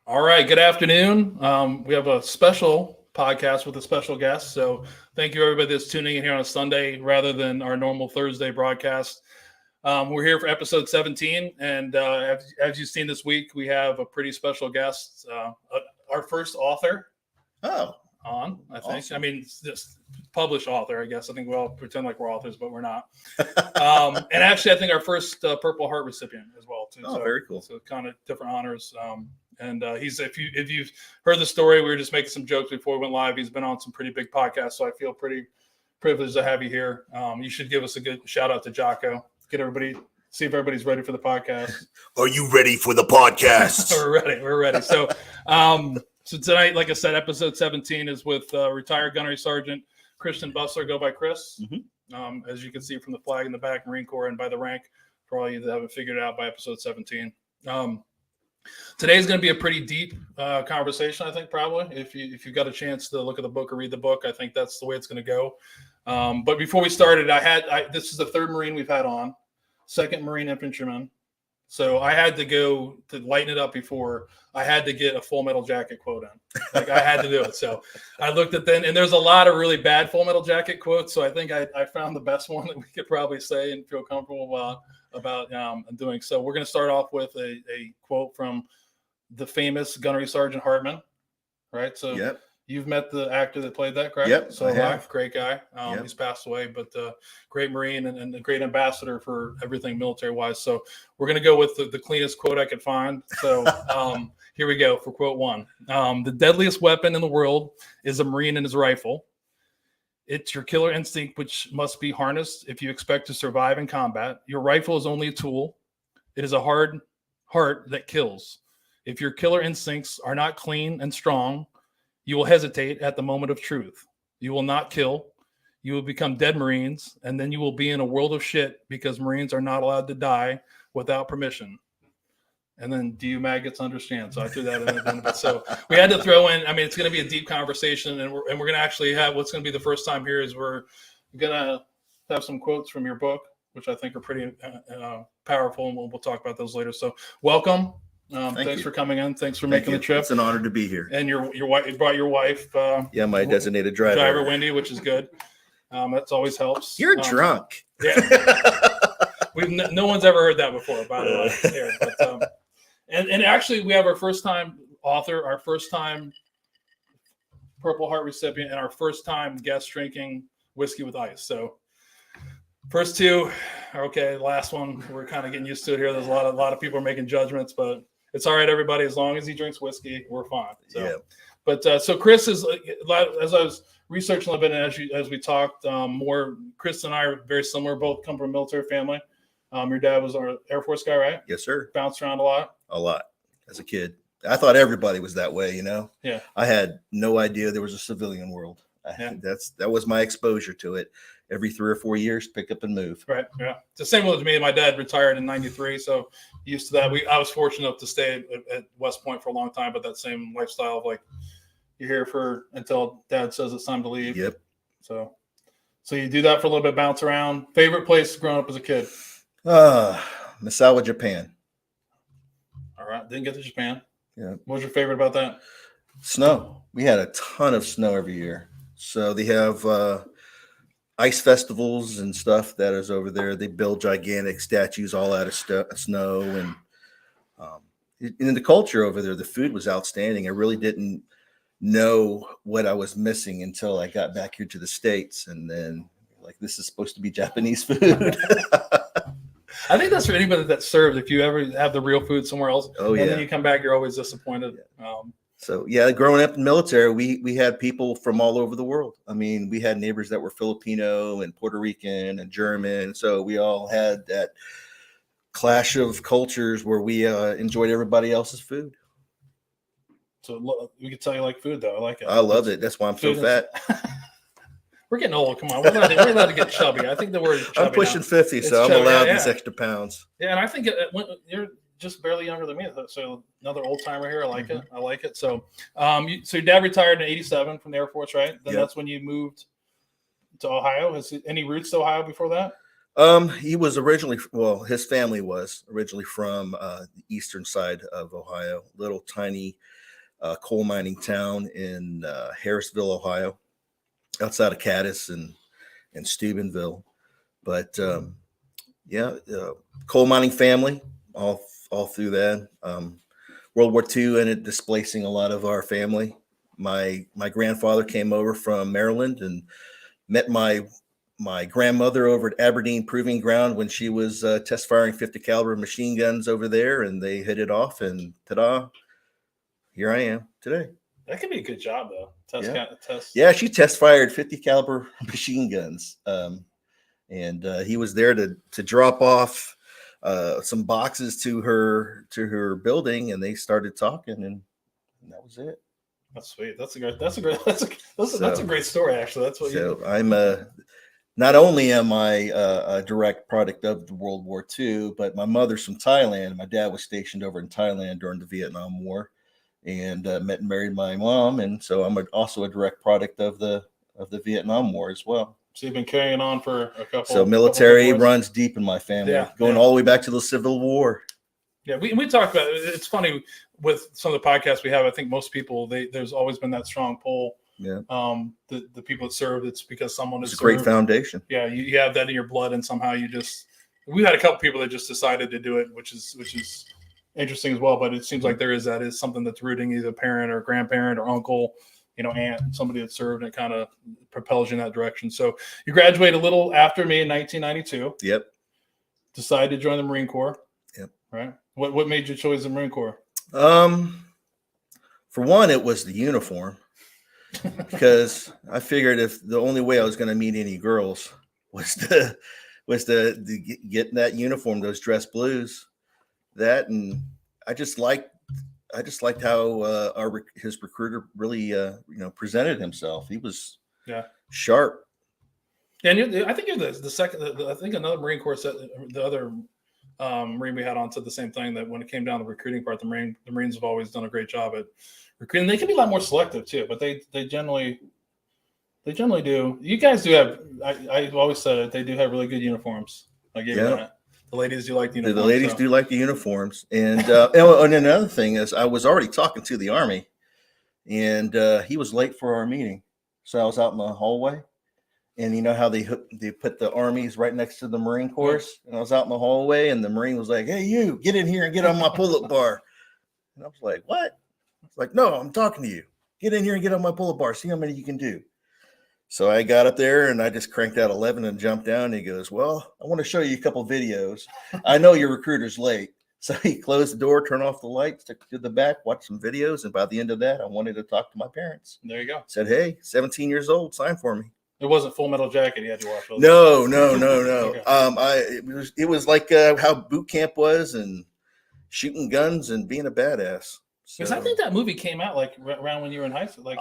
All right, good afternoon. We have a special podcast with a special guest. So thank you, everybody that's tuning in here on a Sunday rather than our normal Thursday broadcast. We're here for episode 17. And as you've seen this week, we have a pretty special guest, our first author. On, I think. Awesome. I mean, this published author, I guess. I think we all pretend like we're authors, but we're not. And actually, I think our first Purple Heart recipient as well, too. Oh, so, very cool. So kind of different honors. And he's, if you've heard the story, we were just making some jokes before we went live. He's been on some pretty big podcasts, so I feel pretty privileged to have you here. You should give us a good shout out to Jocko. See if everybody's ready for the podcast. Are you ready for the podcast? We're ready. So, so tonight, like I said, episode 17 is with retired Gunnery Sergeant Christian Bussler, go by Chris. Mm-hmm. As you can see from the flag in the back, Marine Corps, and by the rank, for all you that haven't figured it out by episode 17. Today's going to be a pretty deep conversation, I think, probably. If you've got a chance to look at the book or read the book, I think that's the way it's going to go. But before we started, this is the third Marine we've had on, second Marine infantryman. So I had to go to lighten it up before. I had to get a Full Metal Jacket quote in. Like I had to do it. So I looked at them, and there's a lot of really bad Full Metal Jacket quotes. So I think I found the best one that we could probably say and feel comfortable about doing. So we're going to start off with a quote from the famous Gunnery Sergeant Hartman, right? So yep. You've met the actor that played that, correct? Yep. So great guy. He's passed away, but great Marine and a great ambassador for everything military-wise. So we're going to go with the cleanest quote I could find. So here we go for quote one. The deadliest weapon in the world is a Marine and his rifle. It's your killer instinct, which must be harnessed if you expect to survive in combat. Your rifle is only a tool. It is a hard heart that kills. If your killer instincts are not clean and strong, you will hesitate at the moment of truth. You will not kill. You will become dead Marines, and then you will be in a world of shit because Marines are not allowed to die without permission. And then, do you maggots understand? So I threw that in. So we had to throw in. I mean, it's going to be a deep conversation, and we're going to actually have what's going to be the first time here is we're going to have some quotes from your book, which I think are pretty powerful, and we'll talk about those later. So welcome. Thanks for coming in. Thanks for making the trip. It's an honor to be here. And your wife, you brought your wife. My designated driver, Wendy, which is good. That's always helps. You're drunk. Yeah. No one's ever heard that before, by the way. But, and actually, we have our first time author, our first time Purple Heart recipient, and our first time guest drinking whiskey with ice. So first two are okay. The last one, we're kind of getting used to it here. There's a lot of people are making judgments, but it's all right, everybody. As long as he drinks whiskey, we're fine. So, yeah. But so Chris is, as I was researching a little bit, and as we talked more, Chris and I are very similar. Both come from a military family. Your dad was our Air Force guy, right? Yes, sir. Bounced around a lot. A lot as a kid. I thought everybody was that way, Yeah. I had no idea there was a civilian world. That was my exposure to it. Every 3 or 4 years, pick up and move. Right. Yeah. It's the same with me. My dad retired in '93, so used to that. I was fortunate enough to stay at West Point for a long time, but that same lifestyle of like you're here until Dad says it's time to leave. Yep. So you do that for a little bit, bounce around. Favorite place growing up as a kid? Misawa, Japan. All right. Didn't get to Japan. Yeah. What was your favorite about that? Snow. We had a ton of snow every year. So they have ice festivals and stuff that is over there. They build gigantic statues all out of snow. And in the culture over there, the food was outstanding. I really didn't know what I was missing until I got back here to the States. And then this is supposed to be Japanese food. I think that's for anybody that's served. If you ever have the real food somewhere else, and then you come back, you're always disappointed. So growing up in the military, we had people from all over the world. I mean, we had neighbors that were Filipino and Puerto Rican and German. So we all had that clash of cultures where we enjoyed everybody else's food. So we could tell you like food, though. I like it. I love it. That's why I'm so fat. We're getting old. Come on. We're allowed to get chubby. I think the word is chubby. I'm pushing 50, so I'm allowed these extra pounds. Yeah, and I think you're just barely younger than me. So another old timer here. I like it. I like it. So, so your dad retired in '87 from the Air Force, right? Then that's when you moved to Ohio. Any roots to Ohio before that? He was originally, well, his family was originally from the eastern side of Ohio, little tiny coal mining town in Harrisville, Ohio, outside of Caddis and Steubenville. But yeah, coal mining family, all through that. World War II ended displacing a lot of our family. My grandfather came over from Maryland and met my grandmother over at Aberdeen Proving Ground when she was test firing 50 caliber machine guns over there, and they hit it off, and ta-da, here I am today. That could be a good job though. Yeah, she test fired 50 caliber machine guns, and he was there to drop off some boxes to her building, and they started talking, and that was it. That's sweet. That's a great story. Actually, that's what. So I'm not only am I a direct product of the World War II, but my mother's from Thailand. My dad was stationed over in Thailand during the Vietnam War, and met and married my mom, and so I'm also a direct product of the Vietnam War as well. So you've been carrying on for a couple. So military runs deep in my family, going all the way back to the Civil War. Yeah, we talked about it. It's funny with some of the podcasts we have. I think most people there's always been that strong pull. Yeah. The people that served, it's because someone is a great foundation. Yeah, you have that in your blood, and somehow we had a couple people that just decided to do it, which is interesting as well. But it seems like there is something that's rooting either parent or grandparent or uncle, aunt, somebody that served, and it kind of propels you in that direction. So you graduated a little after me in 1992. Yep. Decided to join the Marine Corps. Yep. Right. What made you choose the Marine Corps? For one, it was the uniform, because I figured if the only way I was going to meet any girls was to get in that uniform, those dress blues, and I just liked how his recruiter really presented himself. He was sharp. And I think you're the second. I think another Marine Corps said, the other Marine we had on said the same thing, that when it came down to the recruiting part, the Marines have always done a great job at recruiting. They can be a lot more selective too, but they generally do. You guys do have. I've always said it. They do have really good uniforms. I gave you that. The ladies do like the uniforms. The ladies do like the uniforms, and and another thing is, I was already talking to the Army, and he was late for our meeting, so I was out in the hallway. And you know how they put the armies right next to the Marine Corps? And I was out in the hallway, and the Marine was like, "Hey, you, get in here and get on my pull-up bar." And I was like, "What?" I was like, "No, I'm talking to you. Get in here and get on my pull-up bar. See how many you can do." So I got up there, and I just cranked out 11 and jumped down. And he goes, "Well, I want to show you a couple videos. I know your recruiter's late." So he closed the door, turned off the lights, took to the back, watched some videos. And by the end of that, I wanted to talk to my parents. There you go. Said, "Hey, 17 years old, sign for me." It wasn't Full Metal Jacket you had to watch. No. Okay. It was like how boot camp was, and shooting guns and being a badass. Because I think that movie came out like around when you were in high school. Like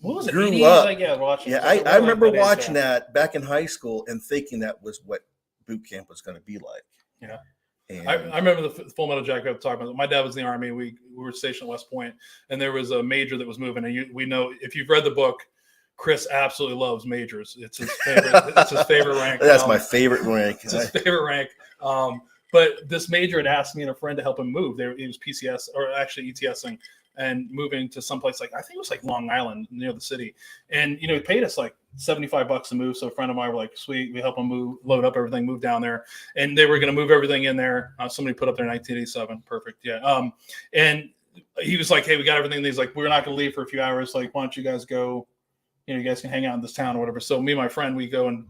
what was it? Grew 80s? up. Watching. I remember watching that back in high school and thinking that was what boot camp was going to be like. Yeah. And I remember the Full Metal Jacket I was talking about. My dad was in the Army. We were stationed at West Point, and there was a major that was moving. And we know, if you've read the book, Chris absolutely loves majors. It's his favorite. It's his favorite rank. That's my favorite rank. It's his favorite rank. But this major had asked me and a friend to help him move. He was PCS, or actually ETSing, and moving to someplace I think it was like Long Island near the city. And he paid us like $75 to move. So a friend of mine were like, "Sweet, we help him move, load up everything, move down there." And they were going to move everything in there. Somebody put up there in 1987. Perfect. Yeah. And he was like, "Hey, we got everything." And he's like, "We're not going to leave for a few hours. Like, why don't you guys go? You guys can hang out in this town or whatever." So me and my friend, we go, and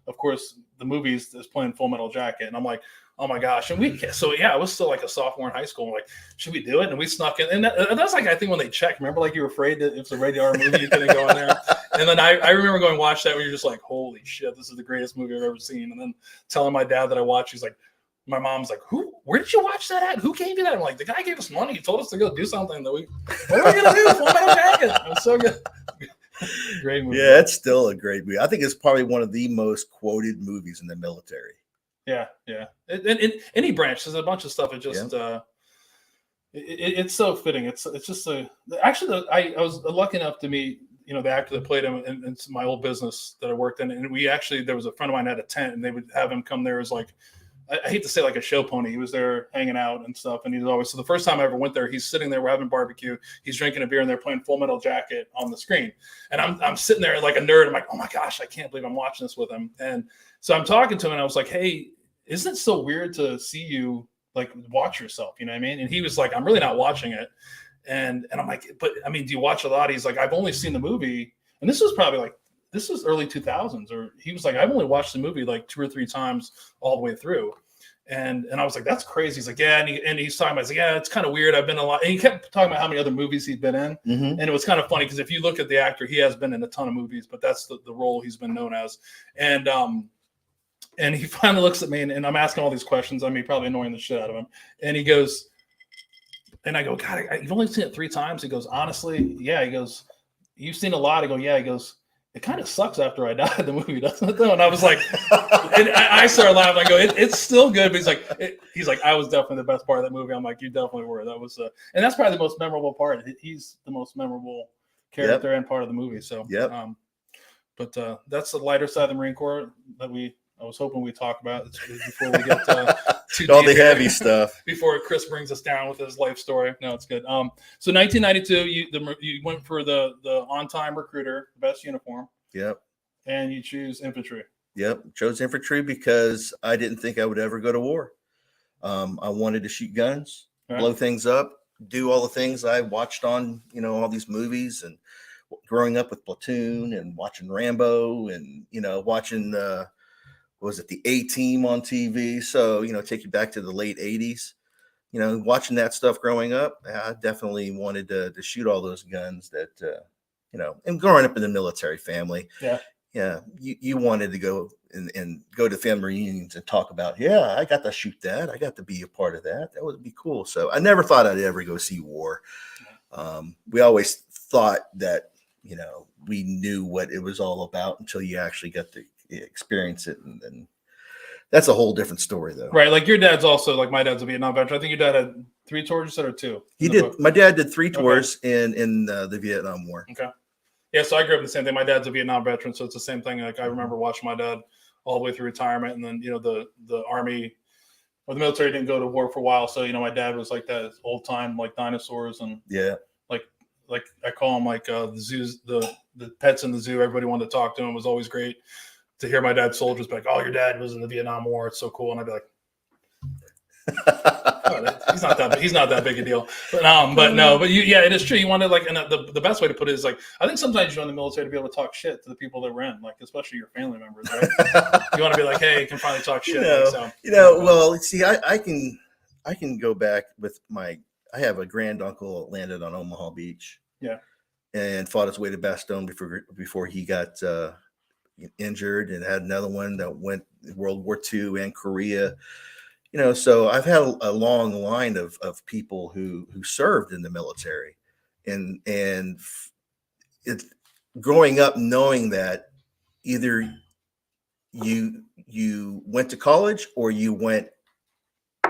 of course the movies is playing Full Metal Jacket, and I'm like, "Oh my gosh!" And it was still like a sophomore in high school. We're like, "Should we do it?" And we snuck in, and that's like, I think when they checked, remember, like you were afraid that if it's a rated R movie, you couldn't go in there. And then I remember going watch that, where you're just like, "Holy shit, this is the greatest movie I've ever seen." And then telling my dad that I watched, he's like, my mom's like, "Where did you watch that at? Who gave you that?" I'm like, "The guy gave us money. He told us to go do something that what are we gonna do? Full Metal Jacket." It was so good. Great movie. Yeah, it's still a great movie. I think it's probably one of the most quoted movies in the military. Yeah. In any branch, there's a bunch of stuff. It just it's so fitting. It's just actually I was lucky enough to meet the actor that played him in my old business that I worked in, and there was a friend of mine had a tent, and they would have him come there as like, I hate to say like a show pony. He was there hanging out and stuff, and so the first time I ever went there, he's sitting there, we're having barbecue, he's drinking a beer, and they're playing Full Metal Jacket on the screen, and I'm sitting there like a nerd. I'm like, oh my gosh, I can't believe I'm watching this with him. And so I'm talking to him, and I was like, hey, isn't it so weird to see you like watch yourself? You know what I mean? And he was like, I'm really not watching it. And I'm like, but I mean, do you watch a lot? He's like, I've only seen the movie, and this was early 2000s, or he was like, I've only watched the movie like 2 or 3 times all the way through. And I was like, that's crazy. He's like, yeah. And he's talking about, yeah, it's kind of weird. I've been a lot. And he kept talking about how many other movies he'd been in. Mm-hmm. And it was kind of funny because if you look at the actor, he has been in a ton of movies, but that's the role he's been known as. And he finally looks at me, and I'm asking all these questions. I mean, probably annoying the shit out of him. And he goes, and I go, God, you've only seen it 3 times. He goes, honestly, yeah. He goes, you've seen a lot. I go, yeah. He goes, it kind of sucks after I die, the movie, doesn't it, though? And I was like, and I started laughing. I go, it's still good. But he's like, I was definitely the best part of that movie. I'm like, you definitely were. That was, and that's probably the most memorable part. He's the most memorable character and part of the movie. So, but that's the lighter side of the Marine Corps that I was hoping we'd talk about before we get too all the deep heavy stuff. Before Chris brings us down with his life story. No, it's good. So 1992, you went for the on-time recruiter, best uniform. Yep. And you choose infantry. Yep. Chose infantry because I didn't think I would ever go to war. I wanted to shoot guns, blow things up, do all the things I watched on, all these movies, and growing up with Platoon and watching Rambo and, watching was it the A-Team on TV? So, take you back to the late 80s, watching that stuff growing up, I definitely wanted to shoot all those guns that, and growing up in the military family. Yeah. You wanted to go and go to family reunions and talk about, I got to shoot that. I got to be a part of that. That would be cool. So I never thought I'd ever go see war. We always thought that, we knew what it was all about until you actually got to experience it, and then that's a whole different story, though. Right, like your dad's also like my dad's a Vietnam veteran. I think your dad had 3 tours, you said, or 2. He did. Book. My dad did 3 tours in the Vietnam War. Okay, yeah. So I grew up in the same thing. My dad's a Vietnam veteran, so it's the same thing. Like I remember watching my dad all the way through retirement, and then the Army or the military didn't go to war for a while. So my dad was like that old time, like dinosaurs, and like I call them like the zoos, the pets in the zoo. Everybody wanted to talk to him. It was always great to hear my dad's soldiers be like, oh, your dad was in the Vietnam War. It's so cool. And I'd be like, oh, he's not that big a deal. But it is true. You wanted like, and the best way to put it is like, I think sometimes you join the military to be able to talk shit to the people that were in, like, especially your family members, right? You want to be like, hey, you can finally talk shit. Well, see, I can go back with I have a grand uncle that landed on Omaha Beach. Yeah. And fought his way to Bastogne before he got injured, and had another one that went World War II and Korea. So I've had a long line of people who served in the military, and it's growing up knowing that either you went to college or you went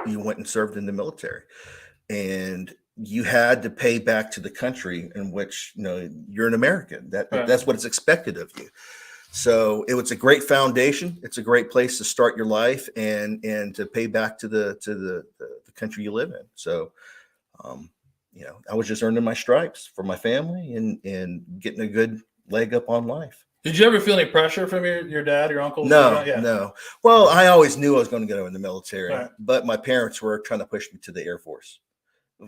and served in the military, and you had to pay back to the country in which you're an American. That's what is expected of you. So it was a great foundation. It's a great place to start your life and to pay back to the country you live in. So I was just earning my stripes for my family and getting a good leg up on life. Did you ever feel any pressure from your dad, your uncle? No. Well, I always knew I was going to go in the military, but my parents were trying to push me to the Air Force.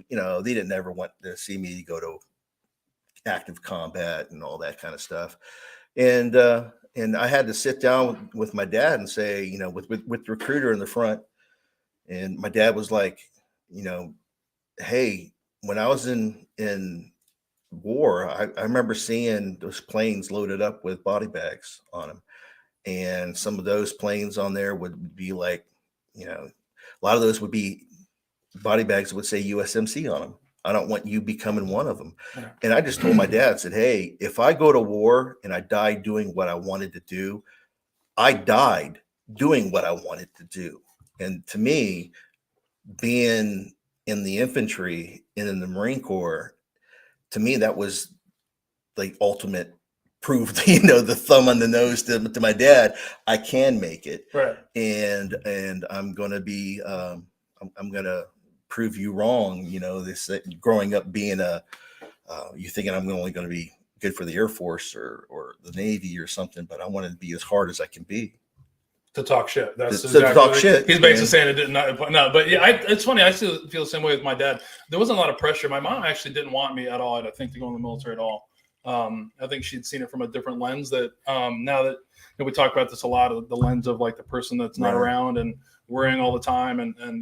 They didn't ever want to see me go to active combat and all that kind of stuff. And I had to sit down with my dad and say, with the recruiter in the front. And my dad was like, hey, when I was in war, I remember seeing those planes loaded up with body bags on them. And some of those planes on there would be like, a lot of those would be body bags that would say USMC on them. I don't want you becoming one of them. Yeah. And I just told my dad, said, hey, if I go to war and I die doing what I wanted to do, I died doing what I wanted to do. And to me, being in the infantry and in the Marine Corps, to me, that was the ultimate proof, the thumb on the nose to my dad, I can make it. Right. And I'm going to be, I'm going to prove you wrong. This growing up being you thinking I'm only going to be good for the Air Force or the Navy or something, but I want to be as hard as I can be. To talk shit. That's to exactly talk shit. He's basically saying it didn't. No, but yeah, it's funny. I still feel the same way with my dad. There wasn't a lot of pressure. My mom actually didn't want me at all, I think, to go in the military at all. I think she'd seen it from a different lens. That now that we talk about this a lot, of the lens of like the person that's not around and worrying all the time, and I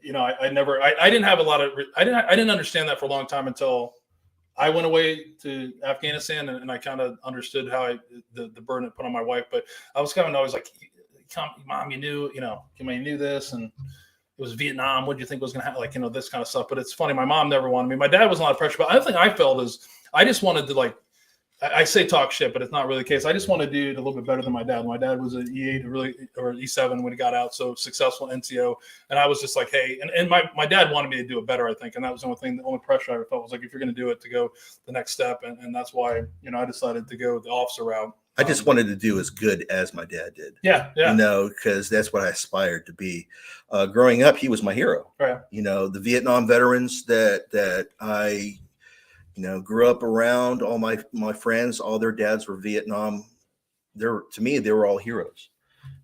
didn't have a lot of. I didn't understand that for a long time until I went away to Afghanistan, and I kind of understood how the burden it put on my wife. But I was kind of always like, Mom, you knew this, and it was Vietnam. What do you think was going to happen? This kind of stuff. But it's funny. My mom never wanted me. My dad was a lot of pressure. But I think I felt is I just wanted to I say talk shit, but it's not really the case. I just want to do it a little bit better than my dad. My dad was an E8 or E7 when he got out, so successful NCO. And I was just like, hey, and my dad wanted me to do it better, I think. And that was the only pressure I ever felt was like, if you're going to do it, to go the next step. And that's why, I decided to go the officer route. I just wanted to do as good as my dad did. Yeah. Because that's what I aspired to be. Growing up, he was my hero. Right. The Vietnam veterans that I grew up around, all my friends, all their dads were Vietnam. To me, they were all heroes.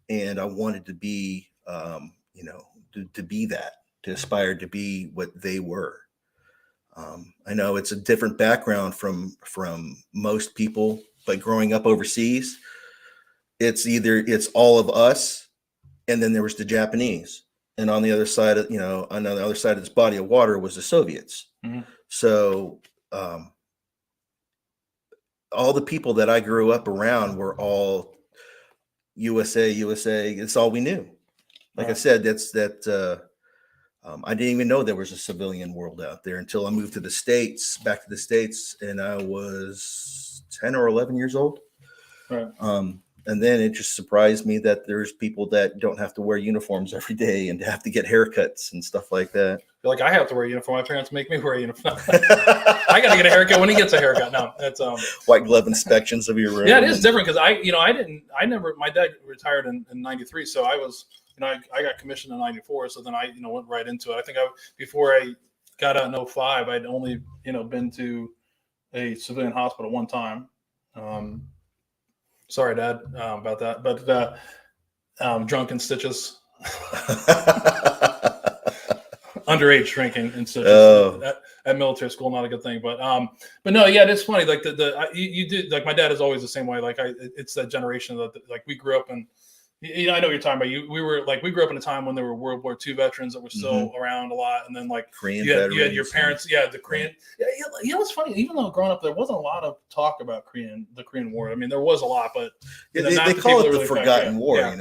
And I wanted to be, to be that, to aspire to be what they were. I know it's a different background from most people, but growing up overseas, it's all of us. And then there was the Japanese. And on the other side of, on the other side of this body of water was the Soviets. Mm-hmm. So, all the people that I grew up around were all USA. It's all we knew. Like I said, I didn't even know there was a civilian world out there until I moved back to the States, and I was 10 or 11 years old. Right. And then it just surprised me that there's people that don't have to wear uniforms every day and have to get haircuts and stuff like that. Like, I have to wear a uniform. My parents make me wear a uniform. I got to get a haircut when he gets a haircut. No, that's white glove inspections of your room. Yeah, it is different because my dad retired in 93. So I was, I got commissioned in 94. So then I, went right into it. I think before I got out in 05, I'd only, been to a civilian hospital one time. Sorry, Dad, about that. But drunken stitches. Underage drinking and stitches at military school, not a good thing. But no, yeah, it's funny. Like you do, like my dad is always the same way. Like it's that generation that we grew up in. I know what you're talking about. We grew up in a time when there were World War II veterans that were still around a lot, and then Korean you had your parents, the Korean. Yeah, it's funny. Even though growing up, there wasn't a lot of talk about the Korean War. I mean, there was a lot, but they call it the forgotten war.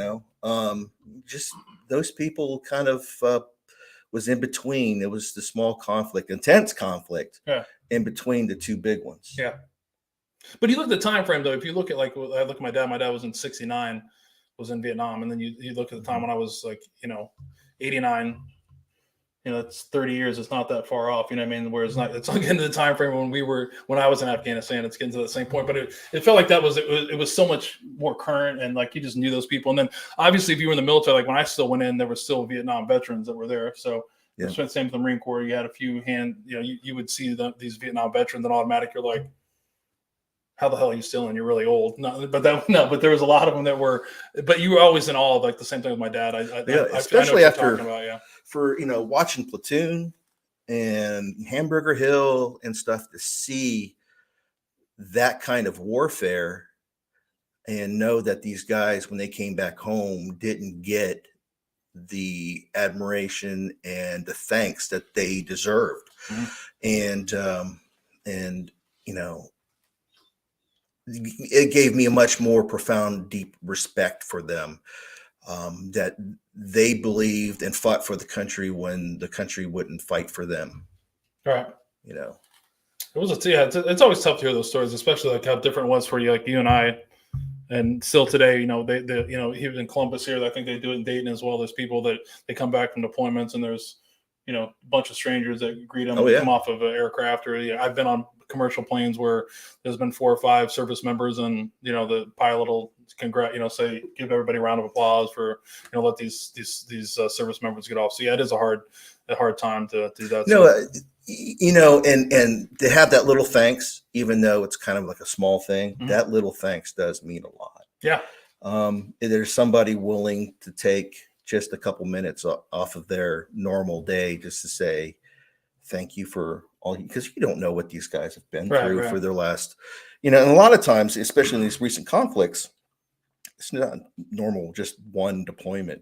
Just those people kind of was in between. It was the small conflict, intense conflict, in between the two big ones. Yeah, but you look at the time frame though. If you look at I look at my dad. My dad was in '69. Was in Vietnam, and then you look at the time when I was 89. It's 30 years. It's not that far off. You know what I mean? Whereas it's not getting to the time frame when I was in Afghanistan. It's getting to that same point, but it felt like it was so much more current, and you just knew those people. And then obviously, if you were in the military, when I still went in, there were still Vietnam veterans that were there. So same with the Marine Corps. You had a few you would see these Vietnam veterans, and automatic you're like, how the hell are you still in? You're really old. But there was a lot of them that were, but you were always in awe of the same thing with my dad. Especially after for watching Platoon and Hamburger Hill and stuff, to see that kind of warfare and know that these guys, when they came back home, didn't get the admiration and the thanks that they deserved. Mm-hmm. And it gave me a much more profound, deep respect for them, that they believed and fought for the country when the country wouldn't fight for them. Right. It was it's always tough to hear those stories, especially how different it was for you, you and I, and still today, they he was in Columbus here. I think they do it in Dayton as well. There's people that they come back from deployments, and there's, a bunch of strangers that greet them, come off of an aircraft, or I've been on commercial planes where there's been 4 or 5 service members, and the pilot will say, give everybody a round of applause for let these service members get off. So yeah, it is a hard time to do that. And to have that little thanks, even though it's kind of like a small thing, that little thanks does mean a lot. Yeah. There's somebody willing to take just a couple minutes off of their normal day just to say thank you for all, because you don't know what these guys have been through for their last, and a lot of times, especially in these recent conflicts, it's not normal just one deployment.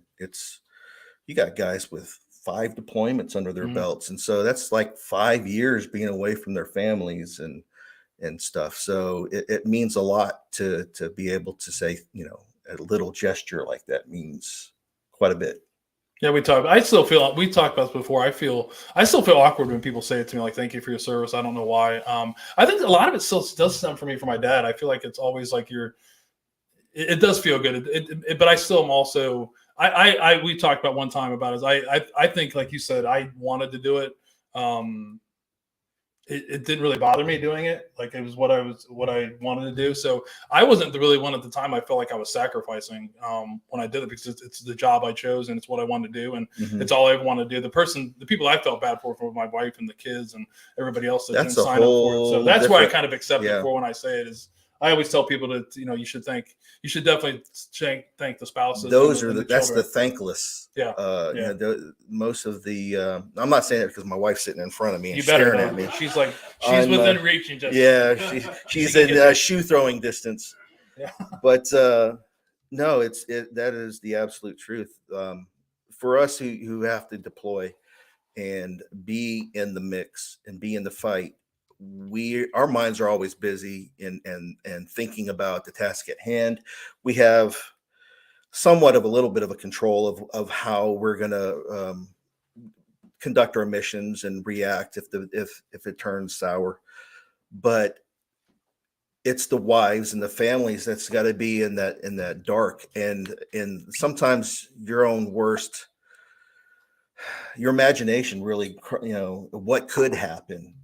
You got guys with 5 deployments under their belts, and so that's like 5 years being away from their families and stuff. So it means a lot to be able to say, a little gesture like that means quite a bit. Yeah, we talked about this before. I still feel awkward when people say it to me, like, thank you for your service. I don't know why. I think a lot of it still does stem from my dad. I feel like it's always like it does feel good. But I still am also, we talked about one time about it. I think, like you said, I wanted to do it. It didn't really bother me doing it. Like, it was what I wanted to do. So I wasn't really one at the time. I felt like I was sacrificing when I did it, because it's the job I chose and it's what I wanted to do, and it's all I ever wanted to do. The people I felt bad for my wife and the kids and everybody else that didn't sign up for it. So that's why I kind of accept it for when I say it is. I always tell people that you should definitely thank the spouses. That's the thankless. Yeah. Most of the I'm not saying it because my wife's sitting in front of me and staring at me. She's within reach. And she's in shoe throwing distance. Yeah. But no, that is the absolute truth. For us who have to deploy and be in the mix and be in the fight, our minds are always busy and thinking about the task at hand. We have somewhat of a little bit of a control of how we're going to conduct our missions and react if it turns sour. But it's the wives and the families that's got to be in that dark, and sometimes your imagination really, what could happen.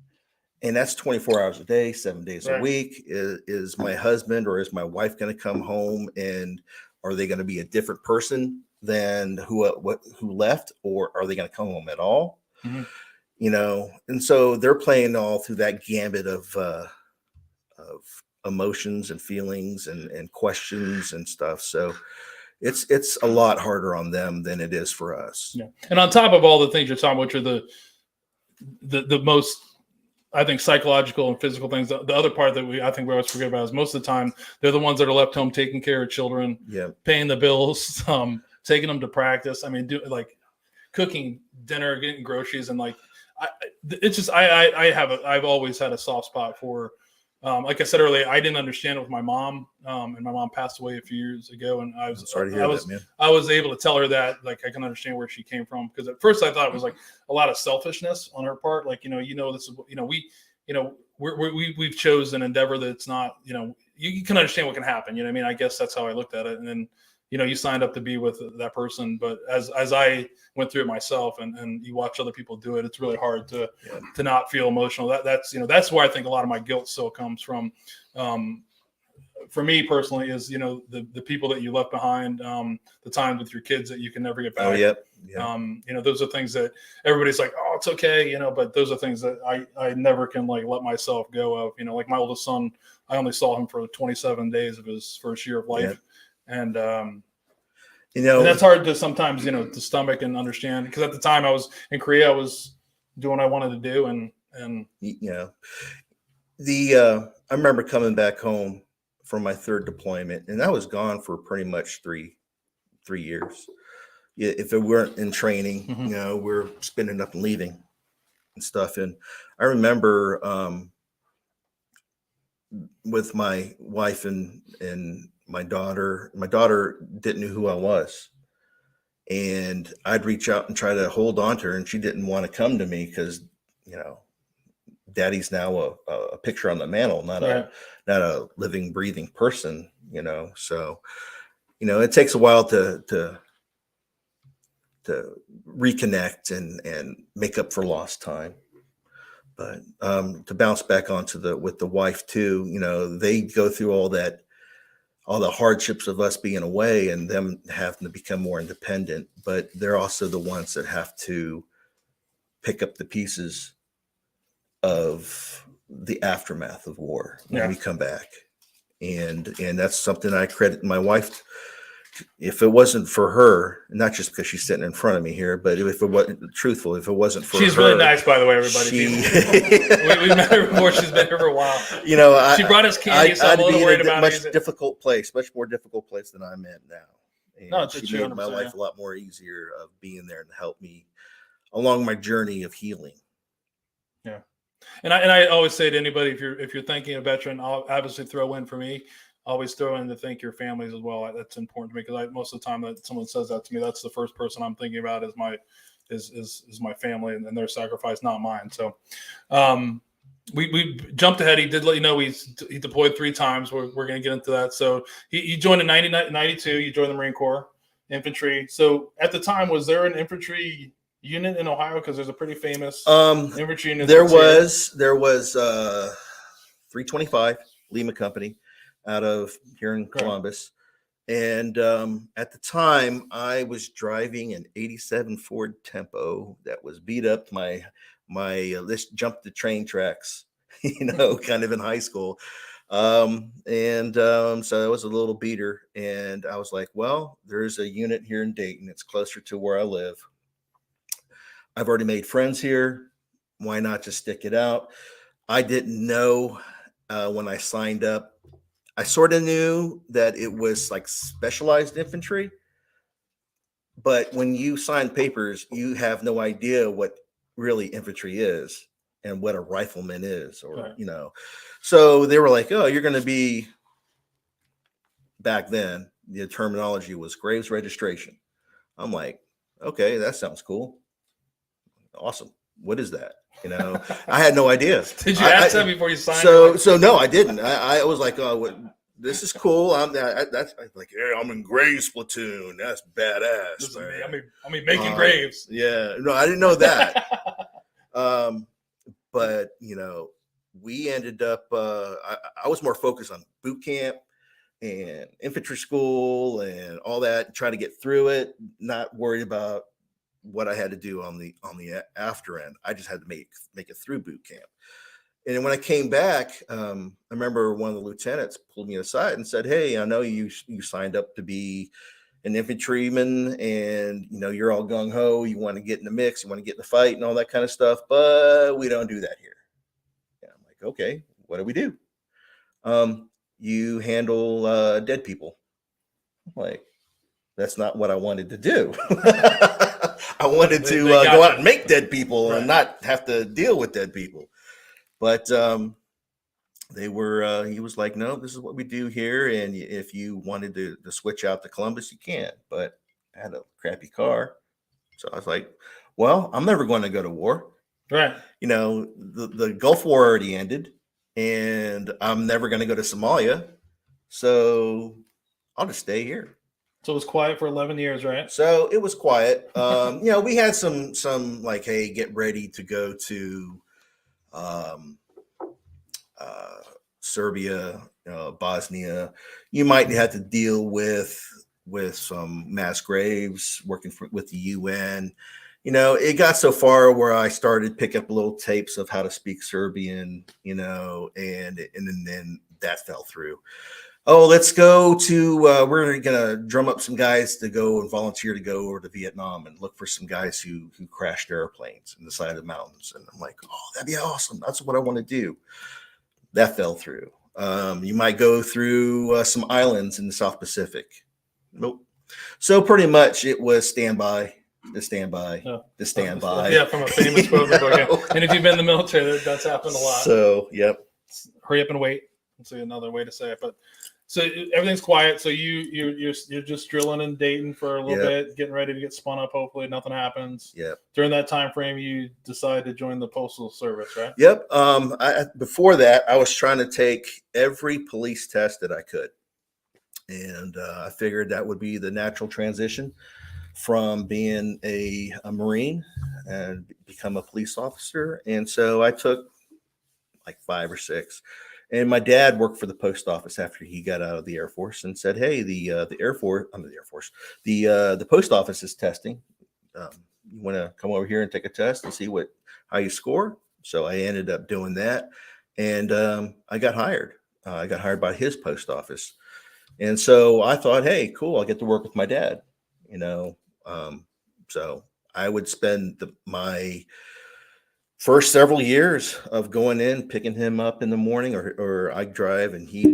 And that's 24 hours a day, 7 days a week. Is my husband or is my wife going to come home, and are they going to be a different person than who left, or are they going to come home at all? And so they're playing all through that gambit of emotions and feelings and questions and stuff. So it's a lot harder on them than it is for us. Yeah. And on top of all the things you're talking about, which are the most, I think, psychological and physical things, the other part that I think we always forget about is most of the time they're the ones that are left home taking care of children, paying the bills, taking them to practice. I mean, like cooking dinner, getting groceries, and like I've always had a soft spot for. Like I said earlier, I didn't understand it with my mom, and my mom passed away a few years ago. And I was sorry to hear that, man. I was able to tell her that, like, I can understand where she came from, because at first I thought it was like a lot of selfishness on her part. Like, this is, we've chosen an endeavor that's not, you can understand what can happen. I mean, I guess that's how I looked at it. And then, you signed up to be with that person. But as I went through it myself, and you watch other people do it, it's really hard to not feel emotional. That's where I think a lot of my guilt still comes from. For me personally, is the people that you left behind, the time with your kids that you can never get back. Oh, yeah. Those are things that everybody's like, oh, it's okay, but those are things that I never can like let myself go of. Like my oldest son, I only saw him for 27 days of his first year of life. And and that's hard to sometimes to stomach and understand, because at the time I was in Korea, I was doing what I wanted to do, and I remember coming back home from my third deployment, and I was gone for pretty much three years. If it weren't in training, we're spinning up and leaving and stuff. And I remember with my wife and my daughter didn't know who I was, and I'd reach out and try to hold on to her, and she didn't want to come to me because, daddy's now a picture on the mantle, not a living, breathing person, so, it takes a while to reconnect and make up for lost time. But to bounce back onto with the wife too, they go through all the hardships of us being away and them having to become more independent, but they're also the ones that have to pick up the pieces of the aftermath of war when we come back. And that's something I credit my wife. If it wasn't for her, not just because she's sitting in front of me here, but if it wasn't truthful, if it wasn't for she's her, really nice, by the way, everybody. We met her before. She's been here for a while. She brought us candy, so I'm a little worried about much more difficult place than I'm in now. And no, she made my life a lot more easier of being there and help me along my journey of healing. Yeah. And I always say to anybody, if you're thinking a veteran, I'll obviously throw in for me. Always throw in to thank your families as well. That's important to me because most of the time that someone says that to me, that's the first person I'm thinking about is my family and their sacrifice, not mine. So we jumped ahead. He did let you know he deployed 3 times. We're going to get into that. So he joined in 92. You joined the Marine Corps infantry. So at the time, was there an infantry unit in Ohio? Because there's a pretty famous infantry unit. There was 325 Lima Company out of here in Columbus. And at the time I was driving an 87 Ford Tempo that was beat up. My list jumped the train tracks, kind of in high school. So it was a little beater. And I was like, well, there's a unit here in Dayton. It's closer to where I live. I've already made friends here. Why not just stick it out? I didn't know when I signed up. I sort of knew that it was like specialized infantry, but when you sign papers, you have no idea what really infantry is and what a rifleman is, So they were like, oh, you're going to be, back then, the terminology was Graves registration. I'm like, okay, that sounds cool. Awesome. What is that? I had no idea. Did you ask them before you signed? So no, I didn't. I was like, oh, this is cool. I'm like, yeah, I'm in Graves platoon. That's badass. I mean, making graves. Yeah, no, I didn't know that. But we ended up. I was more focused on boot camp and infantry school and all that, trying to get through it. Not worried about what I had to do on the after end. I just had to make it through boot camp. And when I came back, I remember one of the lieutenants pulled me aside and said, hey, I know you signed up to be an infantryman and you're all gung-ho, you want to get in the mix, you want to get in the fight and all that kind of stuff, but we don't do that here. And I'm like, okay, what do we do? You handle dead people. I'm like, that's not what I wanted to do. I wanted to go out and make dead people and not have to deal with dead people. But he was like, no, this is what we do here. And if you wanted to switch out to Columbus, you can. But I had a crappy car. So I was like, well, I'm never going to go to war. Right. The Gulf War already ended and I'm never going to go to Somalia. So I'll just stay here. So it was quiet for 11 years, right? So it was quiet. We had some like, hey, get ready to go to Serbia, Bosnia. You might have to deal with some mass graves, working with the UN. It got so far where I started picking up little tapes of how to speak Serbian, and then that fell through. Oh, let's go to, we're going to drum up some guys to go and volunteer to go over to Vietnam and look for some guys who crashed airplanes in the side of the mountains. And I'm like, oh, that'd be awesome. That's what I want to do. That fell through. You might go through some islands in the South Pacific. Nope. So pretty much it was standby, to standby, to standby. Yeah, from a famous quote. And if you've been in the military, that's happened a lot. So, yep. Hurry up and wait. Let's see another way to say it. But so everything's quiet. So you're just drilling in Dayton for a little bit, getting ready to get spun up. Hopefully nothing happens. Yep. During that time frame, you decide to join the Postal Service, right? Yep. Before that, I was trying to take every police test that I could. And I figured that would be the natural transition from being a Marine and become a police officer. And so I took like 5 or 6. And my dad worked for the post office after he got out of the Air Force, and said, "Hey, the Air Force, I'm the Air Force, the post office is testing. You want to come over here and take a test and see how you score?" So I ended up doing that, and I got hired. I got hired by his post office, and so I thought, "Hey, cool! I'll get to work with my dad." You know, so I would spend my first several years of going in, picking him up in the morning, or I drive and he,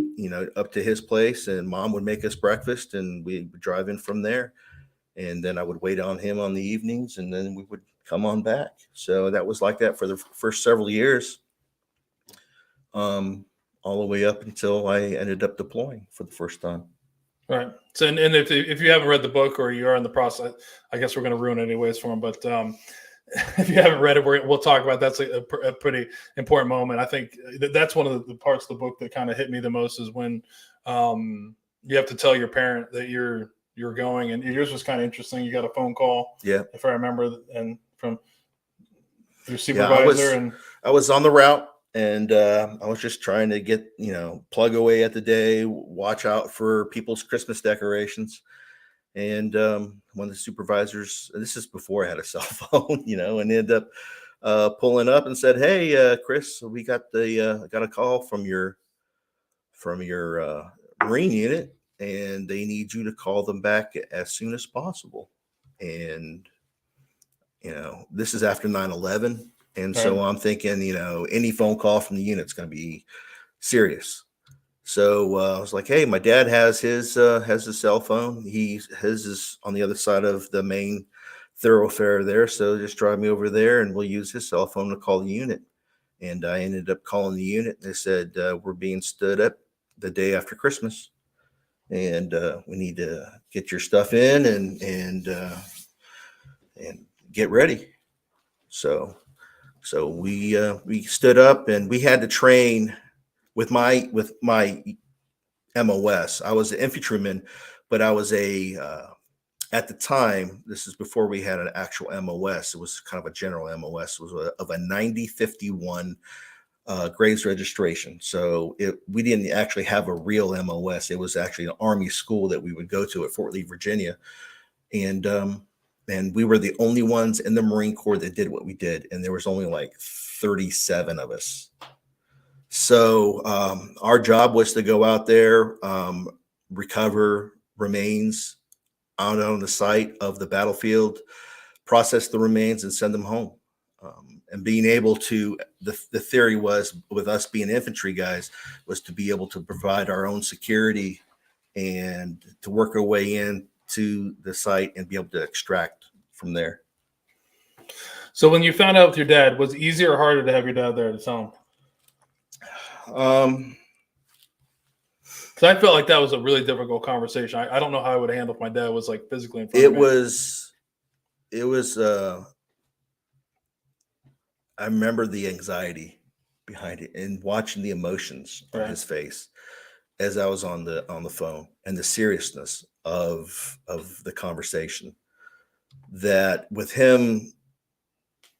up to his place, and mom would make us breakfast and we would drive in from there. And then I would wait on him on the evenings, and then we would come on back. So that was like that for the first several years, all the way up until I ended up deploying for the first time. Right. So, and if you haven't read the book, or you are in the process, I guess we're going to ruin it anyways for him. But if you haven't read it, we'll talk about that's a pretty important moment. I think that's one of the parts of the book that kind of hit me the most, is when you have to tell your parent that you're going. And yours was kind of interesting. You got a phone call, if I remember, and from your supervisor. I was on the route, and I was just trying to get, plug away at the day, watch out for people's Christmas decorations. And one of the supervisors, this is before I had a cell phone, and ended up pulling up and said, "Hey, Chris, we got got a call from your Marine unit, and they need you to call them back as soon as possible." And this is after 9/11, and so I'm thinking, any phone call from the unit's going to be serious. So I was like, "Hey, my dad has his cell phone. His is on the other side of the main thoroughfare there. So just drive me over there, and we'll use his cell phone to call the unit." And I ended up calling the unit. They said, "We're being stood up the day after Christmas, and we need to get your stuff in and get ready." So we stood up, and we had to train with my MOS. I was an infantryman, but I was at the time, this is before we had an actual MOS. It was kind of a general MOS. It was of a 9051 Graves registration. So we didn't actually have a real MOS. It was actually an Army school that we would go to at Fort Lee, Virginia. And we were the only ones in the Marine Corps that did what we did. And there was only like 37 of us. So our job was to go out there, recover remains out on the site of the battlefield, process the remains, and send them home. And being able to, the theory was, with us being infantry guys, was to be able to provide our own security and to work our way in to the site and be able to extract from there. So when you found out with your dad, was it easier or harder to have your dad there to tell him? Because I felt like that was a really difficult conversation. I don't know how I would handle if my dad was like physically in front of me. It was I remember the anxiety behind it and watching the emotions on his face as I was on the phone, and the seriousness of the conversation. That with him,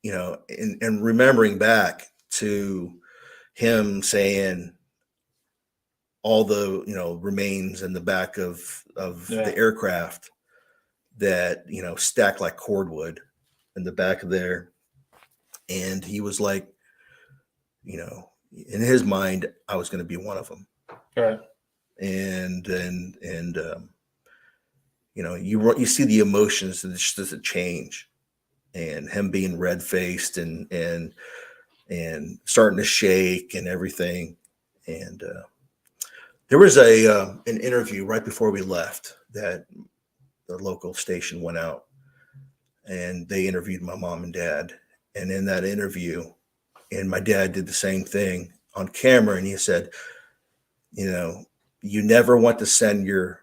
and remembering back to him saying all the remains in the back of the aircraft that stacked like cordwood in the back of there, and he was like, in his mind, I was going to be one of them, right? And you see the emotions, and it's just a change, and him being red faced and starting to shake and everything. And there was an interview right before we left that the local station went out, and they interviewed my mom and dad. And in that interview, and my dad did the same thing on camera, and he said, you never want to send your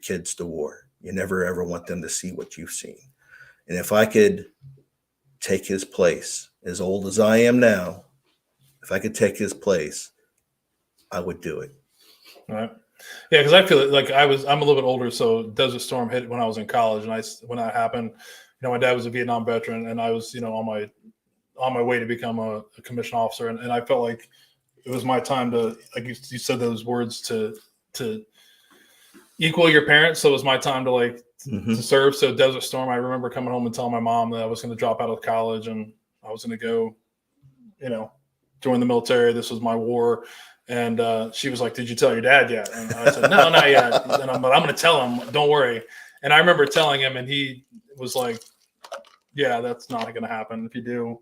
kids to war. You never ever want them to see what you've seen. And if I could take his place, as old as I am now, if I could take his place, I would do it. All right. Yeah, because I feel like I'm a little bit older, so Desert Storm hit when I was in college, and when that happened, my dad was a Vietnam veteran, and I was, on my way to become a commissioned officer, and I felt like it was my time to, like you said those words, to equal your parents. So it was my time to to serve. So Desert Storm, I remember coming home and telling my mom that I was going to drop out of college and I was going to go, join the military. This was my war. And she was like, "Did you tell your dad yet?" And I said, "No, not yet." But I'm going to tell him. Don't worry. And I remember telling him, and he was like, "Yeah, that's not going to happen. If you do,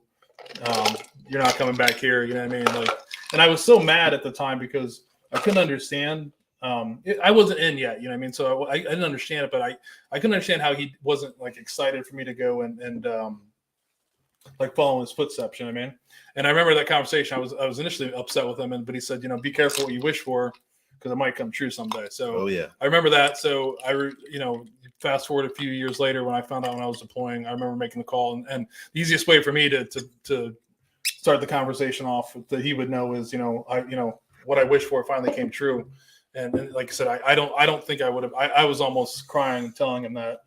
you're not coming back here." You know what I mean? And I was so mad at the time because I couldn't understand. I wasn't in yet, you know what I mean? So I didn't understand it, but I couldn't understand how he wasn't excited for me to go and follow his footsteps, you know what I mean? And I remember that conversation. I was initially upset with him, but he said, be careful what you wish for because it might come true someday. So I remember that. So fast forward a few years later when I found out when I was deploying, I remember making the call, and the easiest way for me to start the conversation off that he would know is, what I wished for finally came true. And like I said, I don't think I would have. I was almost crying telling him that.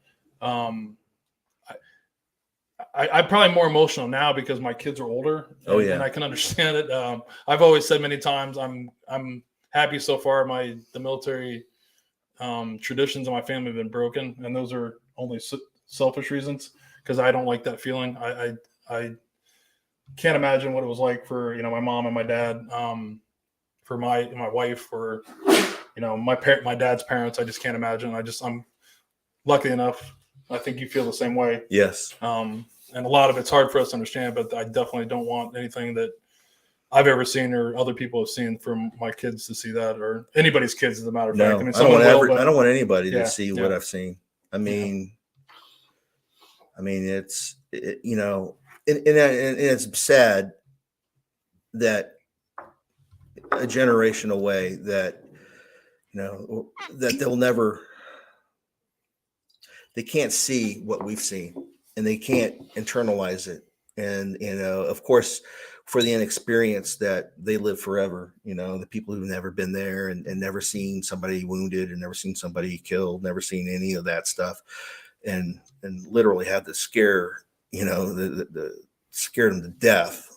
I'm probably more emotional now because my kids are older. And I can understand it. I've always said many times I'm happy so far. The military traditions in my family have been broken, and those are only selfish reasons because I don't like that feeling. I can't imagine what it was like for my mom and my dad, for my wife, for my dad's parents. I just can't imagine. I'm lucky enough. I think you feel the same way. Yes. And a lot of it's hard for us to understand, but I definitely don't want anything that I've ever seen or other people have seen from my kids to see that, or anybody's kids, as a matter of fact. I don't want anybody to see what I've seen. I mean, it's it's sad that a generation away that that they can't see what we've seen and they can't internalize it. And of course, for the inexperienced, that they live forever, the people who've never been there and never seen somebody wounded and never seen somebody killed, never seen any of that stuff, and literally had to scare scared them to death.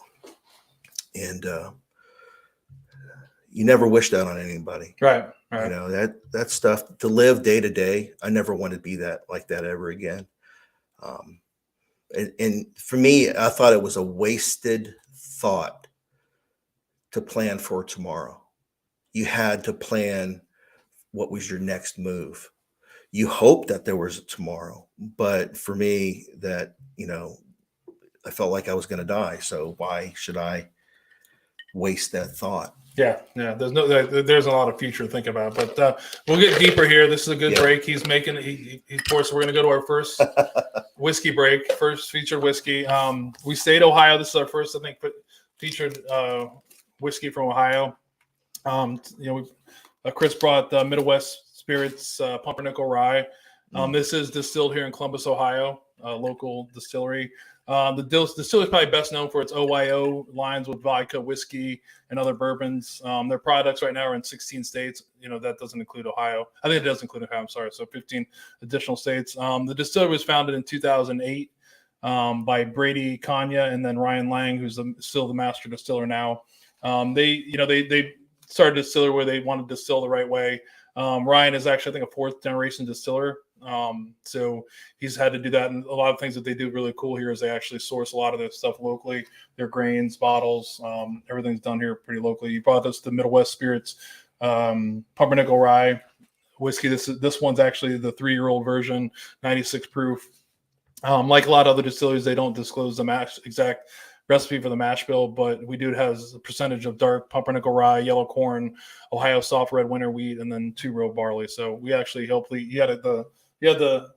And you never wish that on anybody. Right. That stuff, to live day to day, I never want to be like that ever again. And for me, I thought it was a wasted thought to plan for tomorrow. You had to plan what was your next move. You hope that there was a tomorrow, but for me, that I felt like I was going to die. So why should I waste that thought? Yeah. There's a lot of future to think about, but we'll get deeper here. This is a good break. He's making. Of course, we're going to go to our first whiskey break, first featured whiskey. We stayed Ohio. This is our first, I think, featured whiskey from Ohio. Chris brought the Midwest Spirits Pumpernickel Rye. This is distilled here in Columbus, Ohio, a local distillery. The distillery is probably best known for its OYO lines with vodka, whiskey, and other bourbons. Their products right now are in 16 states. That doesn't include Ohio. I think it does include Ohio. I'm sorry. So 15 additional states. The distillery was founded in 2008 by Brady Kanya and then Ryan Lang, who's still the master distiller now. They started a distillery where they wanted to distill the right way. Ryan is actually, I think, a fourth generation distiller. So he's had to do that. And a lot of things that they do really cool here is they actually source a lot of their stuff locally, their grains, bottles, everything's done here pretty locally. You brought us the Midwest Spirits, Pumpernickel Rye whiskey. This one's actually the 3-year-old version, 96 proof. Like a lot of other distilleries, they don't disclose the exact recipe for the mash bill, but we do have a percentage of dark pumpernickel rye, yellow corn, Ohio soft red winter wheat, and then 2-row barley. So we actually you had the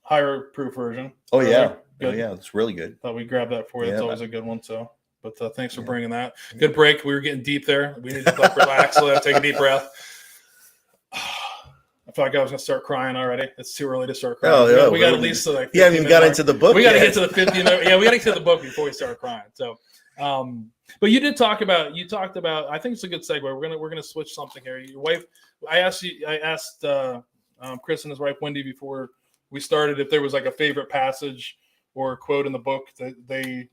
higher proof version. Oh yeah, it's really good. Thought we grabbed that for you. It's always a good one. So, but thanks for bringing that. Good break. We were getting deep there. We need to relax. So take a deep breath. I felt like I was going to start crying already. It's too early to start crying. Oh, yeah, we got at least to like. You haven't even got into the book. We got to get to the 50. We got to get to the book before we start crying. So, but you did talk about. I think it's a good segue. We're gonna switch something here. Your wife. I asked Chris and his wife Wendy before we started if there was like a favorite passage or a quote in the book that they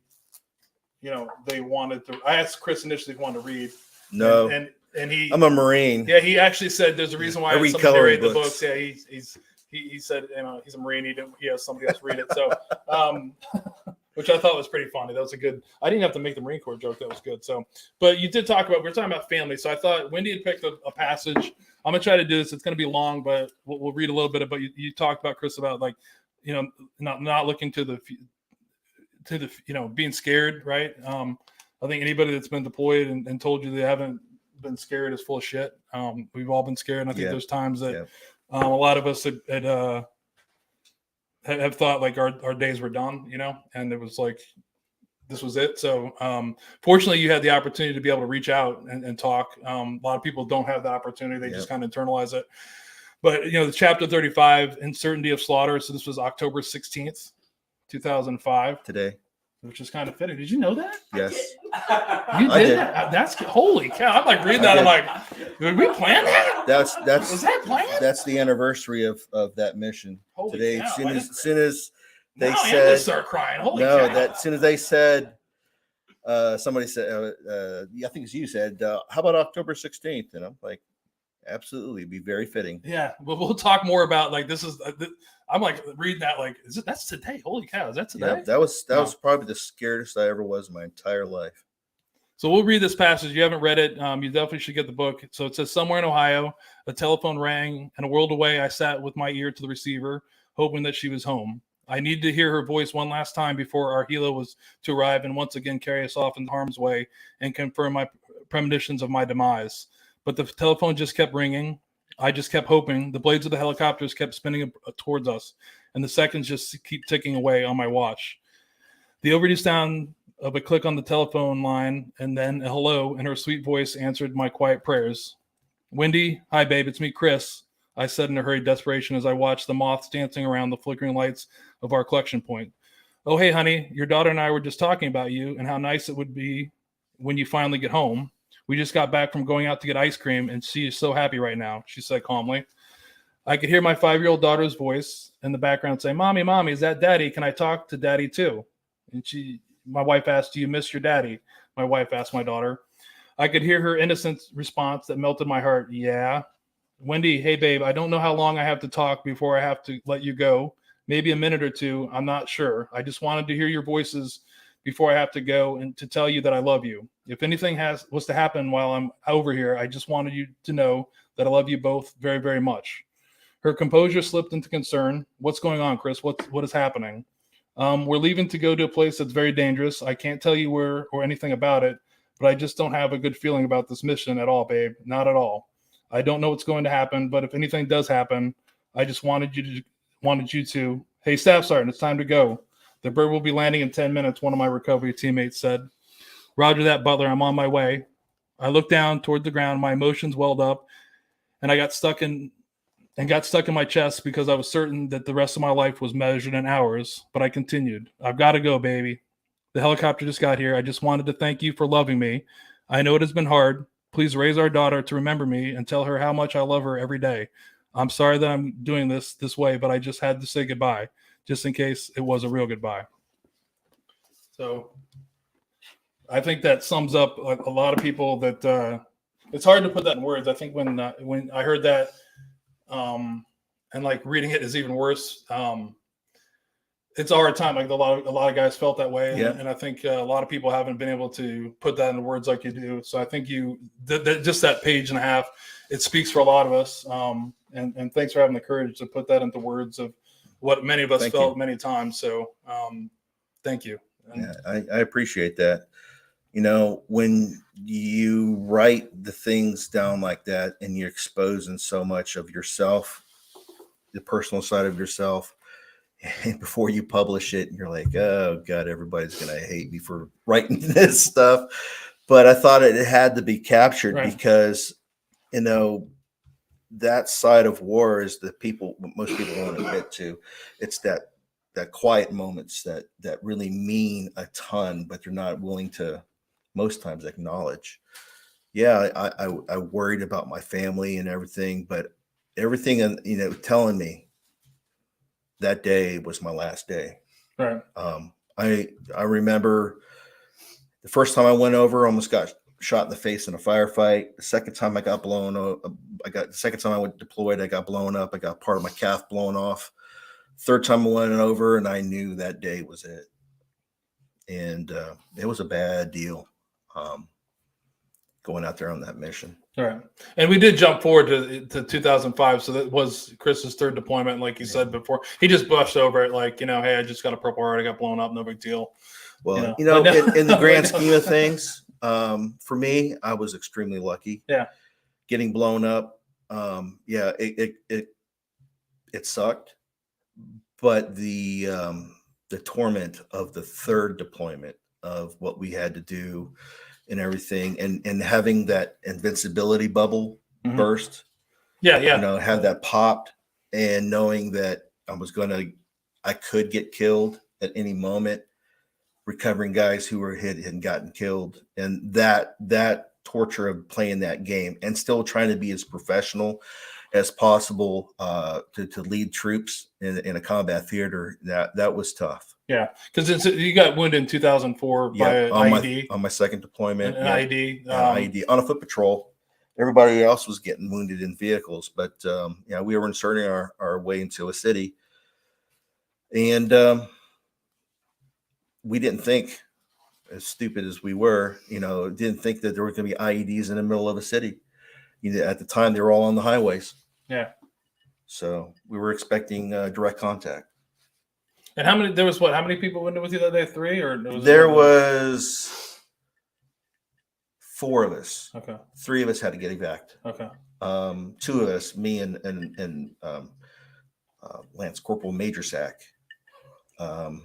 wanted to. I asked Chris initially if he wanted to read. No, and he. I'm a Marine. Yeah, he actually said there's a reason why somebody narrate the books. Yeah, he said he's a Marine. He has somebody else read it. So, which I thought was pretty funny. That was a good. I didn't have to make the Marine Corps joke. That was good. So, but you did talk about. We're talking about family. So I thought Wendy had picked a passage. I'm gonna try to do this. It's gonna be long, but we'll read a little bit. But you talked about, Chris, about like not looking to the being scared, right? I think anybody that's been deployed and told you they haven't been scared is full of shit. We've all been scared, and I think there's times that a lot of us have thought like our days were done, and it was like this was it. So fortunately, you had the opportunity to be able to reach out and talk. A lot of people don't have that opportunity; they just kind of internalize it. But the chapter 35, Uncertainty of Slaughter. So this was October 16th, 2005. Today. Which is kind of fitting. Did you know that? Yes. You did that? That's holy cow. I'm like reading that. I'm like, did we plan that? Was that planned? That's the anniversary of that mission. Holy today. Cow. As soon as they now said, I start crying. Holy cow. As soon as they said, somebody said, I think it's you said, how about October 16th? And I'm like, absolutely, be very fitting. Yeah, but we'll talk more about like this is. I'm like reading that like that's today. Holy cow, is that today? Yeah, that was probably the scariest I ever was in my entire life. So we'll read this passage. If you haven't read it, you definitely should get the book. So it says, somewhere in Ohio, a telephone rang, and a world away, I sat with my ear to the receiver, hoping that she was home. I needed to hear her voice one last time before our helo was to arrive and once again carry us off in harm's way and confirm my premonitions of my demise. But the telephone just kept ringing. I just kept hoping. The blades of the helicopters kept spinning towards us, and the seconds just keep ticking away on my watch. The overdue sound of a click on the telephone line, and then a hello, and her sweet voice answered my quiet prayers. Wendy, hi, babe, it's me, Chris, I said in a hurried desperation as I watched the moths dancing around the flickering lights of our collection point. Oh, hey, honey, your daughter and I were just talking about you and how nice it would be when you finally get home. We just got back from going out to get ice cream, and she is so happy right now, she said calmly. I could hear my 5-year-old daughter's voice in the background say, Mommy, Mommy, is that Daddy? Can I talk to Daddy too? And my wife asked, do you miss your daddy? My wife asked my daughter. I could hear her innocent response that melted my heart. Yeah. Wendy, hey, babe, I don't know how long I have to talk before I have to let you go. Maybe a minute or two. I'm not sure. I just wanted to hear your voices before I have to go and to tell you that I love you. If anything was to happen while I'm over here, I just wanted you to know that I love you both very, very much. Her composure slipped into concern. What's going on, Chris? What is happening? We're leaving to go to a place that's very dangerous. I can't tell you where or anything about it, but I just don't have a good feeling about this mission at all, babe. Not at all. I don't know what's going to happen, but if anything does happen, I just wanted you to. Hey, Staff Sergeant, it's time to go. The bird will be landing in 10 minutes, one of my recovery teammates said. Roger that, Butler. I'm on my way. I looked down toward the ground. My emotions welled up, and I got stuck in my chest because I was certain that the rest of my life was measured in hours. But I continued. I've got to go, baby. The helicopter just got here. I just wanted to thank you for loving me. I know it has been hard. Please raise our daughter to remember me and tell her how much I love her every day. I'm sorry that I'm doing this way, but I just had to say goodbye, just in case it was a real goodbye. So I think that sums up a lot of people that it's hard to put that in words. I think when I heard that, and like reading it is even worse. It's a hard time. Like a lot of guys felt that way, and I think a lot of people haven't been able to put that into words like you do. So I think just that page and a half, it speaks for a lot of us. And thanks for having the courage to put that into words of what many of us felt many times. So thank you. Yeah, I appreciate that. When you write the things down like that and you're exposing so much of yourself, the personal side of yourself, and before you publish it, you're like, oh God, everybody's going to hate me for writing this stuff. But I thought it had to be captured because, that side of war is most people don't admit to. It's that quiet moments that really mean a ton, but they're not willing to most times acknowledge. Yeah, I worried about my family and everything, but everything, telling me that day was my last day. Right. I remember the first time I went over, almost got shot in the face in a firefight. The second time I got blown up, the second time I went deployed, I got blown up. I got part of my calf blown off. Third time I went over, and I knew that day was it. And it was a bad deal going out there on that mission. All right. And we did jump forward to 2005. So that was Chris's third deployment. Like you said before, he just brushed over it like, hey, I just got a Purple Heart. I got blown up. No big deal. Well, in the grand scheme of things, for me, I was extremely lucky. Yeah. Getting blown up. It sucked. But the torment of the third deployment of what we had to do and everything, and having that invincibility bubble burst. Have that popped, and knowing that I could get killed at any moment, recovering guys who were hit and gotten killed, and that torture of playing that game and still trying to be as professional as possible to lead troops in a combat theater, that was tough. Yeah, because you got wounded in 2004 by an IED. On my second deployment. An IED. IED on a foot patrol. Everybody else was getting wounded in vehicles, but we were inserting our way into a city. And we didn't think, as stupid as we were, didn't think that there were going to be IEDs in the middle of a city. At the time, they were all on the highways. Yeah. So we were expecting direct contact. And how many people went with you that day? 3 or there was 4 of us. Okay. 3 of us had to get evac'd. Okay. 2 of us, me and Lance Corporal Major Sack. Both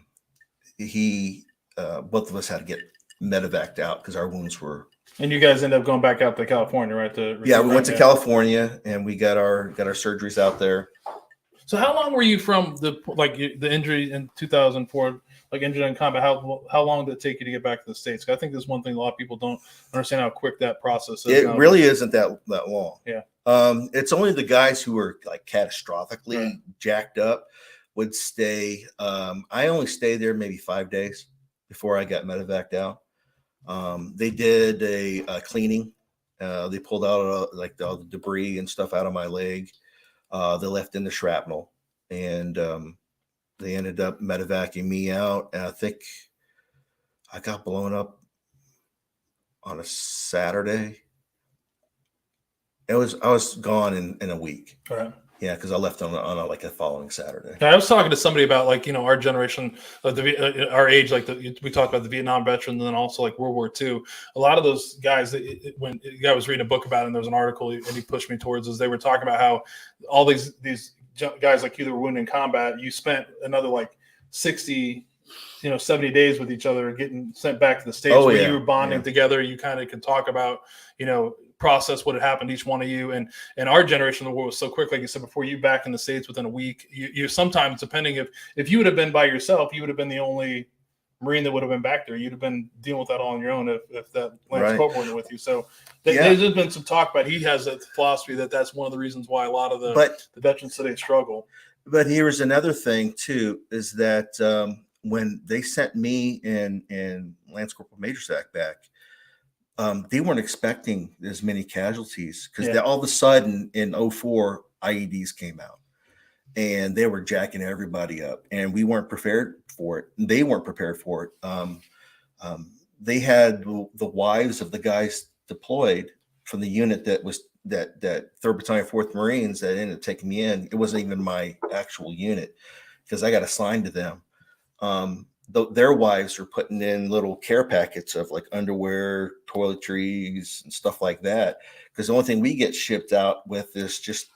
of us had to get medevaced out because our wounds were. And you guys ended up going back out to California, right? We went to California, and we got our surgeries out there. So how long were you from the injury in 2004, injured in combat? How long did it take you to get back to the States? 'Cause I think there's one thing a lot of people don't understand how quick that process is. It really isn't that long. Yeah. It's only the guys who were catastrophically jacked up would stay. I only stayed there maybe 5 days before I got medevaced out. They did a cleaning. They pulled out all the debris and stuff out of my leg. They left in the shrapnel, and they ended up medevacing me out. And I think I got blown up on a Saturday. I was gone in a week. Right. Yeah, because I left on a following Saturday. I was talking to somebody about our generation, our age, we talked about the Vietnam veterans, and then also World War II. A lot of those guys, when the guy was reading a book about it, and there was an article, and he pushed me towards, is they were talking about how all these guys like you that were wounded in combat, you spent another 60, 70 days with each other, getting sent back to the States where you were bonding together. You kind of can talk about, process what had happened to each one of you, and our generation of the war was so quick, like you said before. You back in the States within a week. You sometimes, depending if you would have been by yourself, you would have been the only Marine that would have been back there. You'd have been dealing with that all on your own if that Lance Corporal wasn't with you. So there's been some talk about, he has a philosophy that's one of the reasons why a lot of the veterans today struggle. But here's another thing too, is that when they sent me and Lance Corporal Major Sack back, they weren't expecting as many casualties, because all of a sudden in 2004 IEDs came out, and they were jacking everybody up, and we weren't prepared for it. They weren't prepared for it. They had the wives of the guys deployed from the unit that 3rd Battalion 4th Marines that ended up taking me in. It wasn't even my actual unit, because I got assigned to them. Their wives were putting in little care packets of underwear, toiletries, and stuff like that, because the only thing we get shipped out with is just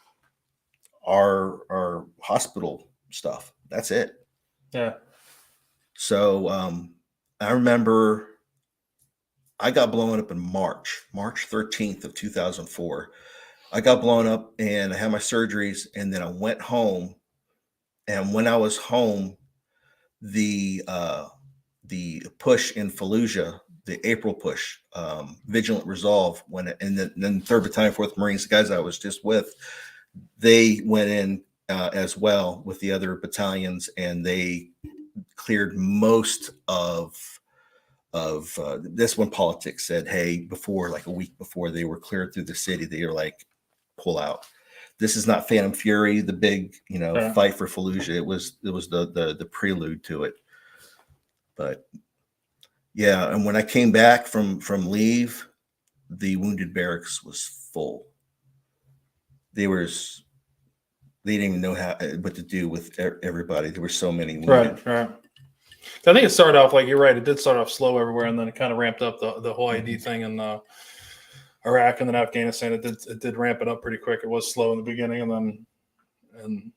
our hospital stuff. That's it. Yeah. So I remember I got blown up in March 13th of 2004. I got blown up, and I had my surgeries, and then I went home. And when I was home, the push in Fallujah, the April push, Vigilant Resolve, and then 3rd Battalion 4th Marines, the guys I was just with, they went in as well with the other battalions, and they cleared most of this when politics said, hey, before, like a week before they were cleared through the city, they were like, pull out. This is not Phantom Fury, the big, fight for Fallujah. It was the prelude to it. But yeah, and when I came back from leave, the wounded barracks was full. They didn't even know what to do with everybody. There were so many wounded. Right. I think it started off, like, you're right, it did start off slow everywhere, and then it kind of ramped up the whole ID thing in Iraq and then Afghanistan. It did ramp it up pretty quick. It was slow in the beginning, and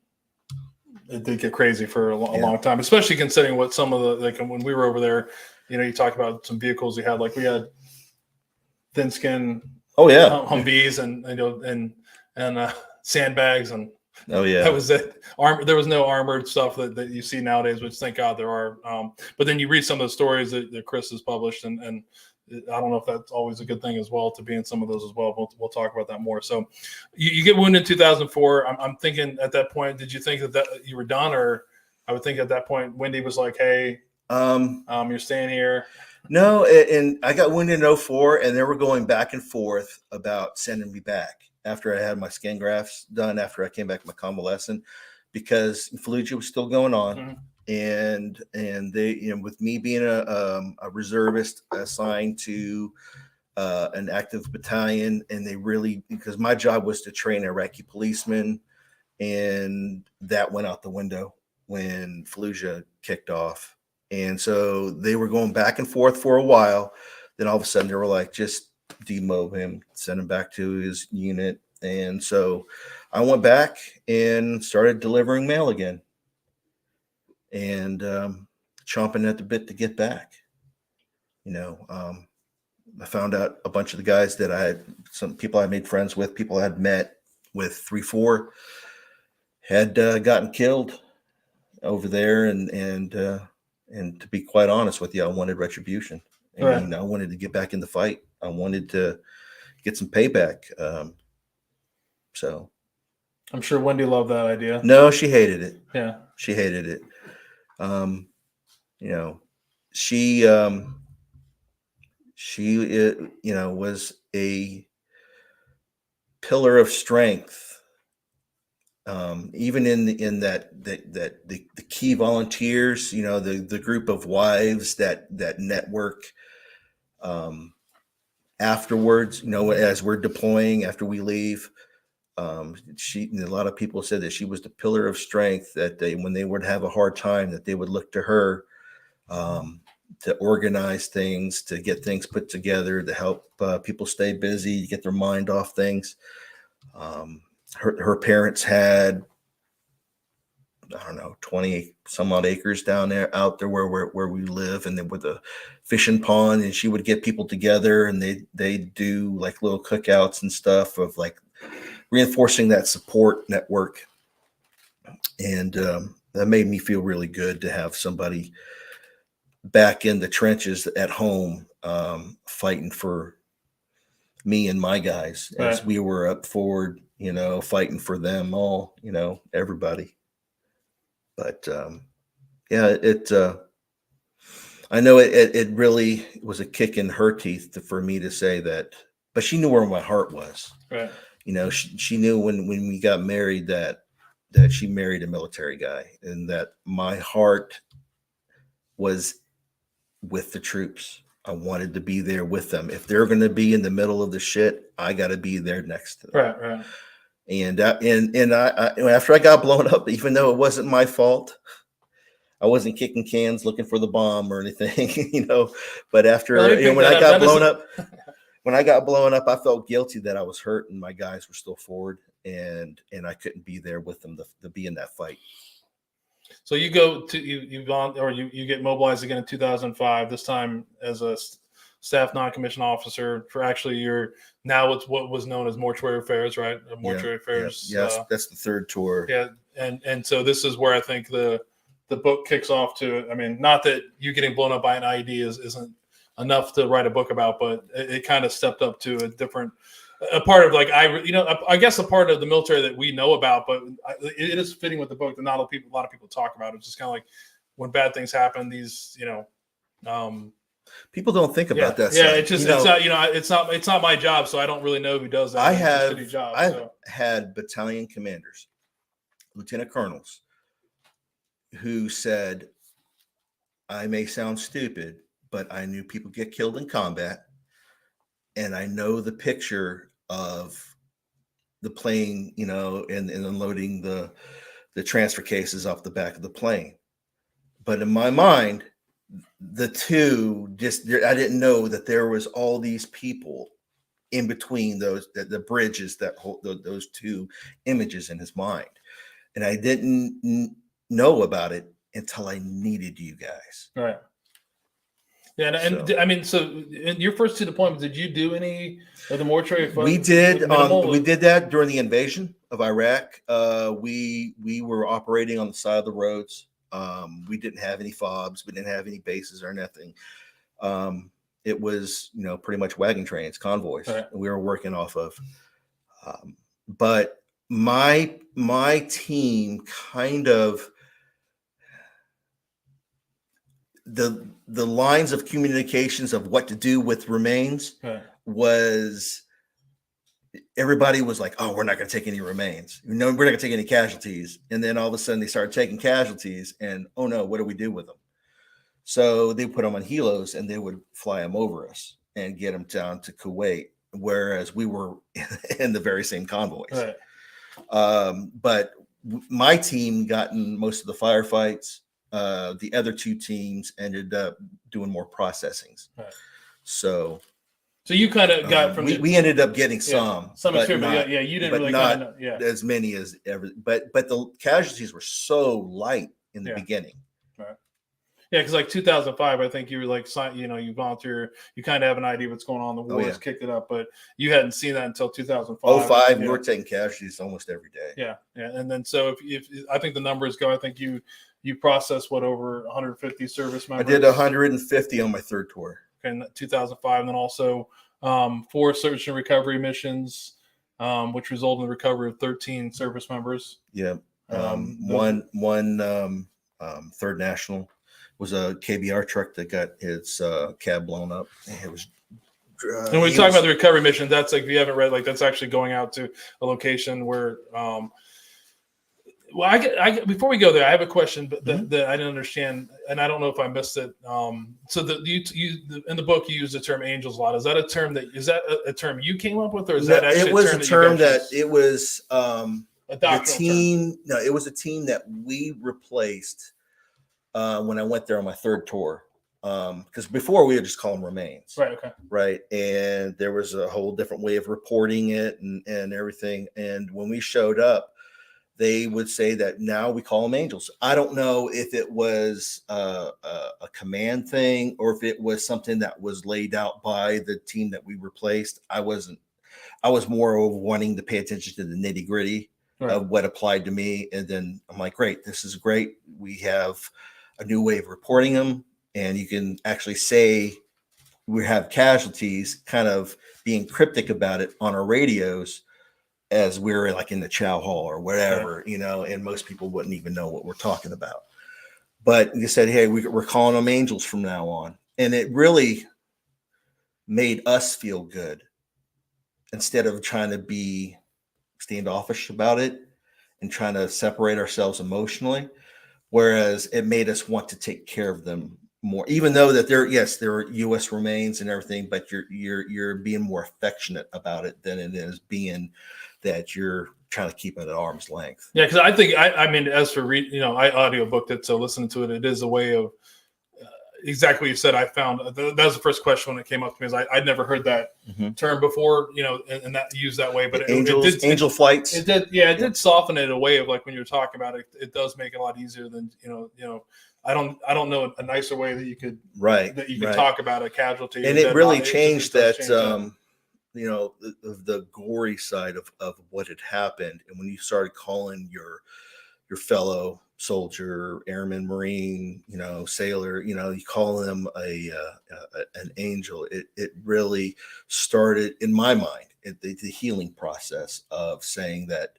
it did get crazy for a long time, especially considering what some of the, like, when we were over there, you talk about some vehicles we had, like we had thin skin Humvees and sandbags, and that was it. There was no armored stuff that you see nowadays, which thank God there are. But then you read some of the stories that Chris has published, and I don't know if that's always a good thing as well, to be in some of those as well. We'll talk about that more. So you get wounded in 2004. I'm thinking at that point, did you think that you were done? Or I would think at that point, Wendy was like, hey, you're staying here. No, and I got wounded in 2004, and they were going back and forth about sending me back after I had my skin grafts done, after I came back from my convalescent, because Fallujah was still going on. And they, with me being a reservist assigned to an active battalion, and they really, because my job was to train Iraqi policemen, and that went out the window when Fallujah kicked off. And so they were going back and forth for a while. Then all of a sudden they were like, just demob him, send him back to his unit. And so I went back and started delivering mail again, and chomping at the bit to get back. I found out a bunch of the guys that some people I made friends with, people I had met with 3-4, had gotten killed over there. And to be quite honest with you, I wanted retribution. I wanted to get back in the fight. I wanted to get some payback. So I'm sure Wendy loved that idea. No, she hated it. Yeah. She hated it. She was a pillar of strength. Even in that the key volunteers, the group of wives that network afterwards, as we're deploying, after we leave, a lot of people said that she was the pillar of strength, that when they would have a hard time, that they would look to her to organize things, to get things put together, to help people stay busy, get their mind off things. Her parents had, I don't know, 20 some odd acres out there where we live, and then with a fishing pond, and she would get people together, and they do like little cookouts and stuff, of like reinforcing that support network. And that made me feel really good to have somebody back in the trenches at home, fighting for me and my guys, as we were up forward, fighting for them all, everybody. But I know it really was a kick in her teeth for me to say that, but she knew where my heart was. Right. She knew when we got married that she married a military guy, and that my heart was with the troops. I wanted to be there with them. If they're going to be in the middle of the shit, I got to be there next to them. Right. And I after I got blown up, even though it wasn't my fault, I wasn't kicking cans looking for the bomb or anything, But after when I got blown up, I felt guilty that I was hurt, and my guys were still forward, and I couldn't be there with them to be in that fight. So you go to you've gone, or you get mobilized again in 2005. This time as a staff non-commissioned officer for actually now it's what was known as Mortuary Affairs, right? Mortuary Affairs. Yes, that's the third tour. Yeah, and so this is where I think the book kicks off to. I mean, not that you getting blown up by an IED isn't enough to write a book about, but it kind of stepped up to a part of, like, I guess a part of the military that we know about, but it is fitting with the book that not a lot of people talk about. It's just kind of like when bad things happen, these, people don't think about that. Yeah, side. it's just it's not my job, so I don't really know who does that. I've had battalion commanders, lieutenant colonels, who said, I may sound stupid, but I knew people get killed in combat, and I know the picture of the plane, and unloading the transfer cases off the back of the plane. But in my mind, the two I didn't know that there was all these people in between the bridges that hold those two images in his mind. And I didn't know about it until I needed you guys. Right. Yeah. And so in your first two deployments, did you do any of the mortuary? We did. We did that during the invasion of Iraq. We were operating on the side of the roads. We didn't have any fobs. We didn't have any bases or nothing. It was, pretty much wagon trains, convoys. Right. We were working off of. But my team kind of, the lines of communications of what to do with remains was, everybody was like, oh, we're not going to take any remains. No, we're not going to take any casualties. And then all of a sudden they started taking casualties, and oh no, what do we do with them? So they put them on helos and they would fly them over us and get them down to Kuwait, whereas we were in the very same convoys. Right. But my team got in most of the firefights. The other two teams ended up doing more processings. Right. So you kind of got from we ended up getting some experience, but you didn't really not as many as ever. But the casualties were so light in the beginning. Right. Yeah, because like 2005, I think you were like, you've gone through, you kind of have an idea what's going on. The war has kicked it up, but you hadn't seen that until 2005. 05, we were taking casualties almost every day. Yeah, yeah, and then so if I think the numbers go, I think you processed over 150 service members. I did 150 on my third tour. In 2005, and then also 4 search and recovery missions, which resulted in the recovery of 13 service members. Yeah, one Third National was a KBR truck that got its cab blown up. It was. And when we talk about the recovery mission, that's like, if you haven't read, like that's actually going out to a location where. Well, before we go there, I have a question that I didn't understand, and I don't know if I missed it. So you in the book you use the term angels a lot. Is that a term a term you came up with, or is that actually it was a term that it was a team? Term. No, it was a team that we replaced when I went there on my third tour. Because before we would just call them remains, right? Okay, right, and there was a whole different way of reporting it and everything. And when we showed up, they would say that now we call them angels. I don't know if it was a command thing or if it was something that was laid out by the team that we replaced. I was more of wanting to pay attention to the nitty gritty of what applied to me. And then I'm like, great, this is great. We have a new way of reporting them. And you can actually say we have casualties, kind of being cryptic about it on our radios, as we're like in the chow hall or whatever, and most people wouldn't even know what we're talking about. But you said, hey, we're calling them angels from now on. And it really made us feel good instead of trying to be standoffish about it and trying to separate ourselves emotionally. Whereas it made us want to take care of them more, even though that they're U.S. remains and everything, but you're being more affectionate about it than it is being that you're trying to keep it at arm's length. Yeah, because I think I mean, as for I audiobooked it, so listening to it, it is a way of exactly what you said. I found that was the first question when it came up to me, is I'd never heard that term before, and that used that way. But angel flights. It did, it did soften it a way of like when you're talking about it. It does make it a lot easier than I don't know a nicer way that you could talk about a casualty. And it really changed that. The gory side of what had happened. And when you started calling your fellow soldier, airman, Marine, sailor, you call them an angel, it really started in my mind the healing process of saying that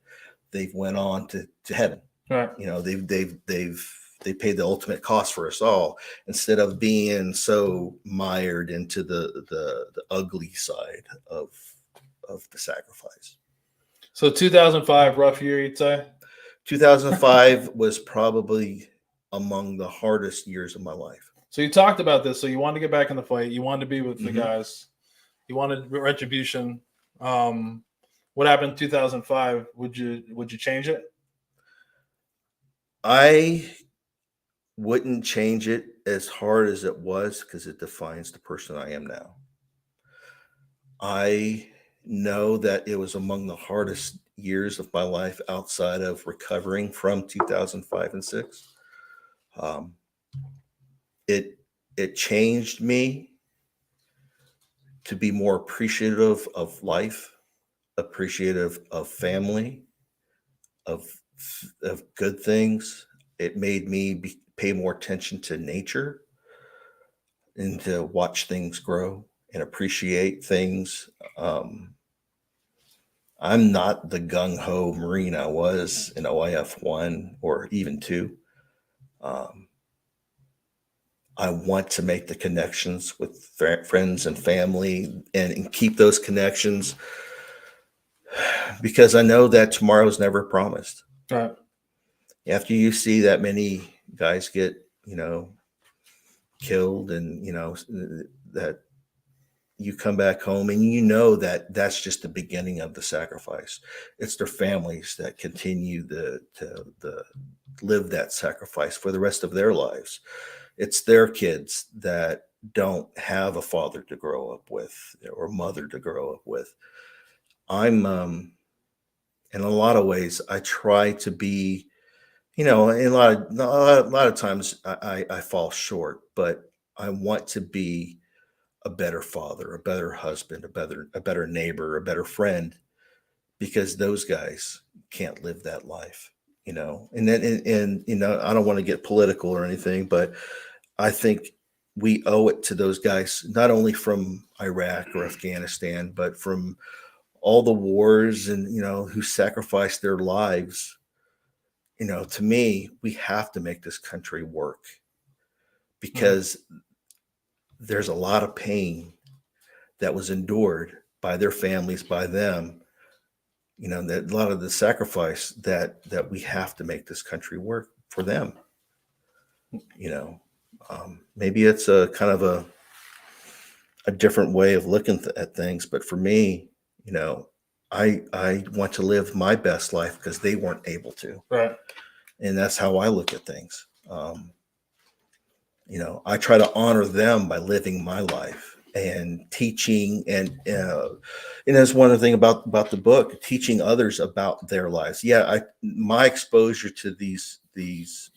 they've went on to heaven. Right. They've they paid the ultimate cost for us all, instead of being so mired into the ugly side of the sacrifice. So 2005, rough year, you'd say? 2005 was probably among the hardest years of my life. So you talked about this. So you wanted to get back in the fight. You wanted to be with the Mm-hmm. guys. You wanted retribution. What happened in 2005? Would you change it? I wouldn't change it as hard as it was, because it defines the person I am now. I know that it was among the hardest years of my life outside of recovering from 2005 and 6. It changed me to be more appreciative of life, appreciative of family, of good things. It made me pay more attention to nature and to watch things grow and appreciate things. I'm not the gung-ho Marine I was in OIF 1 or even 2. I want to make the connections with friends and family and keep those connections, because I know that tomorrow is never promised. Right. After you see that many guys get, killed, and, that you come back home and that that's just the beginning of the sacrifice. It's their families that continue to live that sacrifice for the rest of their lives. It's their kids that don't have a father to grow up with or mother to grow up with. I'm, in a lot of ways, I try to be, in a lot of times I fall short, but I want to be a better father, a better husband, a better neighbor, a better friend, because those guys can't live that life, and then, I don't want to get political or anything, but I think we owe it to those guys, not only from Iraq or Afghanistan, but from all the wars and, who sacrificed their lives. To me, we have to make this country work, because there's a lot of pain that was endured by their families, by them, that a lot of the sacrifice that we have to make this country work for them. Maybe it's a kind of a different way of looking at things, but for me, I want to live my best life because they weren't able to. Right. And that's how I look at things. I try to honor them by living my life and teaching, and that's one of the things about the book, teaching others about their lives. Yeah, my exposure to these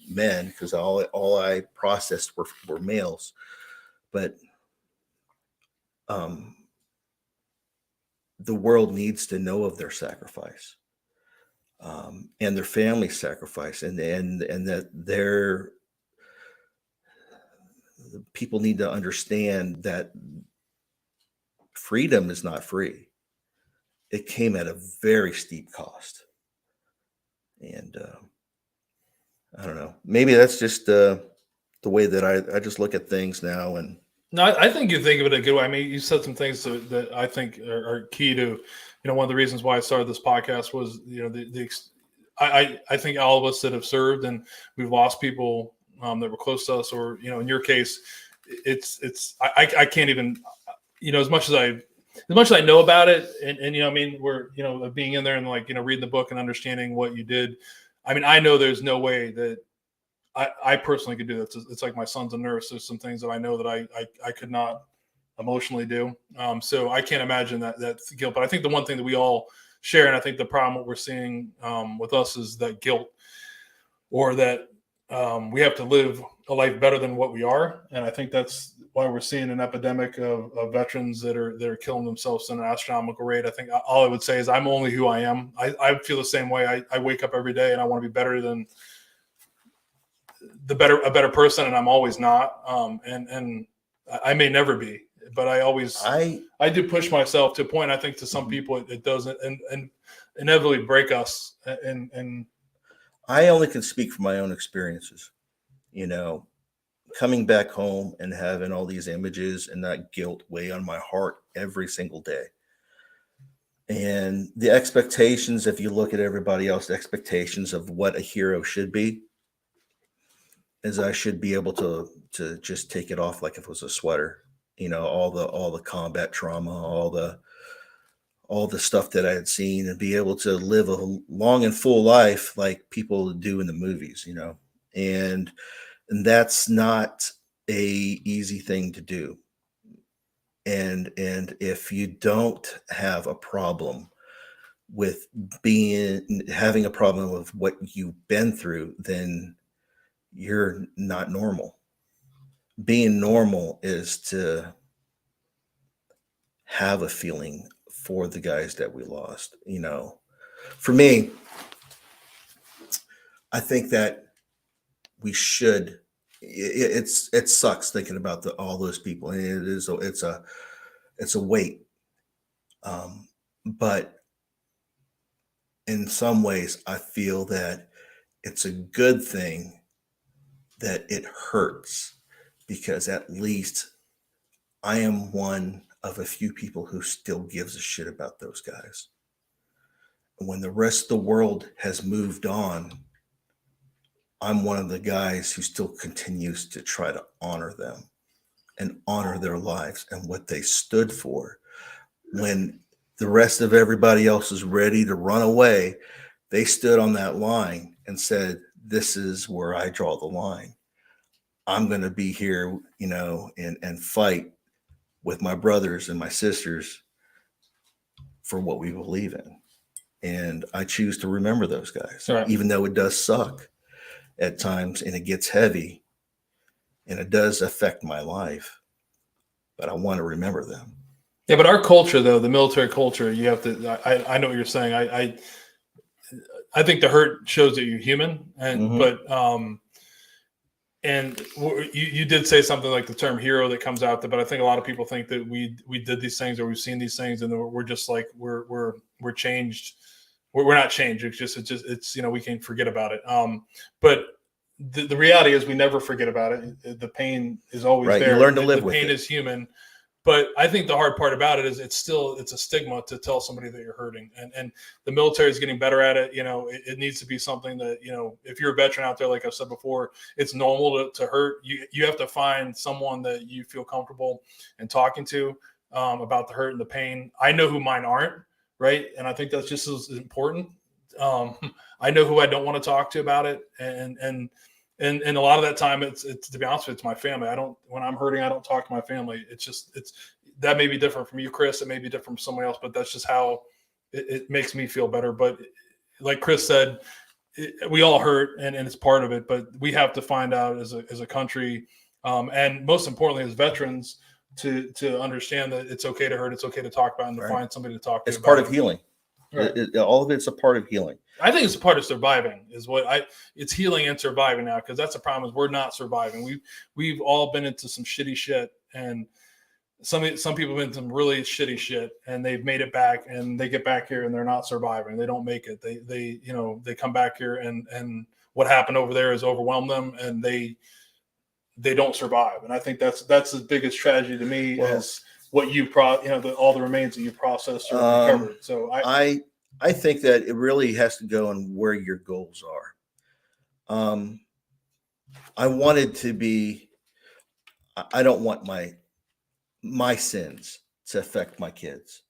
men, because all I processed were males, but the world needs to know of their sacrifice, and their family sacrifice, and that people need to understand that freedom is not free. It came at a very steep cost. And I don't know, maybe that's just the way that I just look at things now. And no, I think you think of it a good way. I mean, you said some things that I think are key to, one of the reasons why I started this podcast was, I think all of us that have served and we've lost people that were close to us, or, in your case, I can't even, as much as I know about it, and we're, being in there and reading the book and understanding what you did. I mean, I know there's no way that I personally could do that. It's like my son's a nurse. There's some things that I know that I could not emotionally do. So I can't imagine that guilt. But I think the one thing that we all share, and I think the problem what we're seeing with us is that guilt, or that we have to live a life better than what we are. And I think that's why we're seeing an epidemic of veterans that are killing themselves in an astronomical rate. I think all I would say is I'm only who I am. I feel the same way. I wake up every day and I want to be better than a better person, and I'm always not. And I may never be, but I do push myself to a point. I think to some people it doesn't, and inevitably break us. And I only can speak from my own experiences. you know, coming back home and having all these images and that guilt weigh on my heart every single day. And the expectations, if you look at everybody else's expectations of what a hero should be, is I should be able to just take it off like if it was a sweater. You know, all the combat trauma, all the stuff that I had seen, and be able to live a long and full life like people do in the movies, you know. And that's not a easy thing to do. And if you don't have a problem with having a problem with what you've been through, then you're not normal. Being normal is to have a feeling for the guys that we lost. You know, for me, I think that we should. It sucks thinking about all those people, and it's a weight. But in some ways, I feel that it's a good thing that it hurts, because at least I am one of a few people who still gives a shit about those guys. And when the rest of the world has moved on, I'm one of the guys who still continues to try to honor them and honor their lives and what they stood for. When the rest of everybody else is ready to run away, they stood on that line and said, this is where I draw the line. I'm going to be here, you know, and fight with my brothers and my sisters for what we believe in. And I choose to remember those guys, right, even though it does suck at times and it gets heavy and it does affect my life, but I want to remember them. Yeah, but our culture, though, the military culture, you have to. I know what you're saying. I think the hurt shows that you're human, and but and you did say something like the term hero that comes out there, but I think a lot of people think that we did these things or we've seen these things, and we're just like we're changed. We're not changed. It's you know, we can forget about it. But the reality is we never forget about it. The pain is always there. You learn to live with it. The pain is human. But I think the hard part about it is it's a stigma to tell somebody that you're hurting. And the military is getting better at it. You know, it needs to be something that, you know, if you're a veteran out there, like I've said before, it's normal to hurt. You have to find someone that you feel comfortable in talking to about the hurt and the pain. I know who mine aren't, right? And I think that's just as important. I know who I don't want to talk to about it. And a lot of that time, it's to be honest with you, it's my family. When I'm hurting, I don't talk to my family. It's that may be different from you, Chris. It may be different from somebody else, but that's just how it makes me feel better. But like Chris said, we all hurt, and it's part of it. But we have to find out as a country, and most importantly, as veterans, to understand that it's okay to hurt, it's okay to talk about, and to find somebody to talk to. It's part of healing. Right. All of it's a part of healing. I think it's a part of surviving. It's healing and surviving now, because that's the problem is we're not surviving. We've all been into some shitty shit, and some people have been into some really shitty shit, and they've made it back, and they get back here and they're not surviving. They don't make it. They come back here and what happened over there has overwhelmed them, and they don't survive. And I think that's the biggest tragedy to me is what all the remains that you processed or recovered. So I think that it really has to go on where your goals are. I wanted to be. I don't want my sins to affect my kids.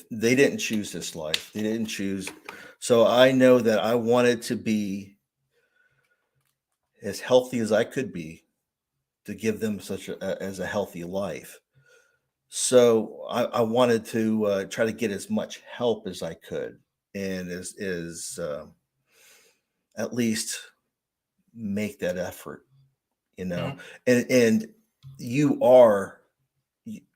They didn't choose this life. They didn't choose. So I know that I wanted to be as healthy as I could be to give them as a healthy life. So I wanted to try to get as much help as I could, and as at least make that effort, you know. And you are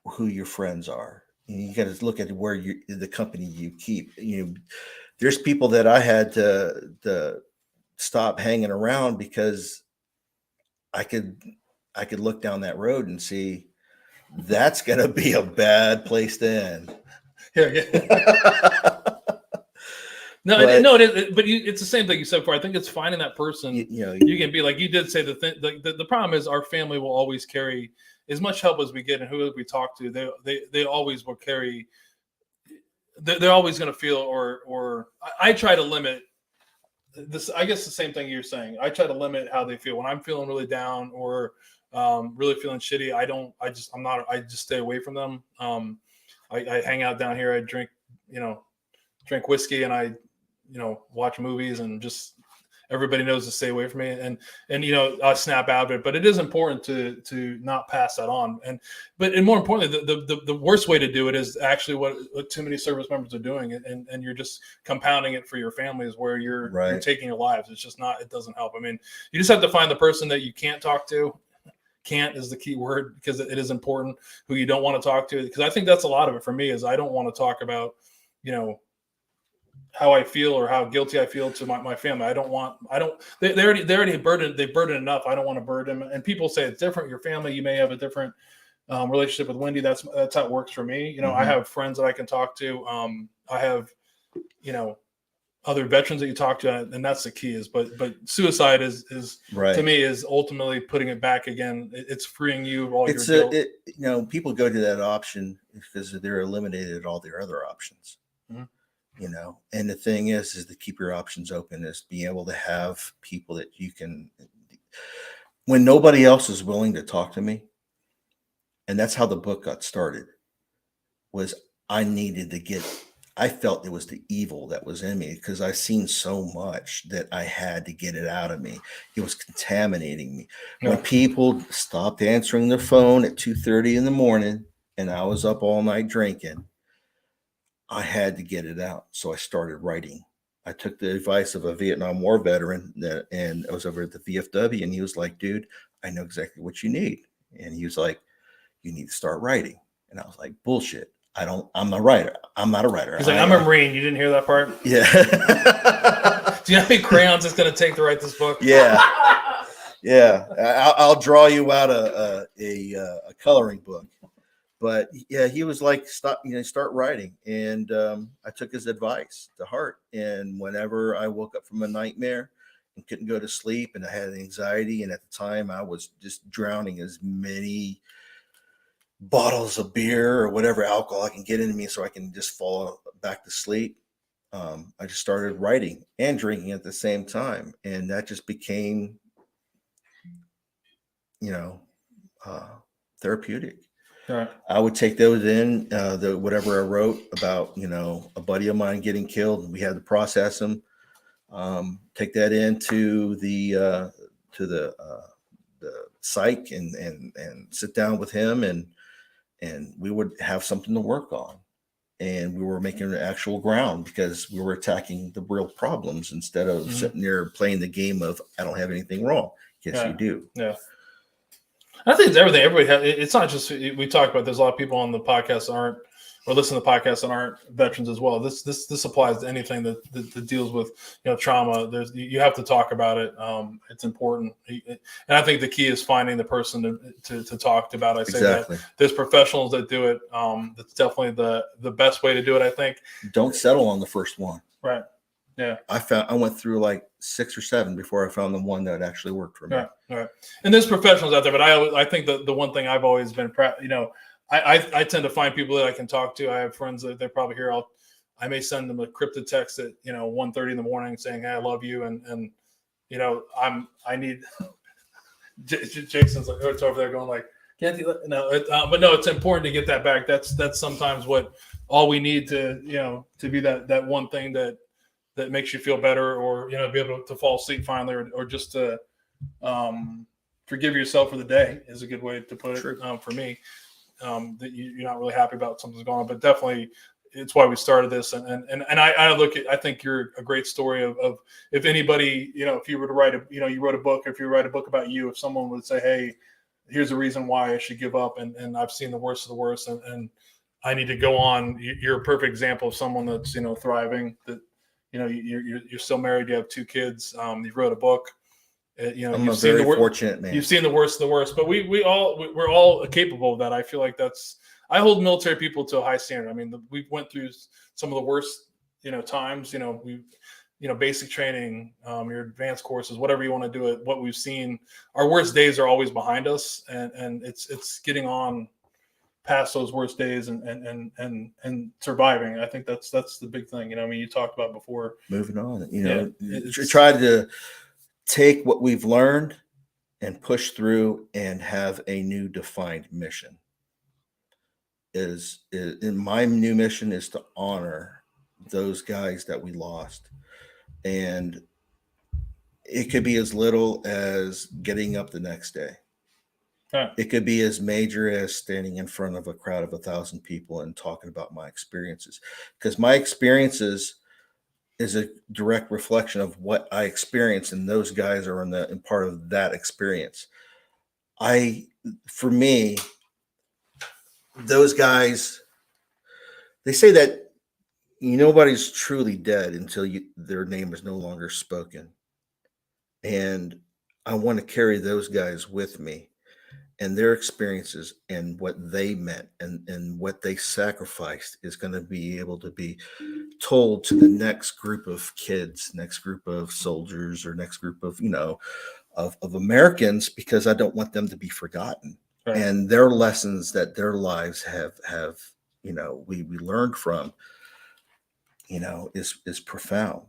who your friends are. You got to look at where the company you keep. You know, there's people that I had to stop hanging around because I could look down that road and see. That's going to be a bad place to end. Yeah. No, but, no, it's the same thing you said before. I think it's finding that person. You can be like you did say. The problem is our family will always carry as much help as we get, and whoever we talk to, they always will carry. They're always going to feel, or I try to limit this. I guess the same thing you're saying. I try to limit how they feel when I'm feeling really down or really feeling shitty. I just stay away from them. I hang out down here. I drink drink whiskey, and I watch movies, and just everybody knows to stay away from me, and I snap out of it. But it is important to not pass that on, and more importantly, the worst way to do it is actually what too many service members are doing, and you're just compounding it for your families, where you're taking your lives. It's just not, it doesn't help. I mean, you just have to find the person that you can't talk to. Can't is the key word, because it is important, who you don't want to talk to, because I think that's a lot of it for me, is I don't want to talk about how I feel or how guilty I feel to my family. They already burdened enough. I don't want to burden them. And people say it's different. Your family, you may have a different relationship with Wendy. That's how it works for me. I have friends that I can talk to. I have, other veterans that you talk to, and that's the key is, but suicide is to me is ultimately putting it back again. It's freeing you of all your guilt. People go to that option because they're eliminated all their other options. Mm-hmm. And the thing is to keep your options open, is being able to have people that you can, when nobody else is willing to talk to me. And that's how the book got started, was I felt it was the evil that was in me, because I've seen so much that I had to get it out of me. It was contaminating me. Yeah. When people stopped answering their phone at 2:30 in the morning and I was up all night drinking, I had to get it out. So I started writing. I took the advice of a Vietnam War veteran and I was over at the VFW, and he was like, dude, I know exactly what you need. And he was like, you need to start writing. And I was like, bullshit. I'm a writer. I'm not a writer. He's like, I'm a Marine. You didn't hear that part? Yeah. Do you know how many crayons it's going to take to write this book? Yeah. Yeah. I'll draw you out a coloring book. But yeah, he was like, start writing. And I took his advice to heart. And whenever I woke up from a nightmare and couldn't go to sleep, and I had anxiety, and at the time I was just drowning as many bottles of beer or whatever alcohol I can get into me so I can just fall back to sleep, I just started writing and drinking at the same time. And that just became, therapeutic. Right. I would take those in, whatever I wrote about, a buddy of mine getting killed, and we had to process them, take that into the psych and sit down with him, and we would have something to work on, and we were making an actual ground, because we were attacking the real problems instead of sitting there playing the game of, I don't have anything wrong. Yes, you do. Yeah. I think it's everything. Everybody has. It's not just, we talk about, there's a lot of people on the podcast listen to podcasts that aren't veterans as well. This applies to anything that deals with trauma. You have to talk about it. It's important, and I think the key is finding the person to talk about. I say that there's professionals that do it. That's definitely the best way to do it, I think. Don't settle on the first one. Right. Yeah. I went through like 6 or 7 before I found the one that actually worked for me. Right. And there's professionals out there, but I think the one thing I've always been I tend to find people that I can talk to. I have friends that they're probably here. I may send them a cryptic text at 1:30 in the morning saying, "Hey, I love you," and I need. Jason's like, it's over there going like, "Can't you?" But no, it's important to get that back. That's sometimes what all we need to be that one thing that makes you feel better, or be able to fall asleep finally, or just to forgive yourself for the day is a good way to put it for me. That you're not really happy about something's going on, but definitely it's why we started this. And I think you're a great story of if anybody, if you were to write you wrote a book, if you write a book about you, if someone would say, hey, here's a reason why I should give up. And I've seen the worst of the worst and I need to go on. You're a perfect example of someone that's, thriving, that, you're still married, you have 2 kids. You wrote a book. I'm a very fortunate man. You've seen the worst of the worst, but we're all capable of that. I feel like I hold military people to a high standard. I mean, we went through some of the worst times, basic training, your advanced courses, whatever you want to do it, what we've seen, our worst days are always behind us, and it's getting on past those worst days and surviving. I think that's the big thing. You talked about before. Moving on, try to take what we've learned and push through and have a new defined mission. In my new mission is to honor those guys that we lost. And it could be as little as getting up the next day. It could be as major as standing in front of a crowd of 1,000 people and talking about my experiences, because my experiences is a direct reflection of what I experienced, and those guys are in part of that experience. For me, those guys, they say that nobody's truly dead until their name is no longer spoken. And I want to carry those guys with me and their experiences and what they meant and what they sacrificed is going to be able to be told to the next group of kids, next group of soldiers, or next group of, of Americans, because I don't want them to be forgotten. Right. And their lessons that their lives have we learned from, is profound.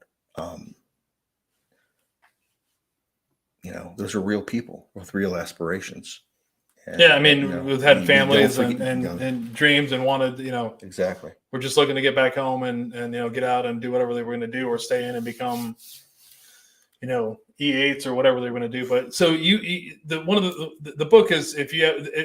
Those are real people with real aspirations. And, we've had families and dreams and wanted, exactly. We're just looking to get back home and get out and do whatever they were going to do, or stay in and become, E8s or whatever they're going to do. But so one of the book is,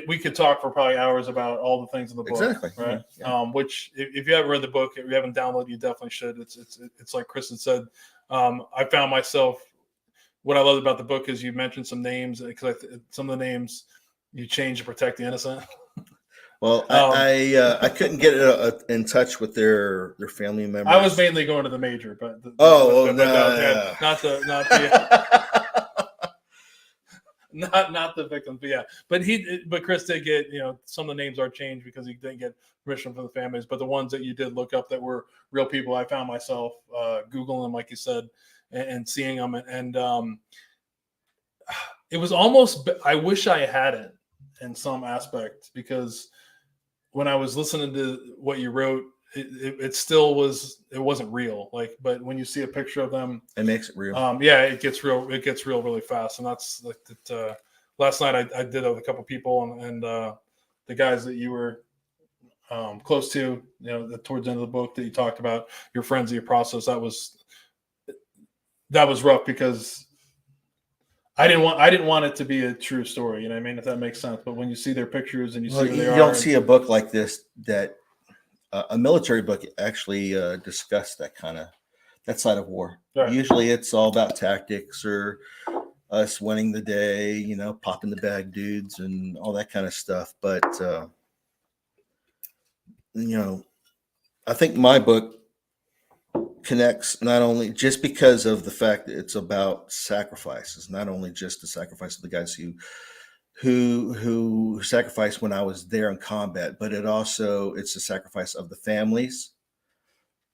we could talk for probably hours about all the things in the book. Exactly. Right. Yeah. Which if you haven't read the book, if you haven't downloaded, you definitely should. It's like Chris had said. I found myself, what I loved about the book is you mentioned some names, because some of the names you change to protect the innocent. Well, I couldn't get in touch with their family members. I was mainly going to the major, but not the victims. But but Chris did get, some of the names are changed because he didn't get permission from the families. But the ones that you did look up that were real people, I found myself Googling them, like you said, and seeing them, and it was almost, I wish I had it in some aspect, because when I was listening to what you wrote, it still wasn't real. But when you see a picture of them, it makes it real. It gets real. It gets real really fast. And that's like that. Last night I did it with a couple people, and the guys that you were close to, towards the end of the book that you talked about, your friends, your process. That was rough, because I didn't want it to be a true story. If that makes sense. But when you see their pictures and you see where they are, you don't see a book like this, that a military book actually discuss that side of war. Right. Usually it's all about tactics or us winning the day, popping the bag dudes and all that kind of stuff. But I think my book connects not only just because of the fact that it's about sacrifices, not only just the sacrifice of the guys who sacrificed when I was there in combat, but it's the sacrifice of the families,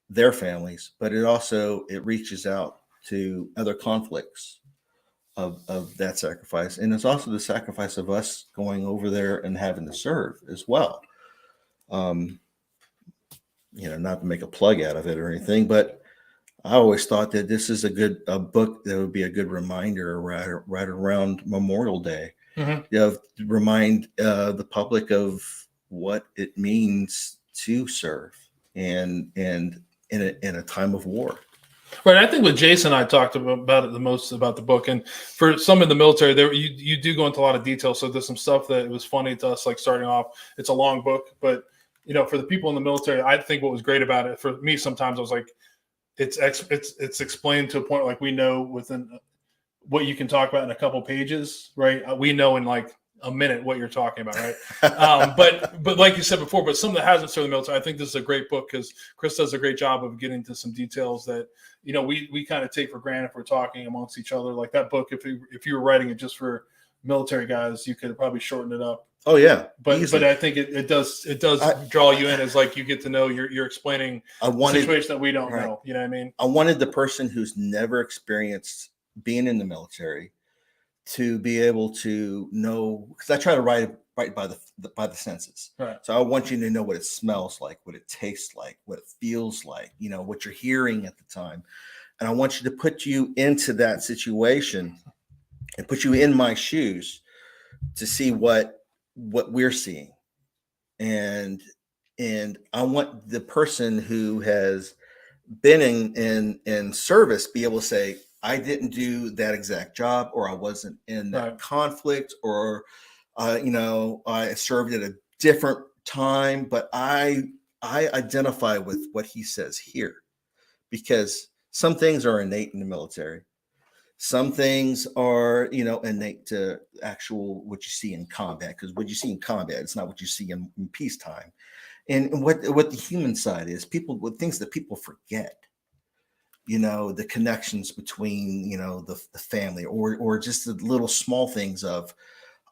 their families, but it reaches out to other conflicts of that sacrifice. And it's also the sacrifice of us going over there and having to serve as well. Not to make a plug out of it or anything, but I always thought that this is a book that would be a good reminder right around Memorial Day. Mm-hmm. Remind the public of what it means to serve and in a time of war. Right. I think with Jason, I talked about it the most about the book, and for some in the military, you do go into a lot of detail. So there's some stuff that was funny to us, like starting off. It's a long book, but for the people in the military, I think what was great about it, for me, sometimes I was like, it's explained to a point, like we know within what you can talk about in a couple pages, right? We know in like a minute what you're talking about, right? But like you said before, but some that hasn't served the military, I think this is a great book, because Chris does a great job of getting to some details that we kind of take for granted if we're talking amongst each other. Like that book, if you were writing it just for military guys, you could probably shorten it up Oh yeah. But I think it does draw you in, as like you get to know you're explaining a situation that we don't know. You know what I mean? I wanted the person who's never experienced being in the military to be able to know, because I try to write by the senses. Right. So I want you to know what it smells like, what it tastes like, what it feels like, what you're hearing at the time. And I want you to put you into that situation and put you in my shoes to see what we're seeing. And I want the person who has been in service be able to say, I didn't do that exact job, or I wasn't in that conflict, or I served at a different time, but I identify with what he says here, because some things are innate in the military. Some things are, innate to actual what you see in combat, because what you see in combat, it's not what you see in peacetime. And what the human side is, with things that people forget, the connections between, the family, or just the little small things of,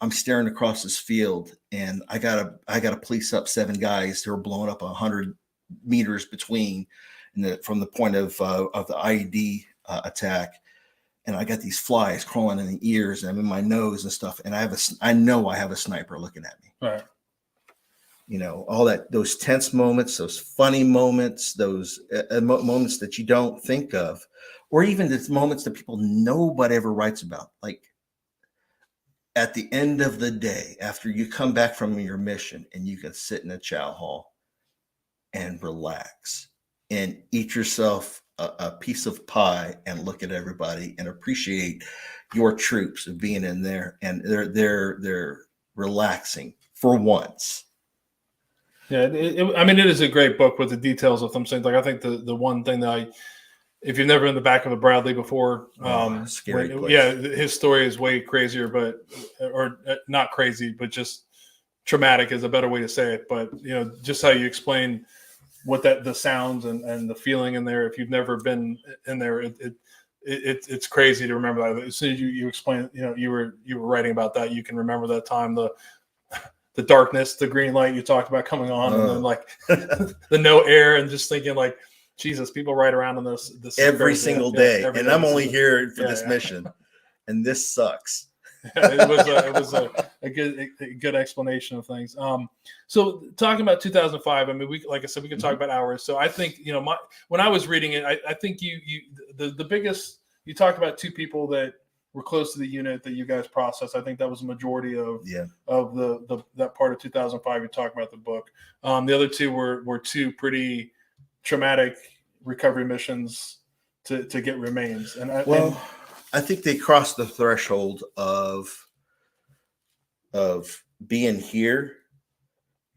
I'm staring across this field and I gotta police up 7 guys who are blowing up 100 meters between, from the point of the IED attack. And I got these flies crawling in the ears and I'm in my nose and stuff. And I know I have a sniper looking at me. Right. All those tense moments, those funny moments, those moments that you don't think of, or even the moments that nobody ever writes about. Like at the end of the day, after you come back from your mission and you can sit in a chow hall and relax and eat yourself a piece of pie and look at everybody and appreciate your troops of being in there, and they're relaxing for once. Yeah, it is a great book with the details of some things. Like I think the one thing that if you've never been in the back of a Bradley before, scary place. Yeah, his story is way crazier, or not crazy, but just traumatic is a better way to say it. But just how you explain what the sounds and the feeling in there. If you've never been in there, it's crazy to remember that. As soon as you explain, you were writing about that, you can remember that time, the darkness, the green light you talked about coming on, and then like the no air, and just thinking like, Jesus, people ride around on this every single day, and I'm only here for this mission, and this sucks. It was a good explanation of things. So talking about 2005, I mean, like I said, we could talk about hours. So I think when I was reading it, I think the biggest, you talked about 2 people that were close to the unit that you guys processed. I think that was a majority of that part of 2005 you talked about the book. The other 2 were 2 pretty traumatic recovery missions to get remains. I think they crossed the threshold of being here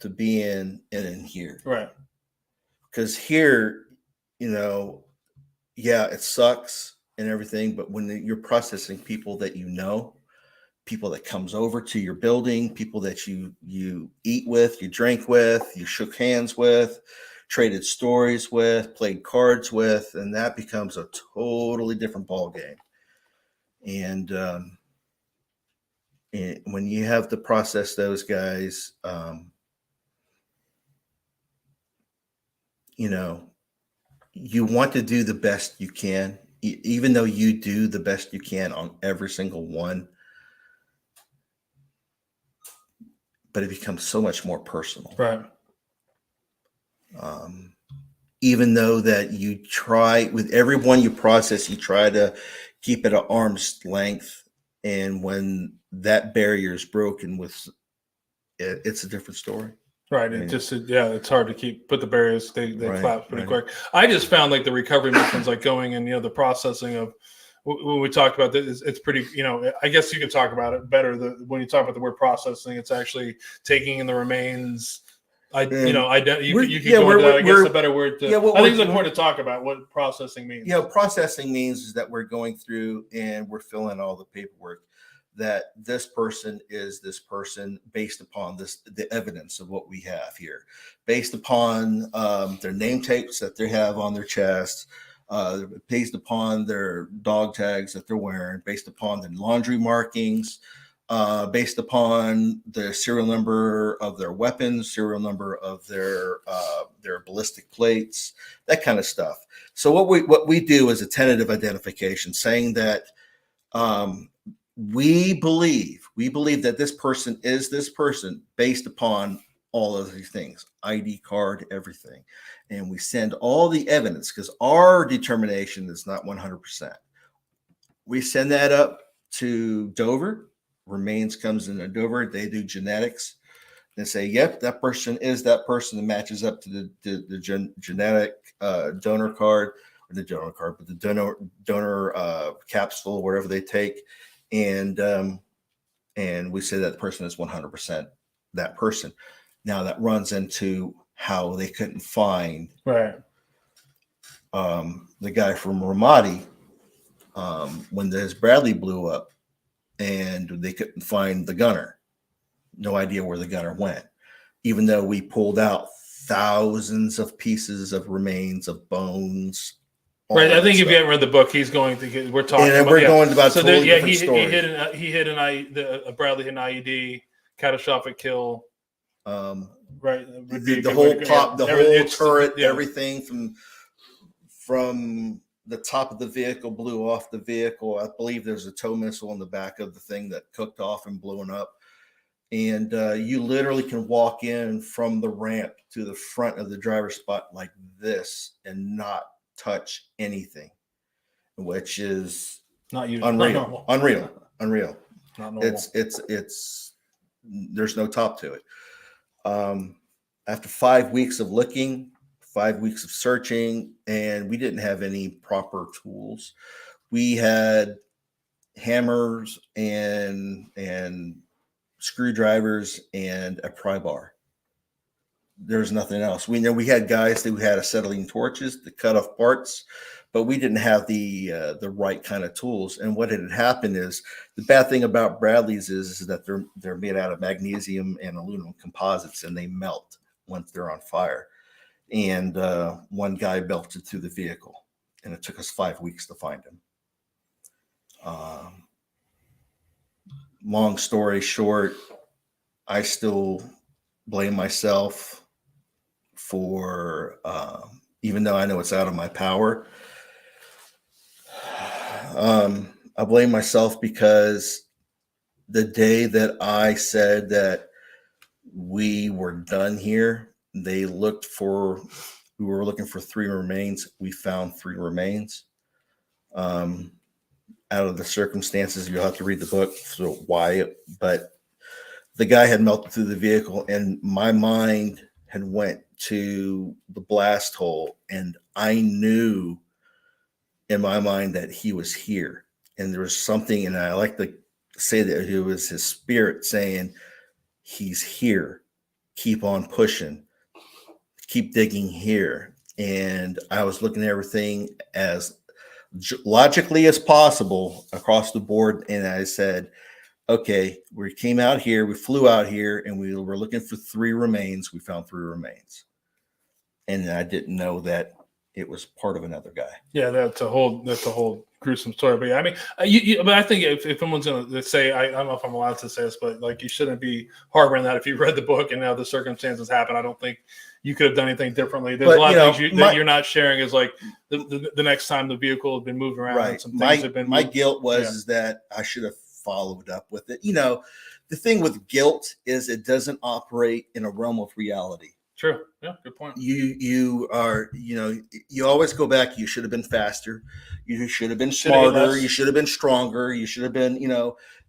to being in here. Right. Because here, it sucks and everything, but when you're processing people that people that comes over to your building, people that you eat with, you drink with, you shook hands with, traded stories with, played cards with, and that becomes a totally different ball game. And when you have to process those guys, you want to do the best you can, even though you do the best you can on every single one. But it becomes so much more personal. Right. Even though that you try, with everyone you process, you try to keep it at arm's length. And when that barrier is broken, it's a different story. Right. It's hard to put the barriers. They collapse pretty quick. I just found like the recovery missions, like going and, the processing of, when we talked about this, it's pretty, I guess you could talk about it better. When you talk about the word processing, it's actually taking in the remains. You could go into that. I guess a better word to, I think it's important to talk about what processing means. Processing means is that we're going through and we're filling all the paperwork, that this person is this person based upon the evidence of what we have here, based upon their name tapes that they have on their chest, based upon their dog tags that they're wearing, based upon the laundry markings, based upon the serial number of their weapons, serial number of their ballistic plates, that kind of stuff. So what we do is a tentative identification, saying that we believe that this person is this person based upon all of these things, ID card, everything. And we send all the evidence because our determination is not 100%. We send that up to Dover. Remains comes into Dover. They do genetics. They say, yep, that person is that person that matches up to the genetic donor card, or the donor card, but the donor capsule, wherever they take. And we say that the person is 100% that person. Now that runs into how they couldn't find the guy from Ramadi when his Bradley blew up, and they couldn't find the gunner. No idea where the gunner went, even though we pulled out thousands of pieces of remains of bones. Right. I think if you haven't read the book, he's going to. We're talking. And we're going about so totally different stories. He hit a Bradley hit an IED, catastrophic kill. Right. The whole pop, the whole turret, everything from the top of the vehicle blew off the vehicle. I believe there's a tow missile in the back of the thing that cooked off and blew up. And you literally can walk in from the ramp to the front of the driver's spot like this and not touch anything, which is not unreal. Unreal. Not normal. It's there's no top to it. After 5 weeks of looking, 5 weeks of searching, and we didn't have any proper tools. We had hammers and screwdrivers and a pry bar. There's nothing else. We know we had guys who had acetylene torches to cut off parts, but we didn't have the right kind of tools. And what had happened is, the bad thing about Bradleys is that they're made out of magnesium and aluminum composites, and they melt once they're on fire. And one guy belted through the vehicle, and it took us 5 weeks to find him. Long story short, I still blame myself for, even though I know it's out of my power, I blame myself because the day that I said that we were done here, we were looking for 3 remains. We found 3 remains. Out of the circumstances, you'll have to read the book, so why, but the guy had melted through the vehicle, and my mind had went to the blast hole, and I knew in my mind that he was here. And there was something, and I like to say that it was his spirit saying, he's here. Keep on pushing. Keep digging here. And I was looking at everything as logically as possible across the board. And I said, okay, we came out here, we flew out here, and we were looking for 3 remains. We found 3 remains. And I didn't know that it was part of another guy. Yeah, that's a whole gruesome story. But yeah, I mean, but I think if someone's going to say, I don't know if I'm allowed to say this, but like, you shouldn't be harboring that. If you read the book and now the circumstances happen, I don't think you could have done anything differently. There's a lot of things that you're not sharing, is like the next time the vehicle had been moved around. Right. And some things have been my guilt was that I should have followed up with it. You know, the thing with guilt is it doesn't operate in a realm of reality. True. Yeah, good point. You are, you always go back. You should have been faster. You should have been smarter. You should have been stronger. You should have been,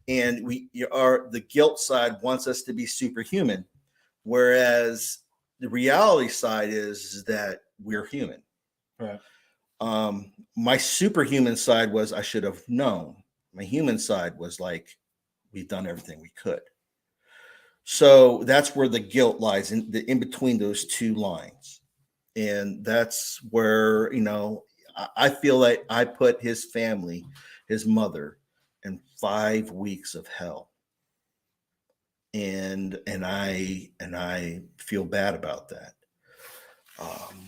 and the guilt side wants us to be superhuman. Whereas the reality side is that we're human. Right. My superhuman side was, I should have known. My human side was like, we've done everything we could. So that's where the guilt lies, in between those 2 lines. And that's where, I feel like I put his family, his mother, in 5 weeks of hell. And I feel bad about that.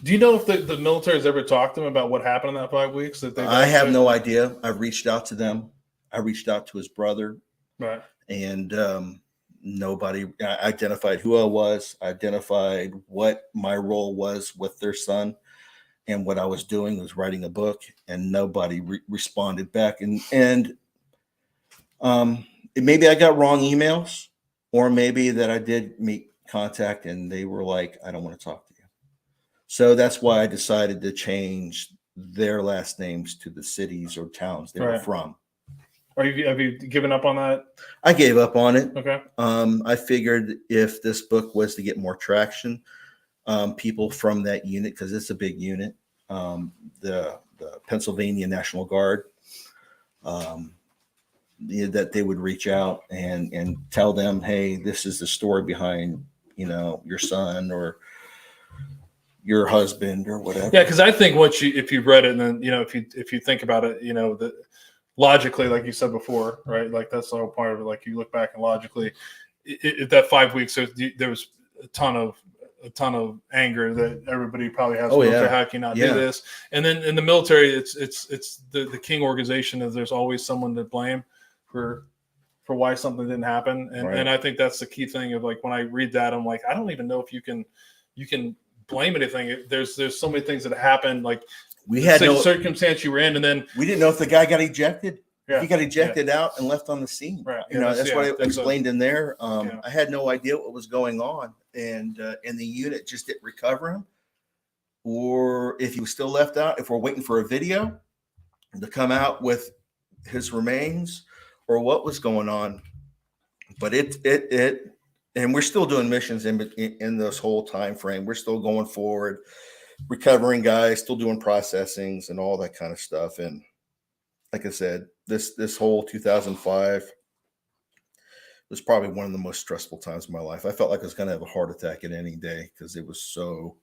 Do you know if the military has ever talked to him about what happened in that 5 weeks? I have no idea. I reached out to them. I reached out to his brother. Right. and nobody identified who I was, identified what my role was with their son. And what I was doing was writing a book, and nobody responded back. And maybe I got wrong emails, or maybe that I did meet contact and they were like, I don't want to talk to you. So that's why I decided to change their last names to the cities or towns they were from. Have you given up on that? I gave up on it. Okay. I figured if this book was to get more traction, people from that unit, because it's a big unit, the Pennsylvania National Guard, that they would reach out and tell them, hey, this is the story behind, your son or your husband or whatever. Yeah, because I think if you've read it, and then if you think about it, logically, like you said before, right? Like that's the whole part of it. Like you look back and logically, that 5 weeks, there was a ton of anger that everybody probably has. Oh, yeah. How can you not do this? And then in the military, it's the king organization is there's always someone to blame for why something didn't happen. And I think that's the key thing of like when I read that, I'm like, I don't even know if you can blame anything. There's so many things that happened. Like we had no circumstance you were in, and then we didn't know if the guy got ejected. Yeah. He got ejected out and left on the scene. Right. That's what I explained in there. I had no idea what was going on, and the unit just didn't recover him, or if he was still left out. If we're waiting for a video to come out with his remains, or what was going on. But and we're still doing missions in this whole time frame. We're still going forward, recovering guys, still doing processings and all that kind of stuff. And like I said, this whole 2005 was probably one of the most stressful times of my life. I felt like I was going to have a heart attack at any day because it was so.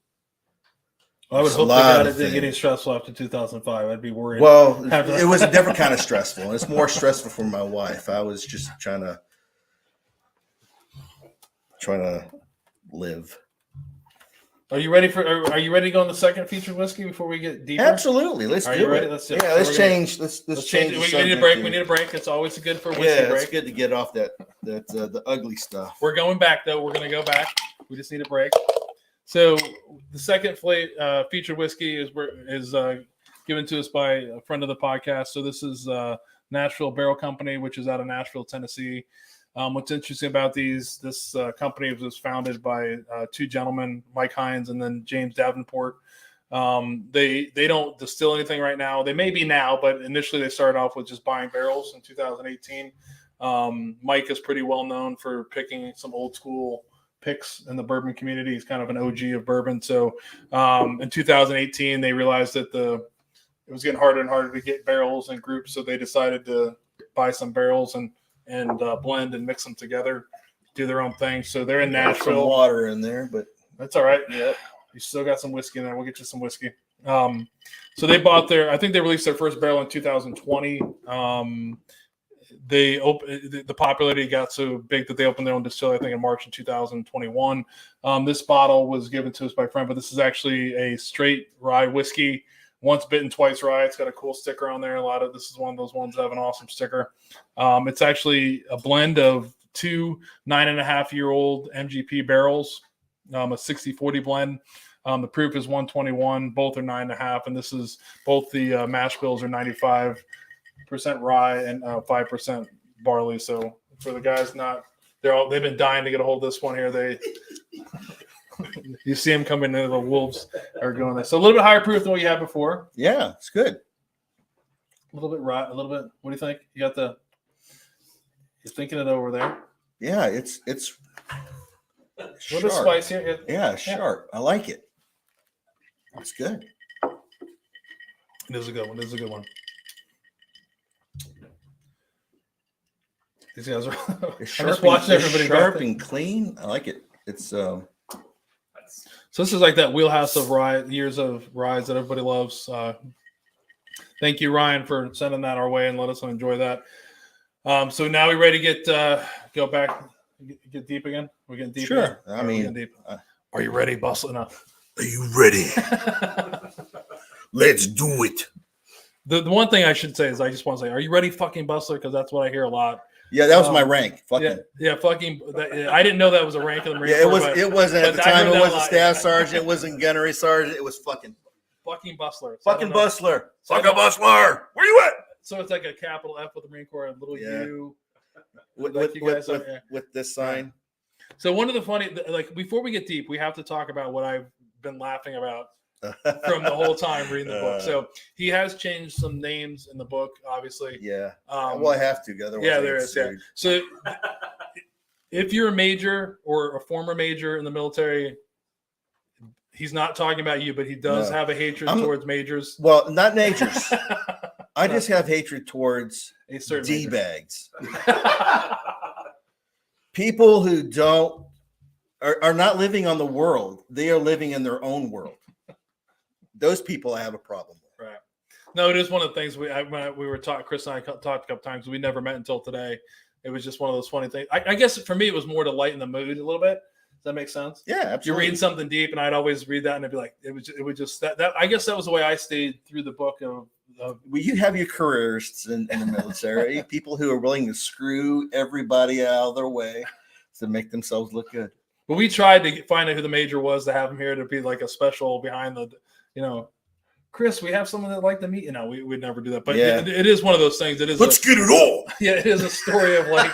I would hope that it didn't get any stressful after 2005. I'd be worried. Well, it was a different kind of stressful. It's more stressful for my wife. I was just trying to live. Are you ready to go on the second featured whiskey before we get deeper? Absolutely. Let's do it. Let's change. Let's change. We need a break. We need a break. It's always good for a whiskey break. It's good to get off the ugly stuff. We're going back though. We're going to go back. We just need a break. So the second featured whiskey is given to us by a friend of the podcast. So this is Nashville Barrel Company, which is out of Nashville, Tennessee. What's interesting about this company was founded by two gentlemen, Mike Hines and then James Davenport. They don't distill anything right now. They may be now, but initially they started off with just buying barrels in 2018. Mike is pretty well known for picking some old school picks in the bourbon community. He's kind of an OG of bourbon. So in 2018, they realized that it was getting harder and harder to get barrels in groups. So they decided to buy some barrels and blend and mix them together, do their own thing. So they're in Nashville. Some water in there, but that's all right. Yeah, you still got some whiskey in there. We'll get you some whiskey. So they I think they released their first barrel in 2020. The popularity got so big that they opened their own distillery, I think in March of 2021. This bottle was given to us by a friend, but this is actually a straight rye whiskey. Once bitten, twice rye. It's got a cool sticker on there. This is one of those ones that have an awesome sticker. It's actually a blend of two 9.5-year-old MGP barrels, a 60-40 blend. The proof is 121. Both are 9.5, and this is both the mash bills are 95% rye and 5% barley. So for the guys they've been dying to get a hold of this one here. You see them coming in, the wolves are going there. So a little bit higher proof than what you had before. Yeah, it's good. A little bit rye, a little bit. What do you think? You're thinking it over there. Yeah, it's a little bit spicier. Yeah, sharp. I like it. It's good. It is a good one. These guys are. I'm just watching everybody. Sharp and clean. I like it. It's So this is like that wheelhouse of rye, years of ryes that everybody loves. Thank you, Ryan, for sending that our way and let us enjoy that. So now we ready to go back, get deep again? We're getting deep. Sure. Deep. Are you ready, Bussler? No. Are you ready? Let's do it. The one thing I should say is I just want to say, are you ready, fucking Bussler? Because that's what I hear a lot. Yeah, that was my rank. Fucking. Fucking. I didn't know that was a rank in the Marine Corps. Yeah, it wasn't at the time. It wasn't staff sergeant. It wasn't gunnery sergeant. It was fucking Bussler. Fucking Bussler. Fucking Bussler. Where you at? So it's like a capital F with the Marine Corps, a little U. With this sign. So one of the funny, like before we get deep, we have to talk about what I've been laughing about from the whole time reading the book. So he has changed some names in the book, obviously. Yeah. Well, I have to. Otherwise there is. Yeah. So if you're a major or a former major in the military, he's not talking about you, but he does have a hatred towards majors. Well, not majors. I just have hatred towards D-bags. People who are not living on the world. They are living in their own world. Those people I have a problem with. Right. No, it is one of the things we were taught. Chris and I talked a couple times. We never met until today. It was just one of those funny things. I guess for me, it was more to lighten the mood a little bit. Does that make sense? Yeah, absolutely. You're reading something deep, and I'd always read that, and it'd be like, it would just that. I guess that was the way I stayed through the book of well, you have your careerists in the military, people who are willing to screw everybody out of their way to make themselves look good. But we tried to find out who the major was to have him here to be like a special behind the, Chris, we have someone that like to meet. We'd never do that. But it is one of those things. It is. Let's get it all. Yeah, it is a story of like.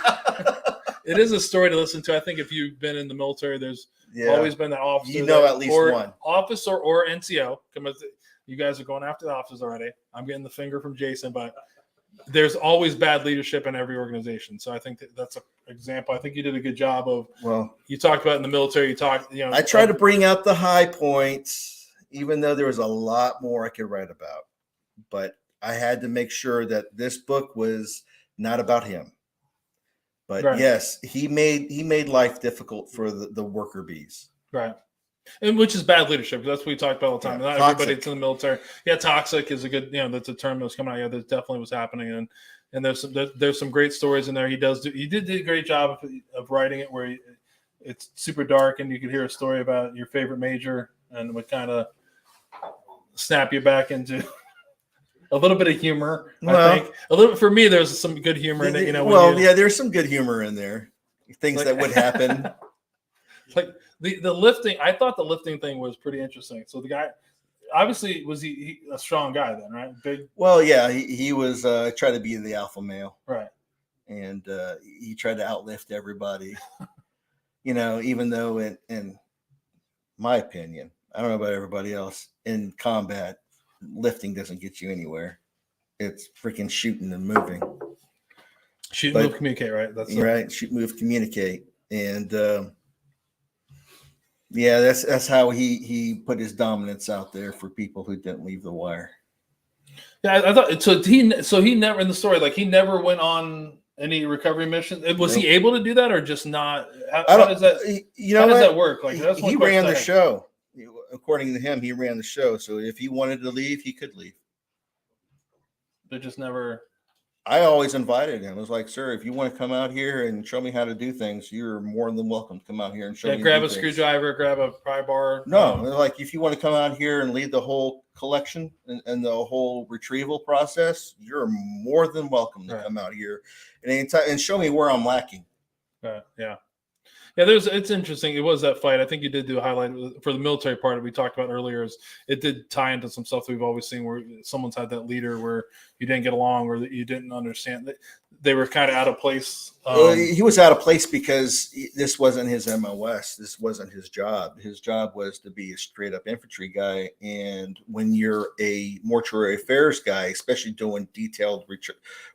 It is a story to listen to. I think if you've been in the military, there's always been that officer. At least one officer or NCO. You guys are going after the officers already. I'm getting the finger from Jason, but there's always bad leadership in every organization. So I think that's an example. I think you did a good job of. Well, you talked about in the military. I try to bring out the high points, even though there was a lot more I could write about. But I had to make sure that this book was not about him. But yes, he made life difficult for the worker bees. Right. And which is bad leadership. That's what we talk about all the time. Not everybody that's in the military. Yeah, toxic is a good, that's a term that's coming out. Yeah, that definitely was happening. And there's some great stories in there. He did a great job of writing it where it's super dark and you can hear a story about your favorite major and would kind of snap you back into a little bit of humor. I think a little for me, there's some good humor in it. There's some good humor in there. Things that would happen. Like the lifting, I thought the lifting thing was pretty interesting. So the guy, obviously, was he a strong guy then, right? Big. Well, yeah, he was tried to be the alpha male, right? And he tried to outlift everybody. Even though in my opinion, I don't know about everybody else, in combat, lifting doesn't get you anywhere. It's freaking shooting and moving. Shoot, move, communicate, right? That's right. Shoot, move, communicate, and. Yeah, that's how he put his dominance out there for people who didn't leave the wire. Yeah, I thought so. He never in the story, like he never went on any recovery mission. Was he able to do that or just not? How does that? How does that work? Like he ran the show. According to him, he ran the show. So if he wanted to leave, he could leave. They just never. I always invited him. I was like, sir, if you want to come out here and show me how to do things, you're more than welcome to come out here and show me. Grab a screwdriver, grab a pry bar. No, like if you want to come out here and lead the whole collection and the whole retrieval process, you're more than welcome to come out here and show me where I'm lacking. Yeah. Yeah, it's interesting. It was that fight. I think you did do a highlight for the military part that we talked about earlier. Is it did tie into some stuff that we've always seen where someone's had that leader where you didn't get along or that you didn't understand. They were kind of out of place. He was out of place because this wasn't his MOS. This wasn't his job. His job was to be a straight up infantry guy. And when you're a mortuary affairs guy, especially doing detailed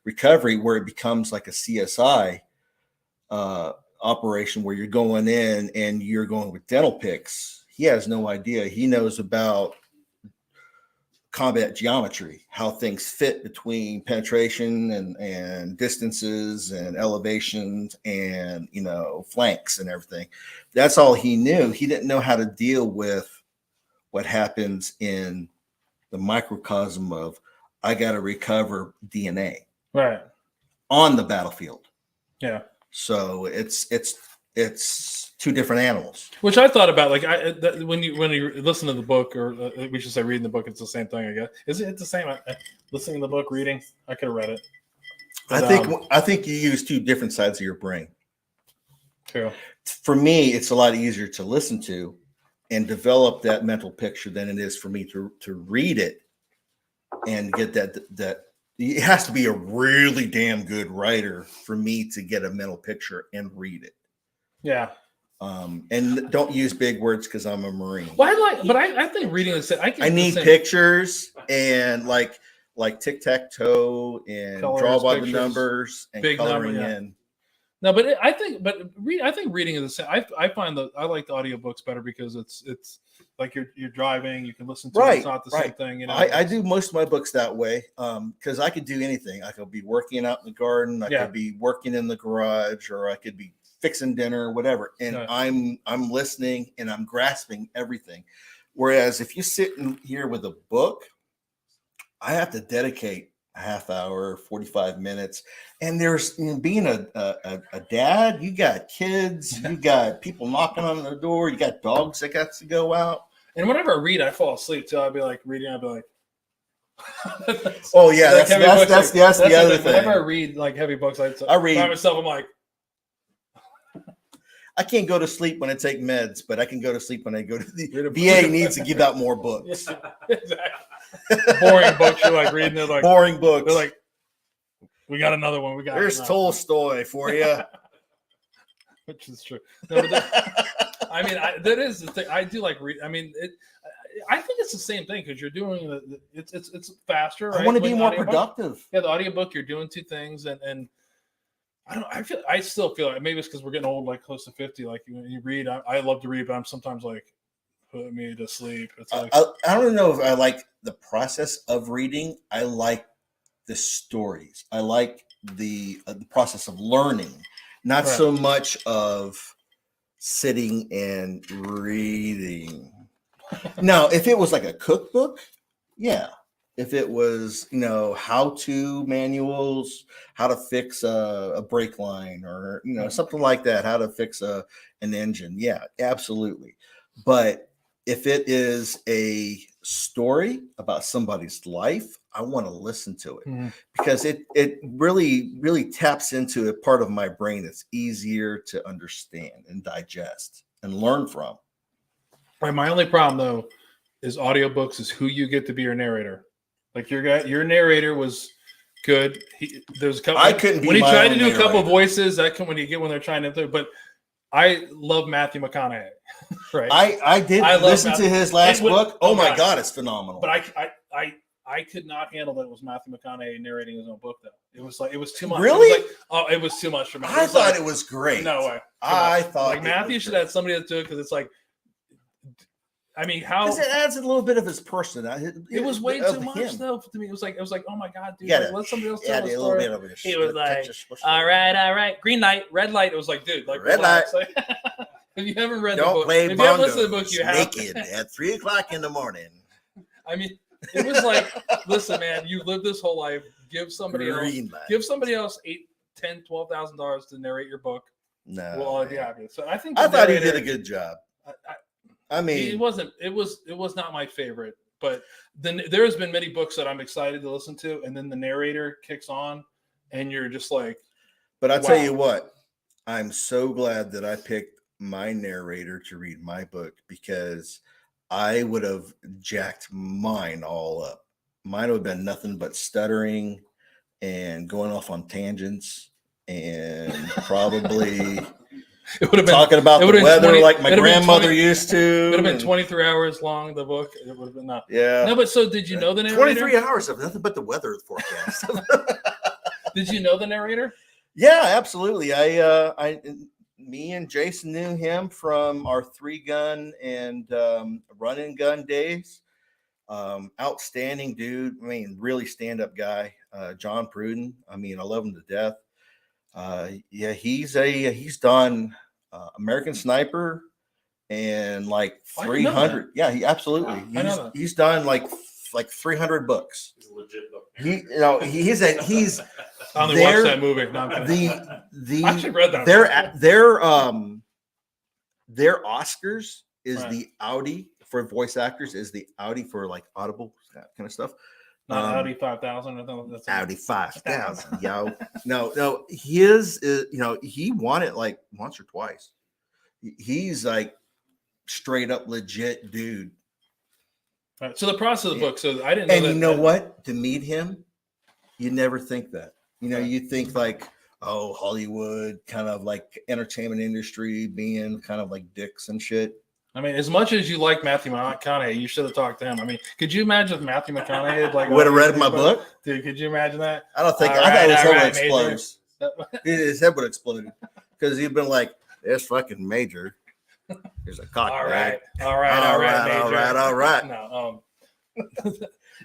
recovery, where it becomes like a CSI operation where you're going in and you're going with dental picks, he has no idea. He knows about combat geometry, how things fit between penetration and distances and elevations and flanks and everything. That's all he knew. He didn't know how to deal with what happens in the microcosm of I got to recover DNA on the battlefield. Yeah. So it's two different animals. Which I thought about, like when you listen to the book, or we should say reading the book, it's the same thing, I guess. Is it the same? Listening to the book, reading, I could have read it. But, I think you use two different sides of your brain. True. For me, it's a lot easier to listen to and develop that mental picture than it is for me to read it and get that. It has to be a really damn good writer for me to get a mental picture and read it. Yeah. And don't use big words because I'm a Marine. Well, I think reading is. I need pictures and like tic-tac-toe and Colors, draw by pictures, the numbers and big coloring number, yeah. in. No, but I think reading is the same. I find that I like the audiobooks better because it's like you're driving, you can listen to it. It's not the same thing, you know. I do most of my books that way because I could do anything. I could be working out in the garden, I could be working in the garage, or I could be fixing dinner, whatever. And I'm listening and I'm grasping everything. Whereas if you sit in here with a book, I have to dedicate a half hour, 45 minutes. And there's, being a dad, you got kids, you got people knocking on the door, you got dogs that got to go out. And whenever I read, I fall asleep too. I'll be like reading, I'll be like, oh yeah, that's the other thing. Whenever I read like heavy books, I read by myself. I'm like, I can't go to sleep when I take meds, but I can go to sleep when I go to the VA needs to give out more books. Exactly. Boring books. You're like reading it, like boring books. They're like, we got another one. There's Tolstoy for you, which is true. No, but that is the thing. I do like read. I mean, I think it's the same thing because you're doing it's faster. Right? I want to be more productive. Yeah, the audiobook, you're doing two things, and I still feel like maybe it's because we're getting old, like close to 50. Like when you read, I love to read, but I'm sometimes like put me to sleep. It's like I don't know if I like the process of reading. I like the stories. I like the process of learning, not so much of sitting and reading. Now, if it was like a cookbook, yeah. If it was, how-to manuals, how to fix a brake line or, something like that, how to fix an engine. Yeah, absolutely. But if it is a story about somebody's life, I want to listen to it because it really, really taps into a part of my brain that's easier to understand and digest and learn from. Right. My only problem, though, is audiobooks is who you get to be your narrator. Like your narrator was good. There's a couple. I couldn't be when he my tried to own do narrator. a couple voices. When they're trying to, but I love Matthew McConaughey. Right. I did listen to his last book. Oh my God, it's phenomenal. But I could not handle that it was Matthew McConaughey narrating his own book though. It was too much. Really? It was too much for me. I thought it was great. No way. I thought like Matthew should have somebody to do it because it's like. I mean, because it adds a little bit of his person. It was way too much, though, to me. It was like, oh my God, dude! Let somebody else tell the story. He was like, all right, green light, red light. It was like, dude, like red light. If you haven't read Don't the book, play if you haven't listened to the book, you have naked at 3:00 in the morning. I mean, it was like, listen, man, you lived this whole life. Give somebody else $8,000, $10,000, $12,000 to narrate your book. No, well, yeah. So I thought he did a good job. I mean, it was not my favorite, but then there's been many books that I'm excited to listen to, and then the narrator kicks on, and you're just like. But I tell you what, I'm so glad that I picked my narrator to read my book because I would have jacked mine all up. Mine would have been nothing but stuttering and going off on tangents and probably. It would have been talking about the weather like my grandmother used to. It would have been 23 hours long, the book. It would have been not. Yeah. No, but so did you know the narrator? 23 hours of nothing but the weather forecast. Did you know the narrator? Yeah, absolutely. Me and Jason knew him from our 3-gun and run and gun days. Outstanding dude. I mean, really stand-up guy. John Pruden. I mean, I love him to death. Yeah, he's done American Sniper and like 300. Yeah, he absolutely. He's done like 300 books. He's a legit book. He's I only watched that movie. No, I actually read that. Their Oscars is the Audi for voice actors, is the Audi for like Audible kind of stuff. Not Audi 5000 or something. That's Audi 5000, yo. No, his is, he won it like once or twice. He's like straight up legit dude. All right, so the process of the book. So I didn't know and that. You know what? To meet him, you never think that. You think like, oh, Hollywood, kind of like entertainment industry being kind of like dicks and shit. I mean, as much as you like Matthew McConaughey, you should have talked to him. I mean, could you imagine if Matthew McConaughey would have read my book? Dude, could you imagine that? I don't think. I thought his head would explode. His head would explode because he'd been like, "There's fucking Major. There's a cock bag. All right. No,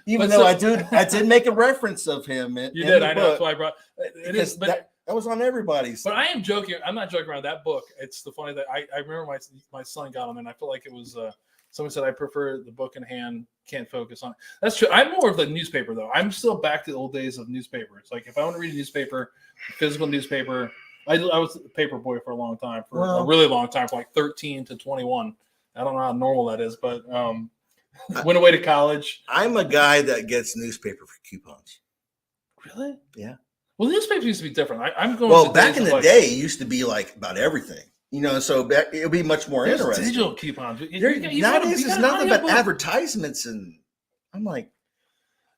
even though I did make a reference of him. You did. I know. That's why I brought it. Is, but that was on everybody's. But I am joking. I'm not joking around that book. It's the funny that I remember my son got them, and I felt like it was someone said I prefer the book in hand, can't focus on it. That's true. I'm more of the newspaper though. I'm still back to the old days of newspaper. It's like if I want to read a newspaper, physical newspaper. I was a paper boy for a long time, a really long time, from like 13 to 21. I don't know how normal that is, but went away to college. I'm a guy that gets newspaper for coupons. Really? Yeah. Well, newspapers used to be different. I'm going. Well, back in the day, it used to be like about everything, so it'll be much more interesting. Digital coupons. Nowadays, it's nothing but advertisements, and I'm like,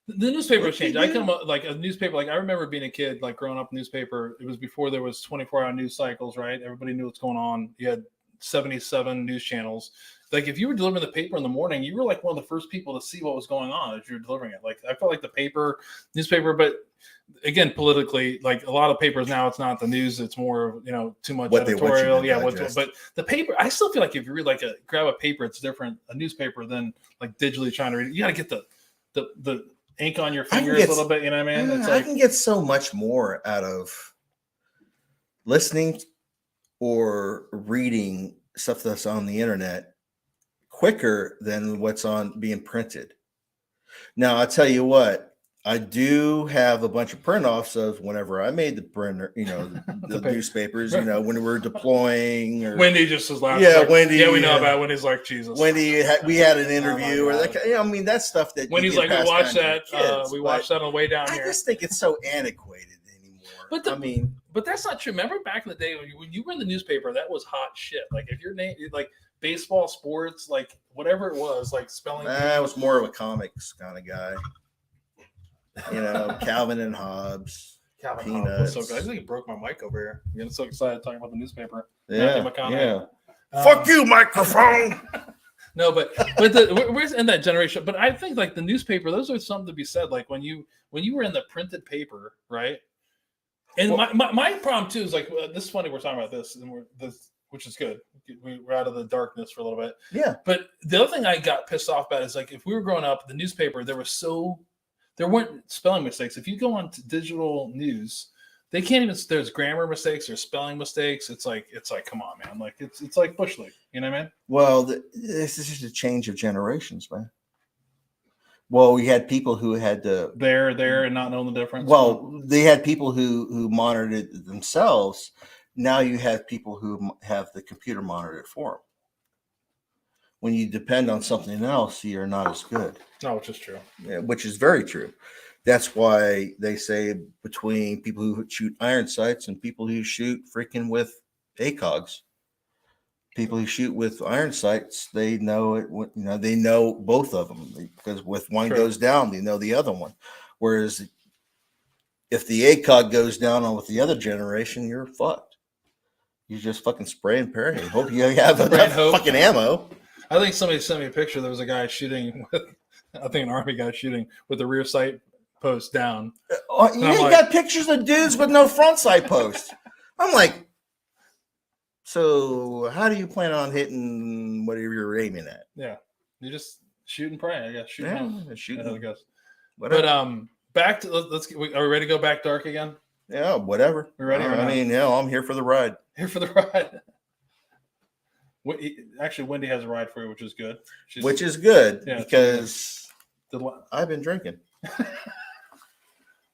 the newspaper changed. I come up like a newspaper. Like I remember being a kid, like growing up newspaper. It was before there was 24-hour news cycles, right? Everybody knew what's going on. You had 77 news channels. Like if you were delivering the paper in the morning, you were like one of the first people to see what was going on as you were delivering it. Like I felt like the newspaper, but again, politically, like a lot of papers now, it's not the news. It's more, too much editorial. But the paper, I still feel like if you read grab a paper, it's different. A newspaper than like digitally trying to read it. You got to get the ink on your fingers a little bit. You know what I mean? It's I can get so much more out of listening or reading stuff that's on the internet quicker than what's on being printed. Now, I'll tell you what, I do have a bunch of print offs of whenever I made the printer, the newspapers, when we were deploying. Or Wendy just was laughing. Yeah, Wendy. Yeah, we know about Wendy's like Jesus. Wendy, we had an interview, or that stuff that Wendy's like, we watched that. We watched that on the way down here. I just think it's so antiquated anymore. But that's not true. Remember back in the day when you were in the newspaper, that was hot shit. Like if your name, like baseball, sports, like whatever it was, like spelling. I was more of a comics kind of guy. Calvin and Hobbes. Peanuts. So good. I think it broke my mic over here. I'm getting so excited talking about the newspaper. Yeah. Fuck you, microphone. No, but we're in that generation. But I think like the newspaper, those are something to be said. Like when you were in the printed paper, right? And my problem too is like this is funny. We're talking about this, and which is good. We're out of the darkness for a little bit. Yeah. But the other thing I got pissed off about is like if we were growing up, the newspaper there weren't spelling mistakes. If you go on to digital news, they can't even. There's grammar mistakes. There's spelling mistakes. It's like, come on, man. Like it's like Bush League. You know what I mean? Well, this is just a change of generations, man. Well, we had people who had to there and not knowing the difference. Well, they had people who monitored it themselves. Now you have people who have the computer monitor it for them. When you depend on something else, you're not as good. No, which is true. Yeah, which is very true. That's why they say between people who shoot iron sights and people who shoot freaking with ACOGs. People who shoot with iron sights, they know it. They know both of them because with one goes down, they know the other one. Whereas if the ACOG goes down on with the other generation, you're fucked. You just fucking spray and parry. Hope you have enough fucking ammo. I think somebody sent me a picture. There was a guy shooting with, I think an Army guy shooting with the rear sight post down. You got pictures of dudes with no front sight post. I'm like, so how do you plan on hitting whatever you're aiming at? Yeah, you just shoot and pray. I guess shoot. I guess. Whatever. But back to let's. Are we ready to go back dark again? Yeah, whatever. We ready? I'm here for the ride. Here for the ride. Actually, Wendy has a ride for you, which is good. Which is good because I've been drinking.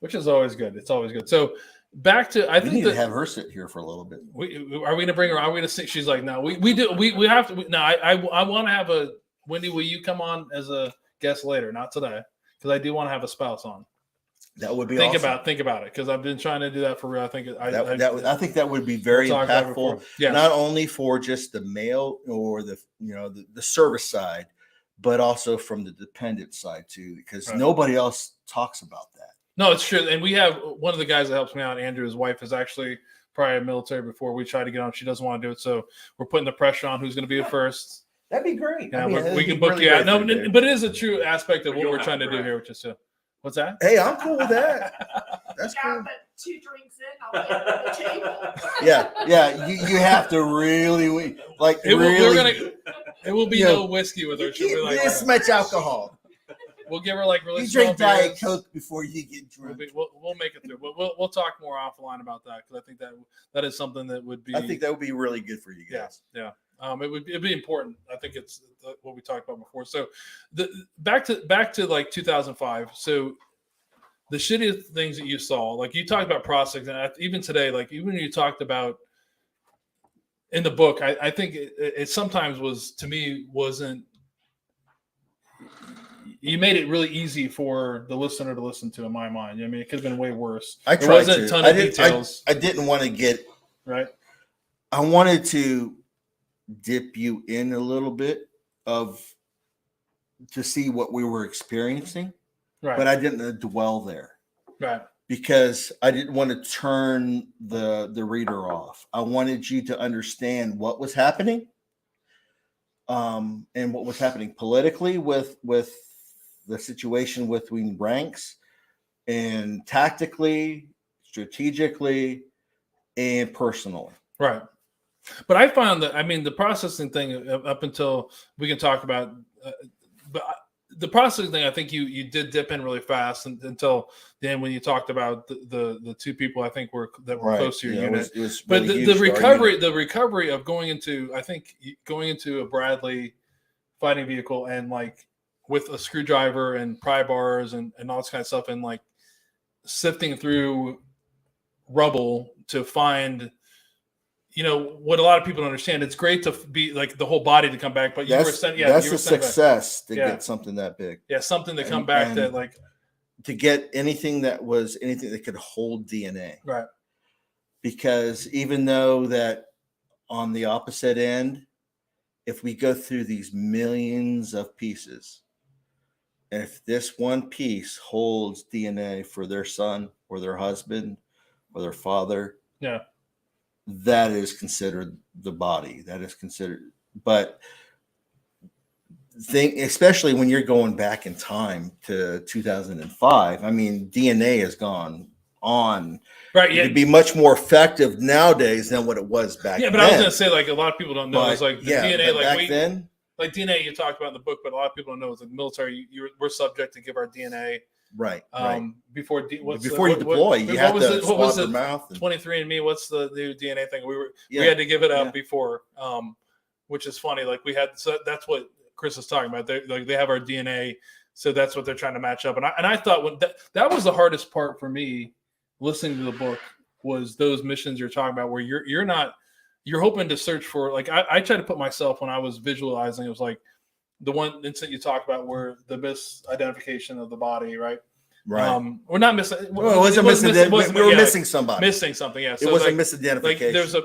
Which is always good. It's always good. So back to we need to have her sit here for a little bit. Are we going to bring her? Are we going to sit? She's like, no. We do. We have to. No, I want to have a Wendy. Will you come on as a guest later? Not today, because I do want to have a spouse on. That would be think awesome. Think about it, because I've been trying to do that for real. I think I think that would be very impactful. Yes. Not only for just the male or the service side, but also from the dependent side too, because nobody else talks about that. No, it's true. And we have one of the guys that helps me out, Andrew, his wife is actually prior military before. We try to get on. She doesn't want to do it, so we're putting the pressure on who's going to be the first. That'd be great. Yeah, we can book you out. No, but it is a true aspect of what we're trying to do here, which is what's that? Hey, I'm cool with that. That's cool. 2 drinks in, I'll get to the table. Yeah. You have to really like it will be no whiskey with her. She'll be like this much alcohol. We'll give her like really. You drink Diet Coke before you get drunk. We'll make it through. We'll talk more offline about that, because I think that is something that would be. I think that would be really good for you guys. Yeah. It'd be important. I think it's what we talked about before. So, back to like 2005. So, the shittiest things that you saw, like you talked about prospects, and even today, like even when you talked about in the book, I think it sometimes wasn't. You made it really easy for the listener to listen to, in my mind. I mean, it could have been way worse. There wasn't a ton of details. I didn't want to get right. I wanted to dip you in a little bit to see what we were experiencing, right? But I didn't dwell there, right? Because I didn't want to turn the reader off. I wanted you to understand what was happening, and what was happening politically with the situation between ranks, and tactically, strategically, and personally. Right. But I found that, I mean, the processing thing up until we can talk about, but the processing thing, I think you did dip in really fast until then when you talked about the 2 people I think that were close to your unit. It was but really the recovery of going into a Bradley fighting vehicle and like with a screwdriver and pry bars and all this kind of stuff, and like sifting through rubble to find, what a lot of people don't understand. It's great to be like the whole body to come back, but that's a success to get something that big. Yeah, something to come back that like to get anything that could hold DNA. Right. Because even though that on the opposite end, if we go through these millions of pieces, and if this one piece holds DNA for their son or their husband or their father, that is considered the body. That is considered, but especially when you're going back in time to 2005. I mean, DNA has gone on. Right. Yeah. It'd be much more effective nowadays than what it was back then. Yeah, but I was going to say, like, a lot of people don't know. It's like the DNA, like back then. Like DNA, you talked about in the book, but a lot of people don't know. It's like military. We're subject to give our DNA. Right. Before you deploy, you have to swab your mouth. 23andMe. What's the new DNA thing? We had to give it up before, which is funny. Like we had, so that's what Chris is talking about. They have our DNA, so that's what they're trying to match up. And I thought that was the hardest part for me listening to the book, was those missions you're talking about where you're hoping to search for, like I tried to put myself when I was visualizing. It was like the one incident you talked about where the misidentification of the body, right? Right. We're not missing. Well, we were missing somebody. Missing something. Yeah. So it wasn't misidentification. Like there's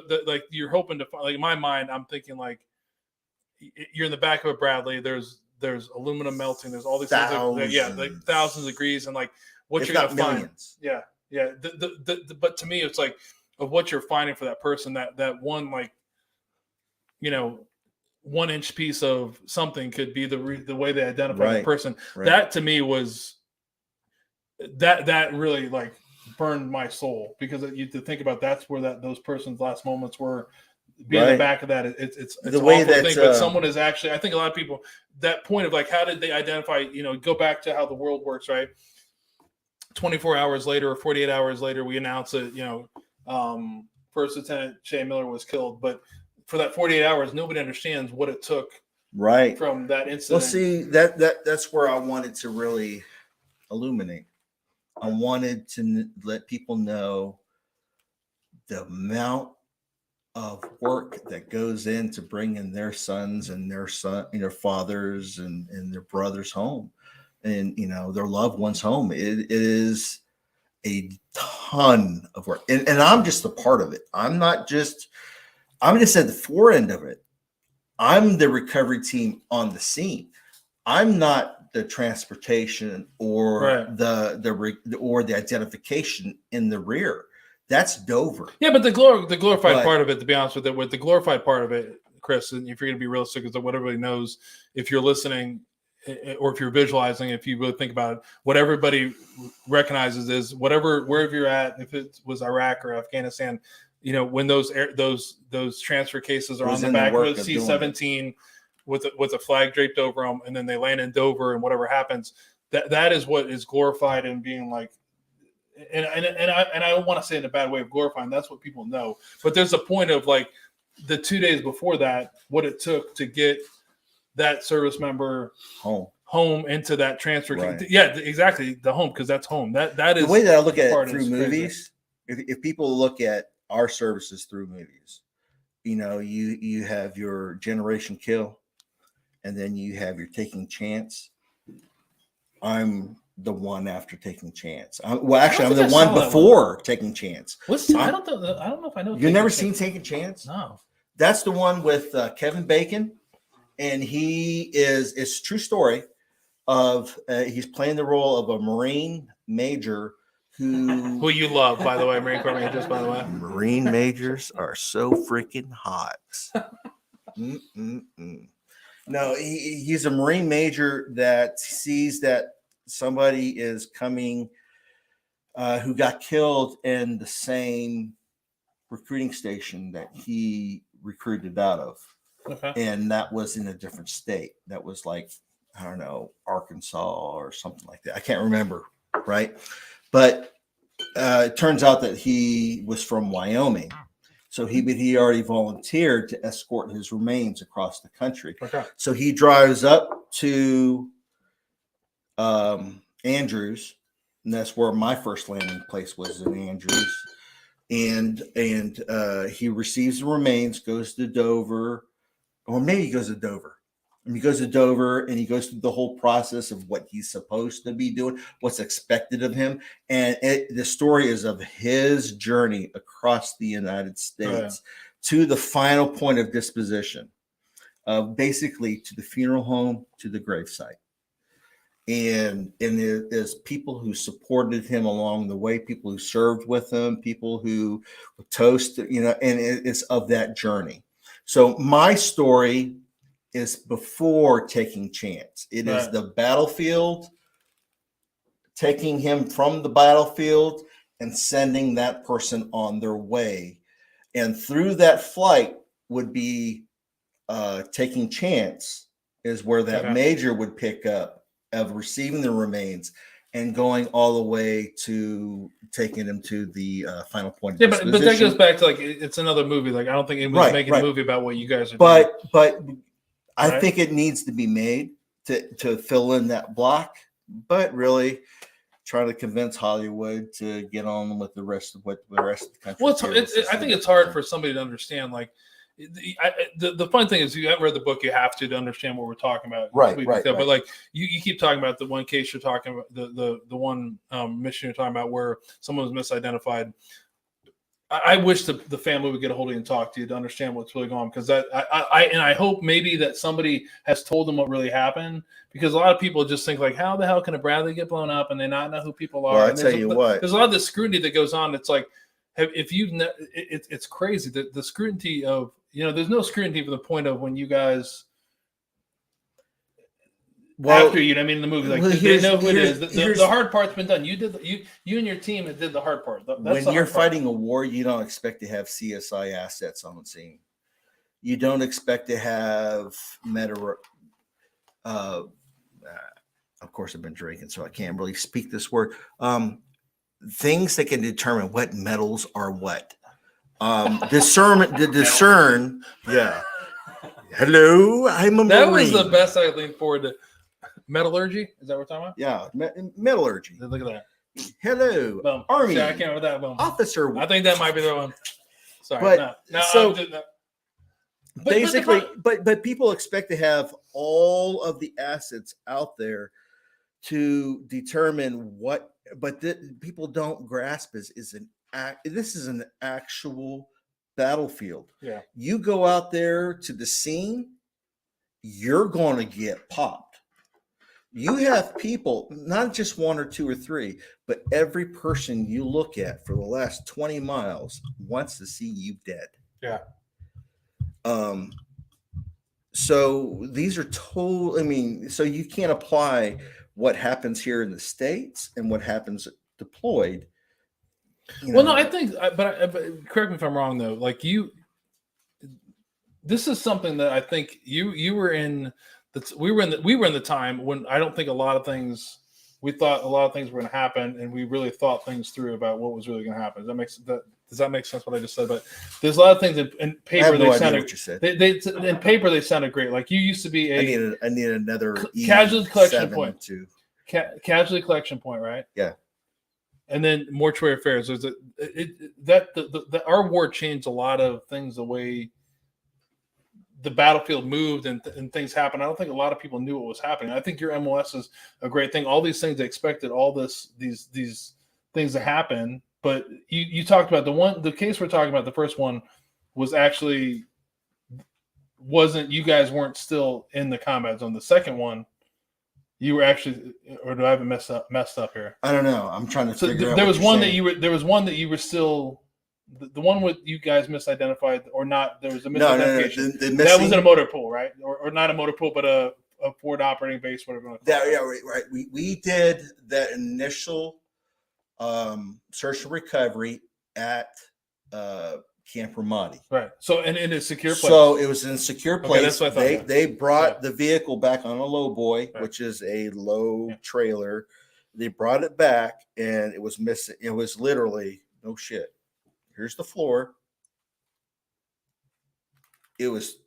you're hoping to find. Like in my mind, I'm thinking like you're in the back of a Bradley. There's aluminum melting. There's all these things. Like thousands of degrees, and like what you're gonna find. Yeah. Yeah. But to me, it's like of what you're finding for that person. That one, like 1-inch piece of something could be the way they identify the person. Right. That to me was that really like burned my soul, because you to think about that's where those person's last moments were. Be in the back of that. It's the way that thing, but someone is actually. I think a lot of people, that point of like, how did they identify? Go back to how the world works, right? 24 hours later or 48 hours later, we announce that First Lieutenant Shea Miller was killed, but for that 48 hours, nobody understands what it took. Right. From that incident. Well, see, that's where I wanted to really illuminate. I wanted to let people know the amount of work that goes into bringing their sons and their fathers and their brothers home. and their loved ones home. It is a ton of work, and I'm just a part of it. I'm just at the fore end of it. I'm the recovery team on the scene. I'm not the transportation or the identification in the rear. That's Dover. Yeah, but the glorified part of it, to be honest with the glorified part of it, Chris, and if you're going to be realistic, is that what everybody knows, if you're listening or if you're visualizing, if you really think about it, what everybody recognizes is wherever you're at, if it was Iraq or Afghanistan, when those transfer cases are on the back of the C-17 with a flag draped over them, and then they land in Dover, and whatever happens, that is what is glorified and being like. And I don't want to say in a bad way of glorifying. That's what people know. But there's a point of like the 2 days before that, what it took to get that service member home into that transfer. Right. Yeah, exactly. The home, because that's home. That is the way that I look at it through movies. If people look at our services through movies, you have your Generation Kill, and then you have your Taking Chance. I'm the one after Taking Chance. I'm the one before Taking Chance. I don't know if I know. You've never seen Taking Chance? No. That's the one with Kevin Bacon, and it's a true story of he's playing the role of a Marine major who you love, by the way, Marine Corps majors, by the way. Marine majors are so freaking hot. No, he's a Marine major that sees that somebody is coming who got killed in the same recruiting station that he recruited out of. Okay. And that was in a different state. That was like, I don't know, Arkansas or something like that. I can't remember, right? But it turns out that he was from Wyoming. So he already volunteered to escort his remains across the country. Okay. So he drives up to Andrews, and that's where my first landing place was, in Andrews. And he receives the remains, goes to Dover, or maybe he goes to Dover. And he goes to Dover, and he goes through the whole process of what he's supposed to be doing, what's expected of him. And the story is of his journey across the United States to the final point of disposition, basically to the funeral home, to the gravesite. And there's people who supported him along the way, people who served with him, people who toast, and it's of that journey. So my story is before Taking Chance. It is the battlefield, taking him from the battlefield and sending that person on their way. And through that flight would be Taking Chance, is where that major would pick up, of receiving the remains and going all the way to taking him to the final point. Yeah, but that goes back to like, it's another movie. Like, I don't think anyone's making a movie about what you guys are doing. But I think it needs to be made to fill in that block, but really trying to convince Hollywood to get on with the rest of the country. Well, I think it's hard for somebody to understand. Like, the fun thing is, you haven't read the book, you have to understand what we're talking about. Right. But like you keep talking about the one case you're talking about, the one mission you're talking about where someone was misidentified. I wish the family would get a hold of you and talk to you to understand what's really going on, because I hope maybe that somebody has told them what really happened, because a lot of people just think like, how the hell can a Bradley get blown up and they not know who people are? Well, I tell you what, there's a lot of the scrutiny that goes on. It's like, it's crazy that the scrutiny of, there's no scrutiny for the point of when you guys. Well, after in the movie, like they know who it is. The hard part's been done. You and your team did the hard part. When you're fighting a war, you don't expect to have CSI assets on the scene. You don't expect to have of course, I've been drinking, so I can't really speak this word. Things that can determine what metals are what. Discern. Yeah. Hello, I'm a Marine. That was the best I leaned forward to. Metallurgy? Is that what we're talking about? Yeah, metallurgy. Look at that. Hello, boom. Army. See, I can't with that. Boom. Officer. I think that might be the one. Sorry. But, basically, but people expect to have all of the assets out there to determine what, but people don't grasp this is an actual battlefield. Yeah. You go out there to the scene, you're going to get popped. You have people, not just one or two or three, but every person you look at for the last 20 miles wants to see you dead. Yeah. So these are so you can't apply what happens here in the States and what happens deployed. Well, no, I think, but correct me if I'm wrong though. Like this is something that I think you were in. We were in the time when I don't think we thought a lot of things were going to happen, and we really thought things through about what was really going to happen. Does that make sense? What I just said? But there's a lot of things in paper. They sounded. In paper they sounded great. Like you used to be I need another casualty collection point. Casualty collection point, right? Yeah. And then mortuary affairs. There's our war changed a lot of things, the way the battlefield moved and things happened. I don't think a lot of people knew what was happening. I think your MOS is a great thing. All these things, they expected all these things to happen. But you talked about the case we're talking about. The first one was actually you guys weren't still in the combat zone. The second one, you were actually, or do I have it messed up here? I don't know. I'm trying to figure out. There was one that you were still. The one with you guys misidentified or not? There was a misidentification. No, that was in a motor pool, right? Or not a motor pool, but a forward operating base, whatever you want to call it. Yeah, right. We did that initial search and recovery at Camp Ramadi. Right. So and in a secure place. So it was in a secure place. Okay, that's what I thought. They brought the vehicle back on a low boy, right, which is a low trailer. They brought it back, and it was missing. It was literally no shit. Here's the floor. It was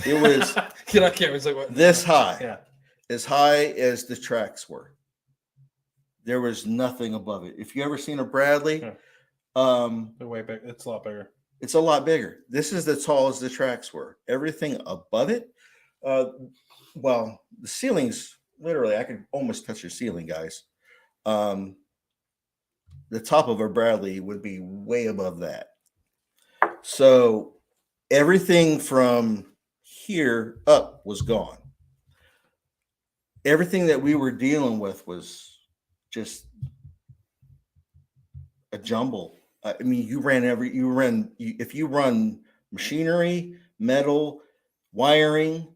Get on camera. It's like what? This high. Yeah. As high as the tracks were. There was nothing above it. If you ever seen a Bradley, they're way big. It's a lot bigger. It's a lot bigger. This is the tall as the tracks were. Everything above it, the ceilings, literally, I could almost touch your ceiling, guys. The top of a Bradley would be way above that. So everything from here up was gone. Everything that we were dealing with was just a jumble. I mean, if you run machinery, metal, wiring,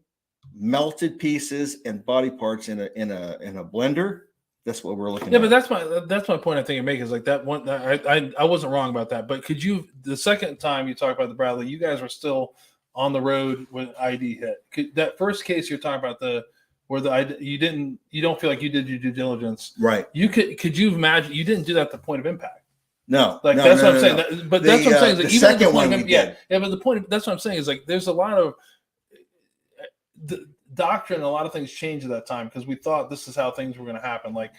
melted pieces, and body parts in a blender, that's what we're looking at. Yeah, but that's my point. I think you make is like that one. I wasn't wrong about that. But the second time you talk about the Bradley, you guys were still on the road when ID hit. That first case you're talking about you don't feel like you did your due diligence, right? Could you imagine you didn't do that at the point of impact? No, that's what I'm saying. No. But that's what I'm saying. Is the second one, but the point. That's what I'm saying is like there's a lot of the doctrine. A lot of things changed at that time because we thought this is how things were going to happen. Like,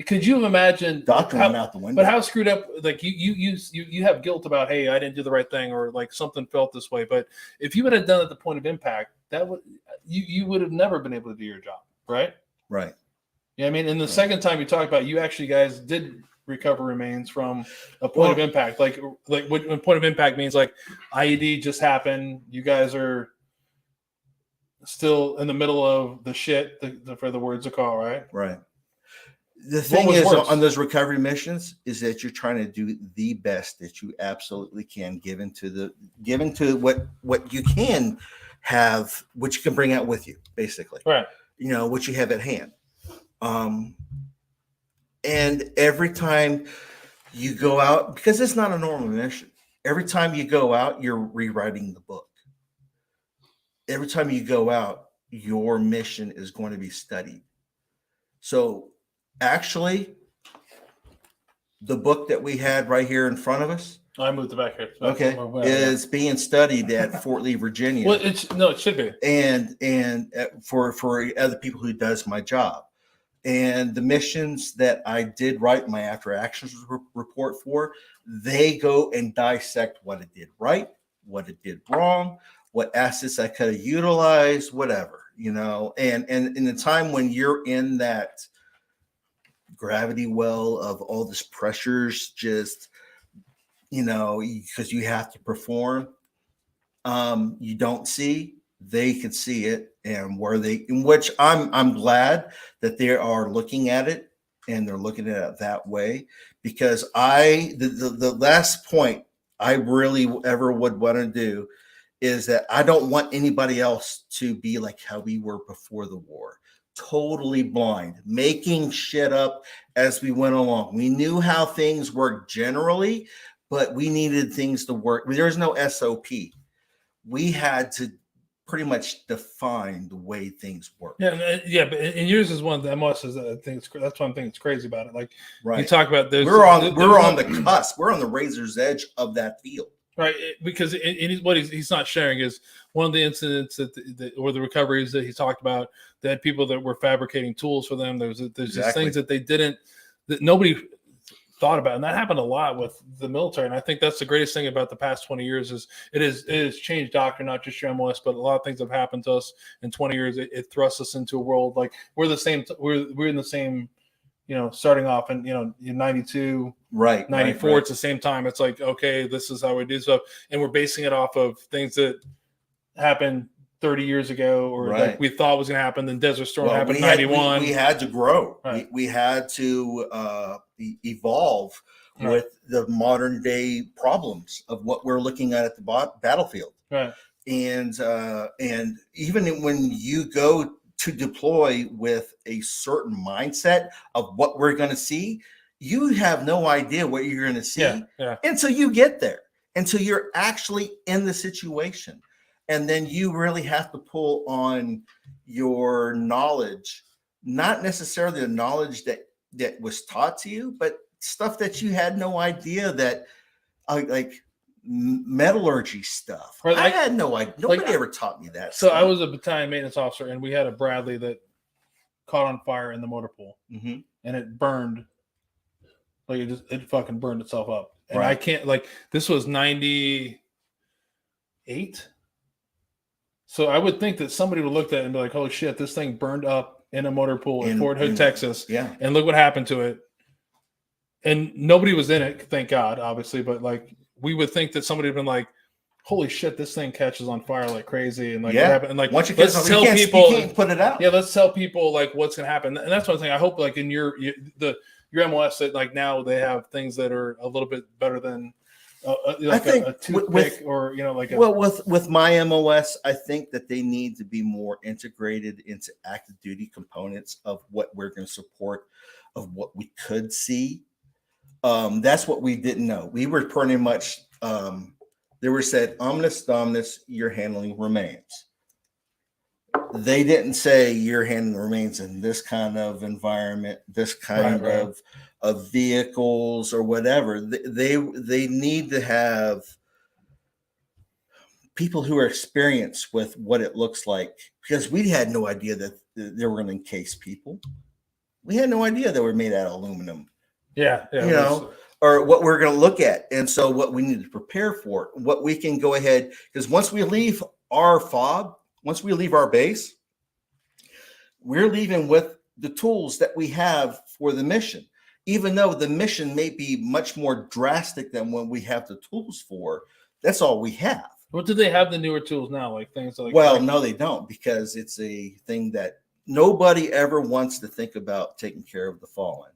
could you imagine doctrine went out the window? But how screwed up? Like you have guilt about, hey, I didn't do the right thing, or like something felt this way. But if you would have done it at the point of impact, you would have never been able to do your job, right? Right. Yeah, I mean, and the second time you talked about, you actually guys did recover remains from a point of impact. Like when point of impact means like IED just happened. You guys are still in the middle of the shit, for the words to call, right? Right. The thing is on those recovery missions is that you're trying to do the best that you absolutely can, given to what you can have, what you can bring out with you, basically. Right. You know, what you have at hand. And every time you go out, because it's not a normal mission, every time you go out, you're rewriting the book. Every time you go out, your mission is going to be studied. So actually, the book that we had right here in front of us, I moved it back here. Okay, is being studied at Fort Lee, Virginia. Well, it should be. And for other people who does my job. And the missions that I did write my after actions report for, they go and dissect what it did right, what it did wrong, what assets I could have utilized, whatever. you know, and in the time when you're in that gravity well of all this pressures, just, you know, because you have to perform, you don't see, they could see it, and where they, in which I'm glad that they are looking at it, and they're looking at it that way, because the last point I really ever would want to do is that I don't want anybody else to be like how we were before the war, totally blind, making shit up as we went along. We knew how things worked generally, but we needed things to work. I mean, there's no SOP. We had to pretty much define the way things work. Yeah, but and yours is one of the MOSs. I think that's one thing that's crazy about it. Like, right, you talk about this. We're on the cusp. We're on the razor's edge of that field. Right, because what he's not sharing is one of the incidents or the recoveries that he talked about. They had people that were fabricating tools for them. There's just things that that nobody thought about, and that happened a lot with the military. And I think that's the greatest thing about the past 20 years is it has changed doctrine, not just your MOS, but a lot of things have happened to us in 20 years. It thrusts us into a world like we're in the same. You know, starting off in 92, right, 94, right. It's the same time. It's like, okay, this is how we do stuff, and we're basing it off of things that happened 30 years ago, or like we thought was going to happen. Then Desert Storm happened in 91. We had to grow. Right. We had to evolve with the modern day problems of what we're looking at the battlefield. Right. And even when you go to deploy with a certain mindset of what we're going to see, you have no idea what you're going to see until you get there, until you're actually in the situation. And then you really have to pull on your knowledge, not necessarily the knowledge that was taught to you, but stuff that you had no idea that, like metallurgy stuff. Right, I had no idea. Nobody ever taught me that. So I was a battalion maintenance officer, and we had a Bradley that caught on fire in the motor pool, and it burned. Like it fucking burned itself up. And I can't, like, this was 98. So I would think that somebody would look at it and be like, holy shit, this thing burned up in a motor pool in Fort Hood, Texas. Yeah. And look what happened to it. And nobody was in it, thank God, obviously, but like we would think that somebody would have been like, holy shit, this thing catches on fire like crazy. And like, what happened? And like, once you let's tell people, you can't put it out. Yeah, let's tell people like what's going to happen. And that's one thing I hope, like in your MOS, that like now they have things that are a little bit better than like I think a toothpick or, like with my MOS, I think that they need to be more integrated into active duty components of what we're going to support, of what we could see. That's what we didn't know. We were pretty much, they were said, omnis, your handling remains. They didn't say your handling remains in this kind of environment, this kind of vehicles or whatever. They need to have people who are experienced with what it looks like, because we had no idea that they were going to encase people. We had no idea they were made out of aluminum. Or what we're going to look at. And so what we need to prepare for, what we can go ahead, because once we leave our fob, once we leave our base, we're leaving with the tools that we have for the mission, even though the mission may be much more drastic than what we have the tools for. That's all we have. What do they have the newer tools now? Like things like, no, they don't, because it's a thing that nobody ever wants to think about taking care of the fallen.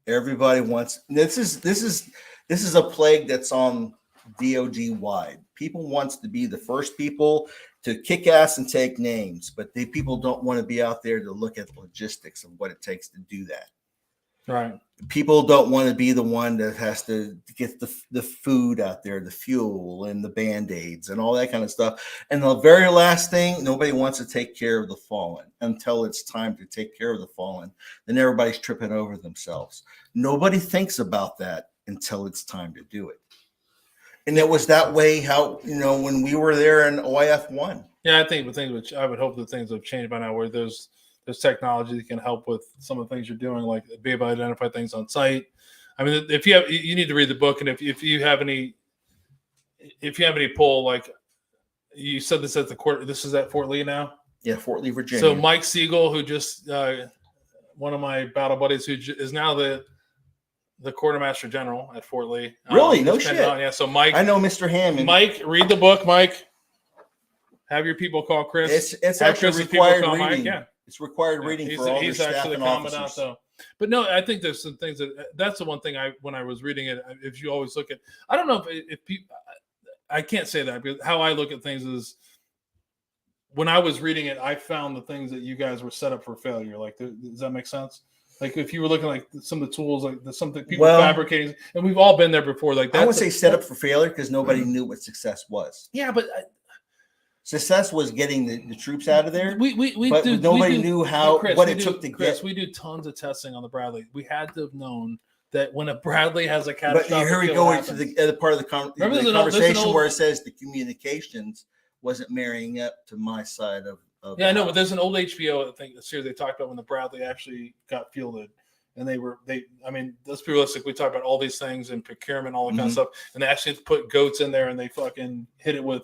Everybody wants, this is a plague that's on DOD wide. People wants to be the first people to kick ass and take names, but people don't want to be out there to look at the logistics of what it takes to do that. Right. People don't want to be the one that has to get the food out there, the fuel and the Band-Aids and all that kind of stuff. And the very last thing, nobody wants to take care of the fallen until it's time to take care of the fallen. Then everybody's tripping over themselves. Nobody thinks about that until it's time to do it. And it was that way when we were there in OIF-1. Yeah, I think I would hope that things have changed by now, where there's technology that can help with some of the things you're doing, like be able to identify things on site. I mean, if you need to read the book, and if you have any pull, like you said, this is at Fort Lee now. Yeah, Fort Lee, Virginia. So Mike Siegel, who just one of my battle buddies, who is now the quartermaster general at Fort Lee. Really? No shit. Yeah. So Mike, I know Mr. Hammond. Mike, read the book, Mike. Have your people call Chris. It's actually required reading. Mike. Yeah. It's required reading for all their staff and officers. Though. But no, I think there's some things that's the one thing when I was reading it, if you always look at, I don't know if people, I can't say that, because how I look at things is, when I was reading it, I found the things that you guys were set up for failure. Like, does that make sense? Like, if you were looking like some of the tools, like something people fabricating, and we've all been there before. Like, I would say set up for failure, because nobody knew what success was. Yeah, but success was getting the troops out of there. Nobody knew what it took to get. We do tons of testing on the Bradley. We had to have known that when a Bradley has a catastrophic, but here we go into the other part of the conversation where it says the communications wasn't marrying up to my side of yeah, I know, but there's an old HBO thing, the series they talked about when the Bradley actually got fielded, and I mean, let's be realistic. We talk about all these things and procurement, all that kind of stuff, and they actually put goats in there and they fucking hit it with,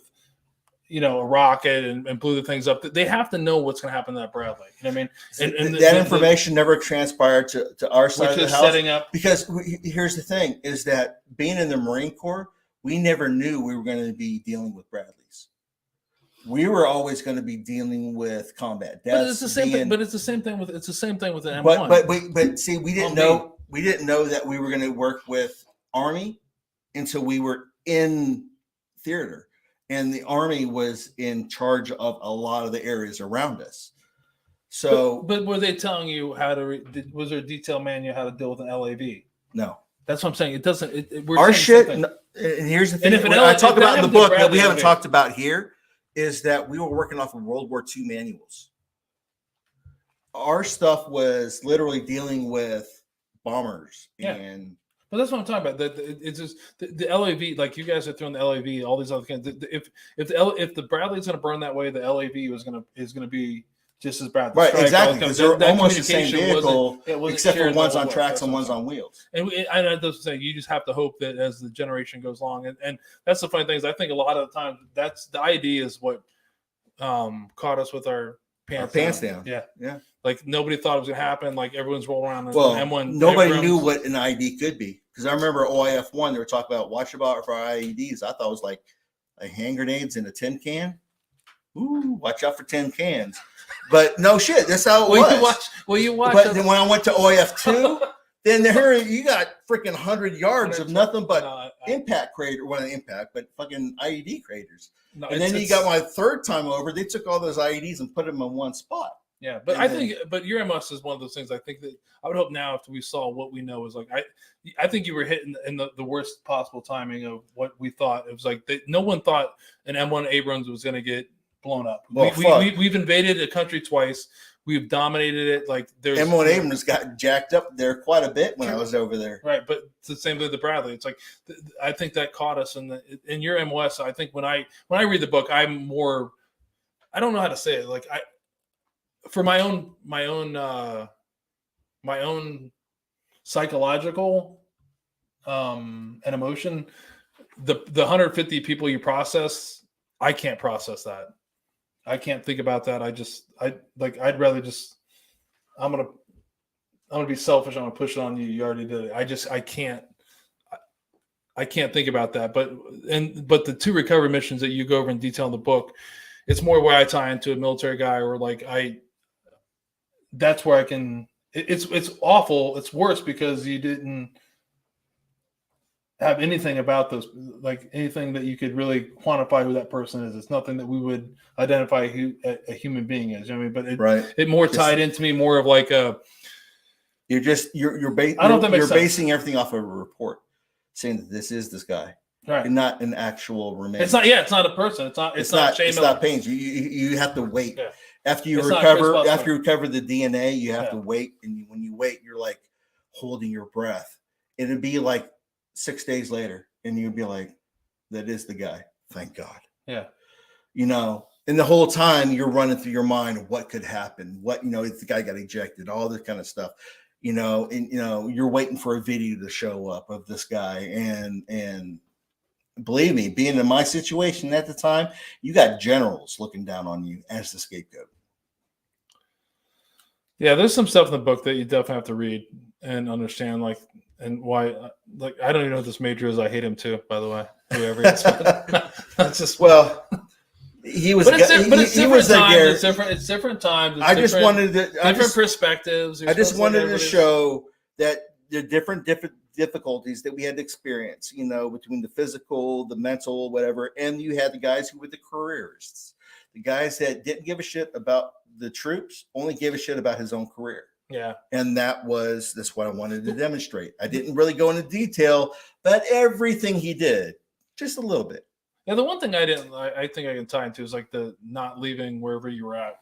a rocket and blew the things up. They have to know what's going to happen to that Bradley. You know what I mean? And that information never transpired to our side of the house. Setting up. Because here's the thing, is that being in the Marine Corps, we never knew we were going to be dealing with Bradleys. We were always going to be dealing with combat deaths. But it's the same thing. But it's the same thing with the M1. But see, we didn't know that we were going to work with Army until we were in theater, and the Army was in charge of a lot of the areas around us. So, but were they telling you how to? Was there a detailed manual how to deal with an LAV? No. That's what I'm saying. It doesn't. Our shit. And here's the thing. I talk about in the book that we haven't talked about here, is that we were working off of World War II manuals. Our stuff was literally dealing with bombers. And but that's what I'm talking about. It's just the LAV, like you guys are throwing the LAV, all these other kinds. If the Bradley's going to burn that way, the LAV is going to be just as bad. Right, exactly, because they're almost the same vehicle, except for one's on tracks and one's on wheels. And I know that's the thing. You just have to hope that as the generation goes along, and that's the funny thing is I think a lot of the time that's the ID is what caught us with our pants down. Yeah. Like nobody thought it was gonna happen. Like everyone's rolling around. M1. Nobody knew what an IED could be, because I remember OIF1 they were talking about watch about for IEDs. I thought it was like hand grenades in a tin can. Ooh, watch out for tin cans. But no shit, that's how it was. You watch. But then when I went to OIF2, then there you got freaking 100 yards of nothing but impact crater. Well, not impact, but fucking IED craters. No, and then you got my third time over. They took all those IEDs and put them in one spot. Yeah, but but your MS is one of those things. I think that I would hope now after we saw what we know is like I think you were hitting in the worst possible timing of what we thought. It was like no one thought an M1 Abrams was going to get blown up. Well, we've invaded a country twice. We've dominated it. Like there's M1 Abrams got jacked up there quite a bit when I was over there. Right, but it's the same with the Bradley. It's like I think that caught us in your MOS. I think when I read the book, I'm more. I don't know how to say it. Like for my own psychological and emotion, the 150 people you process, I can't process that. I can't think about that. I'd rather just I'm gonna be selfish. I'm gonna push it on you. You already did it. I can't think about that. But the two recovery missions that you go over in detail in the book, it's more where I tie into a military guy or like that's where I can. It's awful. It's worse because you didn't have anything about those, like anything that you could really quantify who that person is. It's nothing that we would identify who a human being is. You know what I mean? But it more tied into me more of like a. You're basing everything off of a report, saying that this is this guy, right? And not an actual remain. It's not. Yeah, it's not a person. It's not pains. You have to wait. Yeah. After you recover the DNA, you have to wait, and when you wait, you're like holding your breath. It'd be like 6 days later, and you'd be like, "That is the guy." Thank God. Yeah. And the whole time you're running through your mind what could happen. What if the guy got ejected, all this kind of stuff. You're waiting for a video to show up of this guy, and believe me, being in my situation at the time, you got generals looking down on you as the scapegoat. Yeah, there's some stuff in the book that you definitely have to read and understand, like, and why. Like, I don't even know what this major is. I hate him too, by the way. Whoever he is. That's just he was. But it's he different was times. there. It's different times. I just wanted to. Different perspectives. I just wanted to show that the different difficulties that we had to experience. You know, between the physical, the mental, whatever, and you had the guys who were the careerists, the guys that didn't give a shit about the troops, only gave a shit about his own career. Yeah. And that's what I wanted to demonstrate. I didn't really go into detail, but everything he did, just a little bit. Yeah, the one thing I think I can tie into is like the not leaving wherever you were at.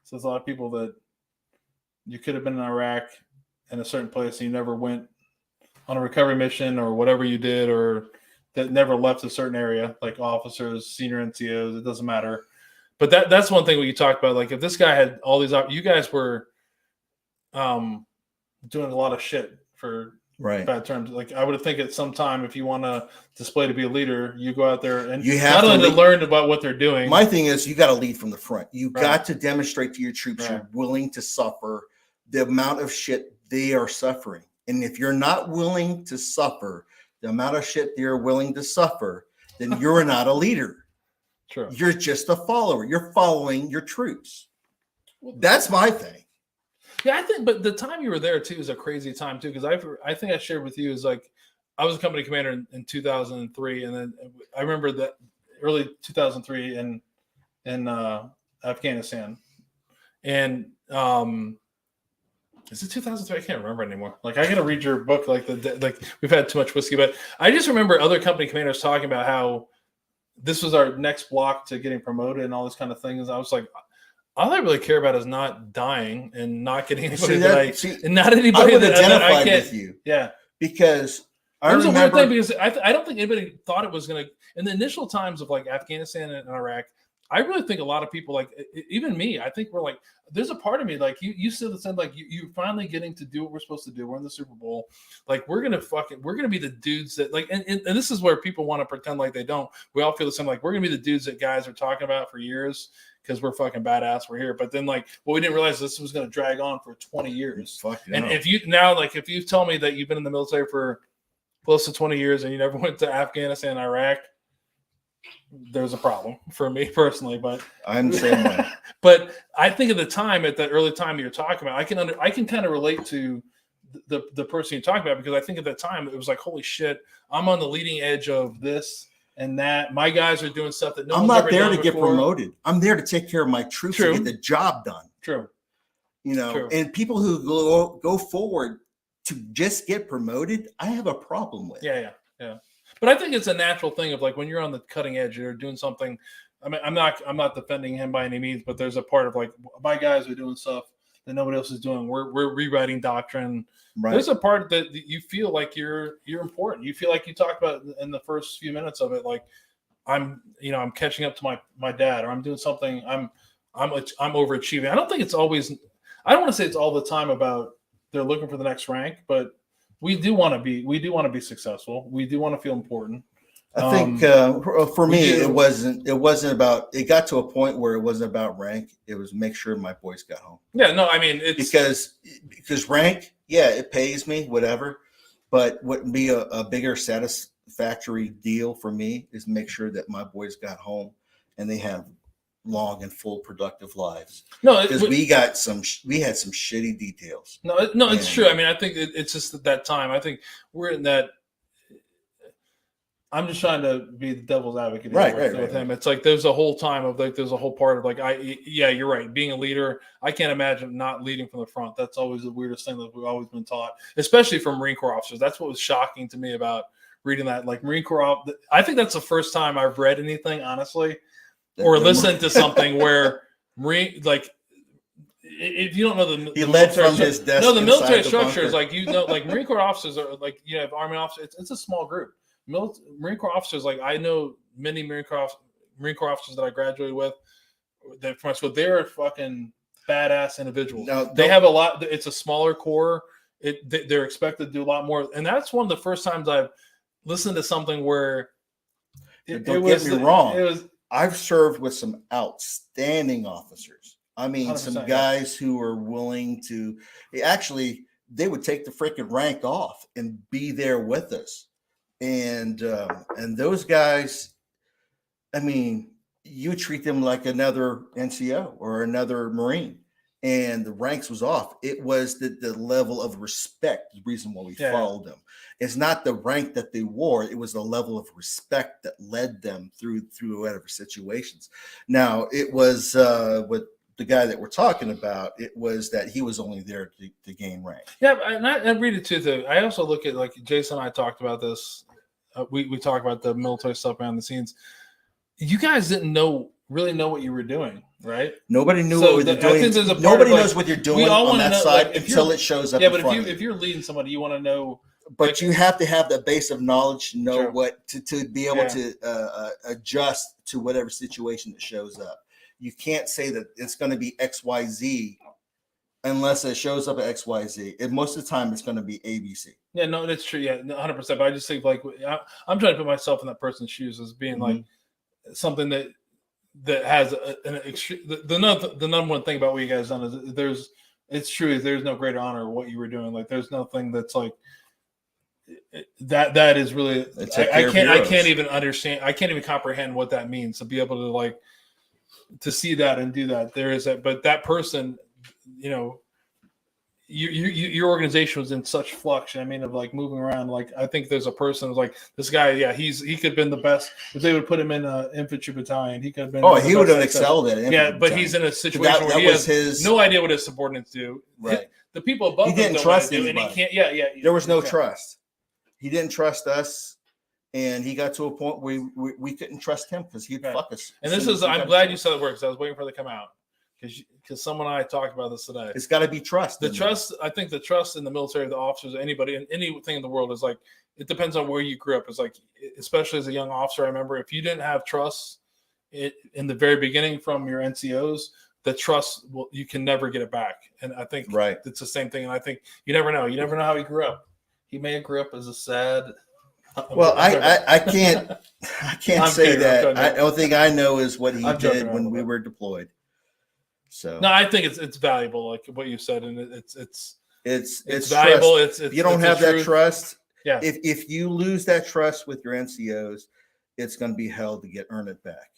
So there's a lot of people that you could have been in Iraq in a certain place and you never went on a recovery mission or whatever you did, or that never left a certain area, like officers, senior NCOs, it doesn't matter. But that's one thing we talked about. Like if this guy had all these, you guys were doing a lot of shit for bad terms. Like I would think at some time, if you want to display to be a leader, you go out there and you have not only to learn about what they're doing. My thing is you got to lead from the front. You got to demonstrate to your troops you're willing to suffer the amount of shit they are suffering. And if you're not willing to suffer the amount of shit they're willing to suffer, then you're not a leader. True. You're just a follower. You're following your troops. That's my thing. Yeah, I think, but the time you were there too is a crazy time too, because I think I shared with you is like I was a company commander in 2003, and then I remember that early 2003 in Afghanistan, and is it 2003? I can't remember anymore. Like I got to read your book. Like we've had too much whiskey, but I just remember other company commanders talking about how this was our next block to getting promoted and all this kind of things. I was like, all I really care about is not dying and not getting anybody and not anybody I would that identify I can't, with you. Yeah, because it was a weird thing because I don't think anybody thought it was going to. In the initial times of like Afghanistan and Iraq, I really think a lot of people, like even me, I think we're like, there's a part of me like you said the same, like you're finally getting to do what we're supposed to do. We're in the Super Bowl, like we're gonna be the dudes that like, and this is where people want to pretend like they don't. We all feel the same, like we're gonna be the dudes that guys are talking about for years because we're fucking badass. We're here, but then like, well, we didn't realize this was gonna drag on for 20 years. And if you tell me that you've been in the military for close to 20 years and you never went to Afghanistan, Iraq, there's a problem for me personally, but I'm the same way. But I think at the time, at that early time you're talking about, I can kind of relate to the person you're talking about, because I think at that time it was like, holy shit, I'm on the leading edge of this and that. My guys are doing stuff that I'm not there to get promoted. I'm there to take care of my troops and get the job done. True. You know, True. And people who go forward to just get promoted, I have a problem with. Yeah. But I think it's a natural thing of like when you're on the cutting edge, you're doing something. I mean, I'm not defending him by any means, but there's a part of like my guys are doing stuff that nobody else is doing. We're rewriting doctrine. Right. There's a part that you feel like you're important. You feel like you talked about in the first few minutes of it, like I'm catching up to my dad, or I'm doing something. I'm overachieving. I don't think it's always. I don't want to say it's all the time about they're looking for the next rank, but we do want to be successful. We do want to feel important. I think for me, it wasn't about, it got to a point where it wasn't about rank. It was make sure my boys got home. Yeah, no, I mean, it's because rank, yeah, it pays me, whatever. But what would be a bigger satisfactory deal for me is make sure that my boys got home and they have long and full productive lives. No, because we had some shitty details. No, it's true. I mean, I think it's just that time. I think we're in that. I'm just trying to be the devil's advocate with him. It's like there's a whole time of like there's a whole part of like you're right. Being a leader, I can't imagine not leading from the front. That's always the weirdest thing that we've always been taught, especially from Marine Corps officers. That's what was shocking to me about reading that. Like Marine Corps, I think that's the first time I've read anything honestly, or listened to something where Marine like. If you don't know the led from his desk. No, the military structure is like like Marine Corps officers are like have Army officers. It's a small group. Marine Corps officers, like I know many Marine Corps officers that I graduated with, that from school, they're fucking badass individuals. Now, they have a lot. It's a smaller corps. They're expected to do a lot more, and that's one of the first times I've listened to something where. Don't get me wrong. I've served with some outstanding officers. I mean, some 100%, guys who are willing to actually, they would take the freaking rank off and be there with us. And those guys, I mean, you treat them like another NCO or another Marine, and the ranks was off. It was the level of respect, the reason why we followed them. It's not the rank that they wore, it was the level of respect that led them through whatever situations. Now, it was with the guy that we're talking about, it was that he was only there to gain rank. Yeah, and I read it too. I also look at, like, Jason and I talked about this. We talk about the military stuff behind the scenes. You guys didn't really know what you were doing, right? Nobody knew what you're doing. Nobody knows what you're doing on that side, like, until it shows up. Yeah, but if you're leading somebody, you want to know. But like, you have to have the base of knowledge to know what to be able to adjust to whatever situation that shows up. You can't say that it's going to be XYZ unless it shows up at XYZ. And most of the time, it's going to be ABC. Yeah, no, that's true. Yeah, 100%. But I just think, like, I'm trying to put myself in that person's shoes as being like something that has an extreme. The number one thing about what you guys done is it's true. There's no greater honor of what you were doing. Like, there's nothing that's like that is really. I can't even understand. I can't even comprehend what that means to be able to, like, to see that and do that. There is that, but that person, you know, your organization was in such flux. I mean, of like moving around. Like, I think there's a person who's like, this guy. Yeah, he could have been the best if they would put him in an infantry battalion. He could have been. Oh, he would have excelled at it. Yeah, but he's in a situation where he has no idea what his subordinates do. Right. The people above him didn't trust anybody. And he can't. Yeah. There was no trust. He didn't trust us, and he got to a point where we couldn't trust him because he'd fuck us. And this is. I'm glad you said the word because I was waiting for it to come out. Because someone and I talked about this today. It's got to be trust. I think the trust in the military, the officers, anybody, and anything in the world is like, it depends on where you grew up. It's like, especially as a young officer, I remember if you didn't have trust in the very beginning from your NCOs, the trust, you can never get it back. And I think it's the same thing. And I think you never know. You never know how he grew up. He may have grew up as a sad. Well, I can't say that. The only thing I know is what he did when we were deployed. So no, I think it's valuable, like what you said, and it's valuable. If you don't have that trust, yeah. If you lose that trust with your NCOs, it's going to be hell to earn it back,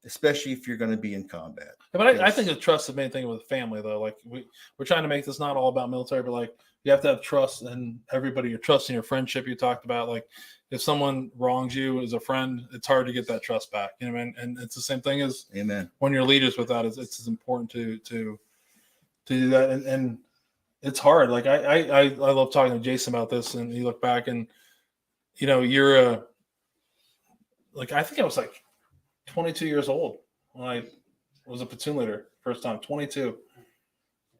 especially if you're going to be in combat. But I think the trust is the main thing with family, though. Like we're trying to make this not all about military, but like you have to have trust in everybody. Your trust in your friendship. You talked about, like, if someone wrongs you as a friend, it's hard to get that trust back. You know what I mean? And it's the same thing as when you're leaders with that. It's as important to do that. And it's hard. Like I love talking to Jason about this. And you look back and, you know, you're like, I think I was like 22 years old when I was a platoon leader first time. 22.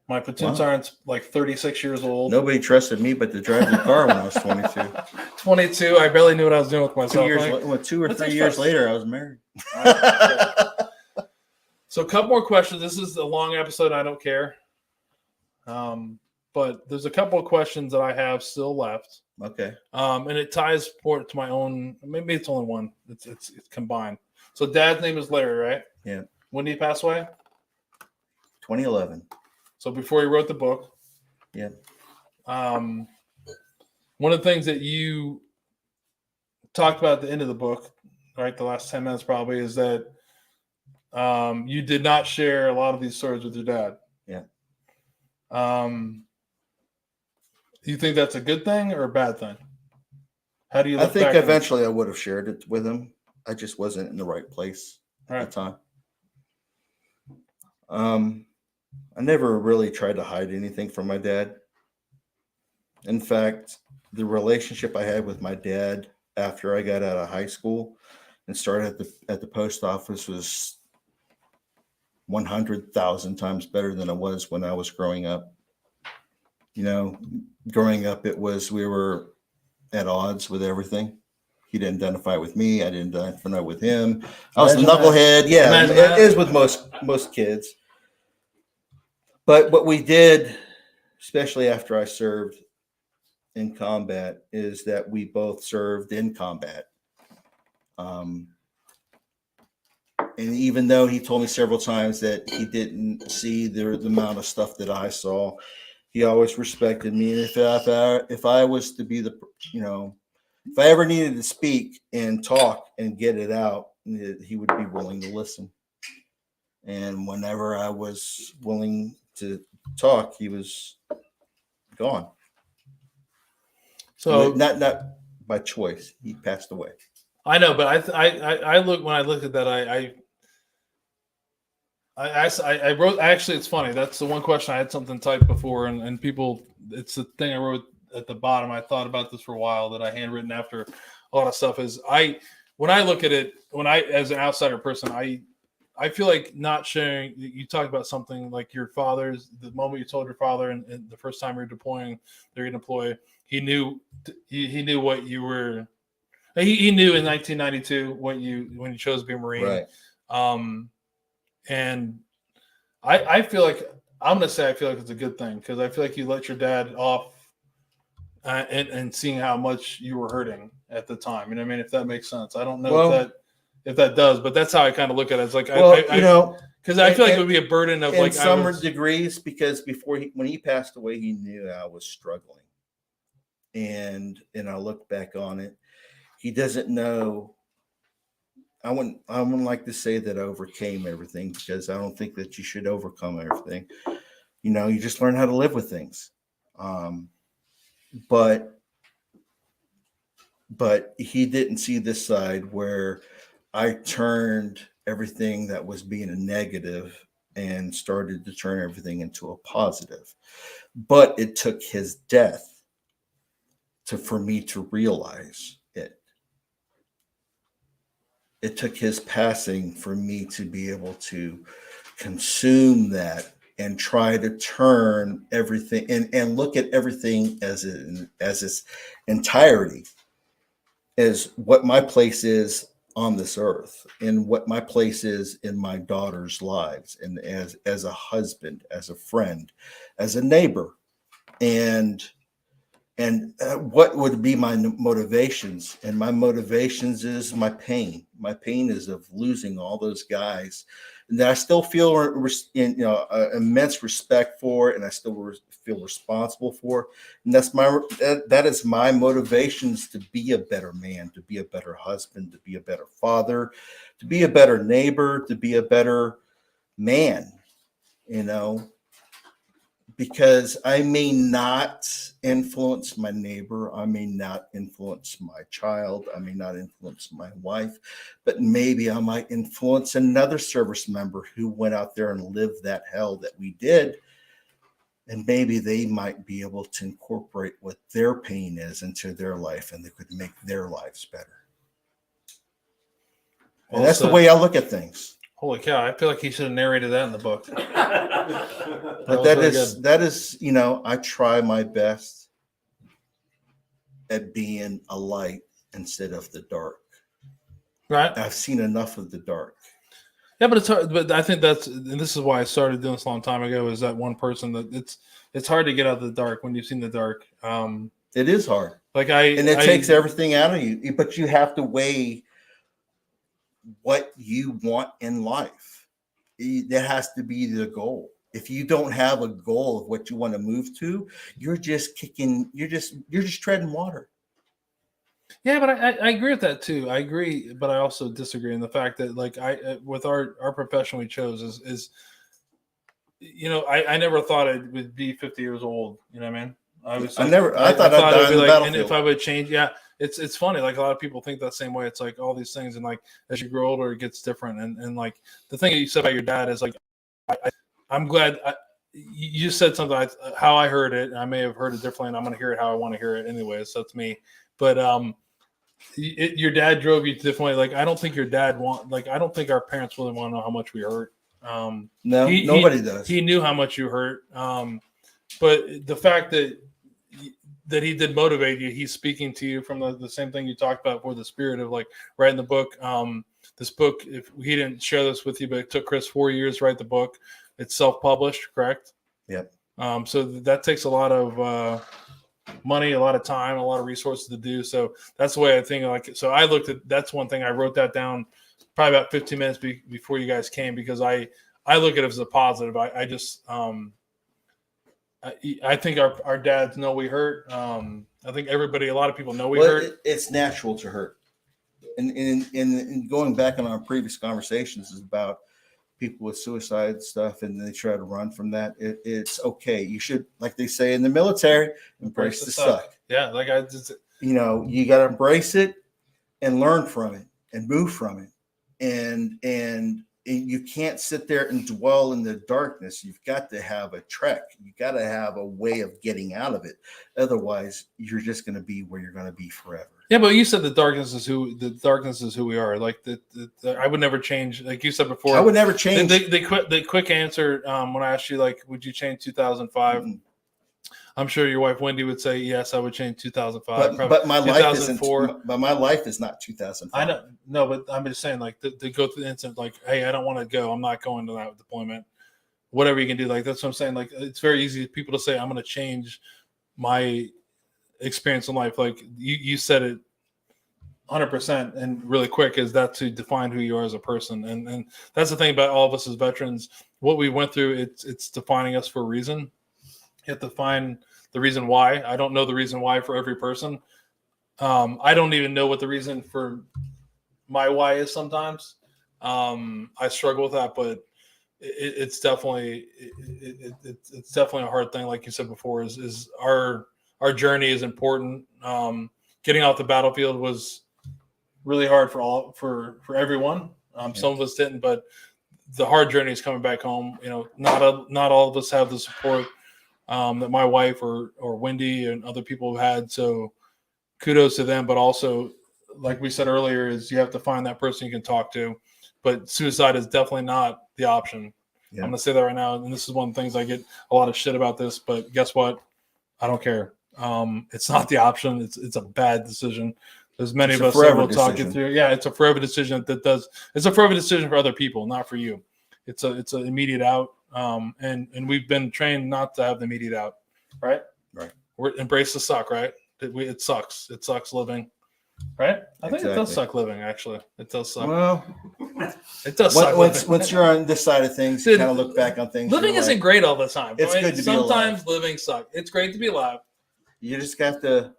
My platoon sergeant's like 36 years old. Nobody trusted me but to drive the car when I was 22. 22. I barely knew what I was doing with myself. 2 or 3 years later, I was married. So a couple more questions. This is a long episode. I don't care. But there's a couple of questions that I have still left. Okay. And it ties to my own. Maybe it's only one. It's combined. So Dad's name is Larry, right? Yeah. When did he pass away? 2011. So before he wrote the book. Yeah. One of the things that you talked about at the end of the book, right, the last 10 minutes probably, is that you did not share a lot of these stories with your dad. Yeah. Do you think that's a good thing or a bad thing? How do you look I think back eventually I would have shared it with him. I just wasn't in the right place at the time. I never really tried to hide anything from my dad. In fact, the relationship I had with my dad after I got out of high school and started at the post office was 100,000 times better than it was when I was growing up. You know, growing up, we were at odds with everything. He didn't identify with me. I didn't identify with him. I was the knucklehead. Yeah, it is with most kids. But what we did, especially after I served in combat, is that we both served in combat. And even though he told me several times that he didn't see the amount of stuff that I saw, he always respected me. And if I was to be if I ever needed to speak and talk and get it out, he would be willing to listen. And whenever I was willing to talk, he was gone. So not by choice. He passed away. I know, but I looked at that, I wrote, actually, it's funny. That's the one question I had something typed before, and people, it's the thing I wrote at the bottom. I thought about this for a while that I handwritten after a lot of stuff is when I look at it, as an outsider person, I feel like not sharing, you talked about something like your father's, the moment you told your father and the first time you're deploying, they're going to deploy, he knew what you were, he knew in 1992 when you chose to be a Marine. Right. And I feel like I feel like it's a good thing because I feel like you let your dad off and seeing how much you were hurting at the time. You know what I mean? If that makes sense. I don't know if that does, but that's how I kind of look at it. It's like, because I feel like it would be a burden of in some degrees, because when he passed away, he knew I was struggling. And I look back on it, he doesn't know. I wouldn't like to say that I overcame everything, because I don't think that you should overcome everything. You just learn how to live with things. But he didn't see this side where I turned everything that was being a negative and started to turn everything into a positive. But it took his death for me to realize it. It took his passing for me to be able to consume that and try to turn everything and look at everything as its entirety, as what my place is on this earth and what my place is in my daughter's lives, and as a husband, as a friend, as a neighbor, and what would be my motivations. And my motivations is my pain. My pain is of losing all those guys that I still feel immense respect for, and I still feel responsible for. And that is my motivations to be a better man, to be a better husband, to be a better father, to be a better neighbor, to be a better man, because I may not influence my neighbor. I may not influence my child. I may not influence my wife, but maybe I might influence another service member who went out there and lived that hell that we did. And maybe they might be able to incorporate what their pain is into their life, and they could make their lives better. And that's the way I look at things. Holy cow! I feel like he should have narrated that in the book. But that is, I try my best at being a light instead of the dark. Right. I've seen enough of the dark. Yeah, but it's hard. But I think and this is why I started doing this a long time ago. Is that one person that it's hard to get out of the dark when you've seen the dark. It is hard. And it takes everything out of you, but you have to weigh what you want in life. That has to be the goal. If you don't have a goal of what you want to move to, you're just treading water. Yeah, but I agree with that too. I agree, but I also disagree in the fact that with our profession we chose is I never thought I would be 50 years old. You know what I mean? I thought I'd be like, and if I would change, yeah. It's funny. Like a lot of people think that same way. It's like all these things, and like as you grow older, it gets different. And like the thing that you said about your dad is like, I'm glad you just said something. How I heard it, I may have heard it differently, and I'm going to hear it how I want to hear it anyway. So that's me. But your dad drove you differently. Like I don't think your dad I don't think our parents really want to know how much we hurt. No, nobody does. He knew how much you hurt. But the fact that he did motivate you, he's speaking to you from the same thing you talked about for the spirit of like writing the book. This book, if he didn't share this with you, but it took Chris 4 years to write the book. It's self-published, correct? Yep. So that takes a lot of money, a lot of time, a lot of resources to do. So that's the way I think. So I looked at, that's one thing I wrote that down probably about 15 minutes before you guys came, because I look at it as a positive. I just I think our dads know we hurt. I think a lot of people know we hurt. It's natural to hurt. And going back on our previous conversations is about people with suicide stuff, and they try to run from that. It's okay. You should, like they say in the military, embrace the suck. Yeah, like you got to embrace it and learn from it and move from it. And you can't sit there and dwell in the darkness. You've got to have a trek. You got to have a way of getting out of it. Otherwise, you're just going to be where you're going to be forever. Yeah, but you said the darkness is who we are. Like I would never change. Like you said before, I would never change. The quick answer when I asked you, like, would you change 2005? Mm-hmm. I'm sure your wife Wendy would say yes. I would change 2005. But my life isn't. But my life is not 2005. I don't know, but I'm just saying, like, they go through the instant, like, hey, I don't want to go. I'm not going to that deployment. Whatever you can do, like, that's what I'm saying. Like, it's very easy for people to say, I'm going to change my experience in life. Like you said it 100% and really quick, is that to define who you are as a person. And that's the thing about all of us as veterans. What we went through, it's defining us for a reason. You have to find the reason why. I don't know the reason why for every person. I don't even know what the reason for my why is sometimes. I struggle with that, but it's definitely a hard thing. Like you said before, is our journey is important. Getting off the battlefield was really hard for everyone. Some of us didn't, but the hard journey is coming back home. Not all of us have the support that my wife or Wendy and other people have had. So kudos to them. But also, like we said earlier, is you have to find that person you can talk to. But suicide is definitely not the option. Yeah. I'm going to say that right now. And this is one of the things I get a lot of shit about this, but guess what? I don't care. It's not the option. It's a bad decision. There's many of us that will talk you through. Yeah, it's a forever decision it's a forever decision for other people, not for you. It's an immediate out. And we've been trained not to have the immediate out, right? Right. We're embrace the suck, right? It sucks. It sucks living, right? I think it does suck living. Actually, it does suck. Well, it does suck. Once you're on this side of things, you kind of look back on things. Living isn't great all the time. It's good to be alive. Sometimes living sucks. It's great to be alive. You just have to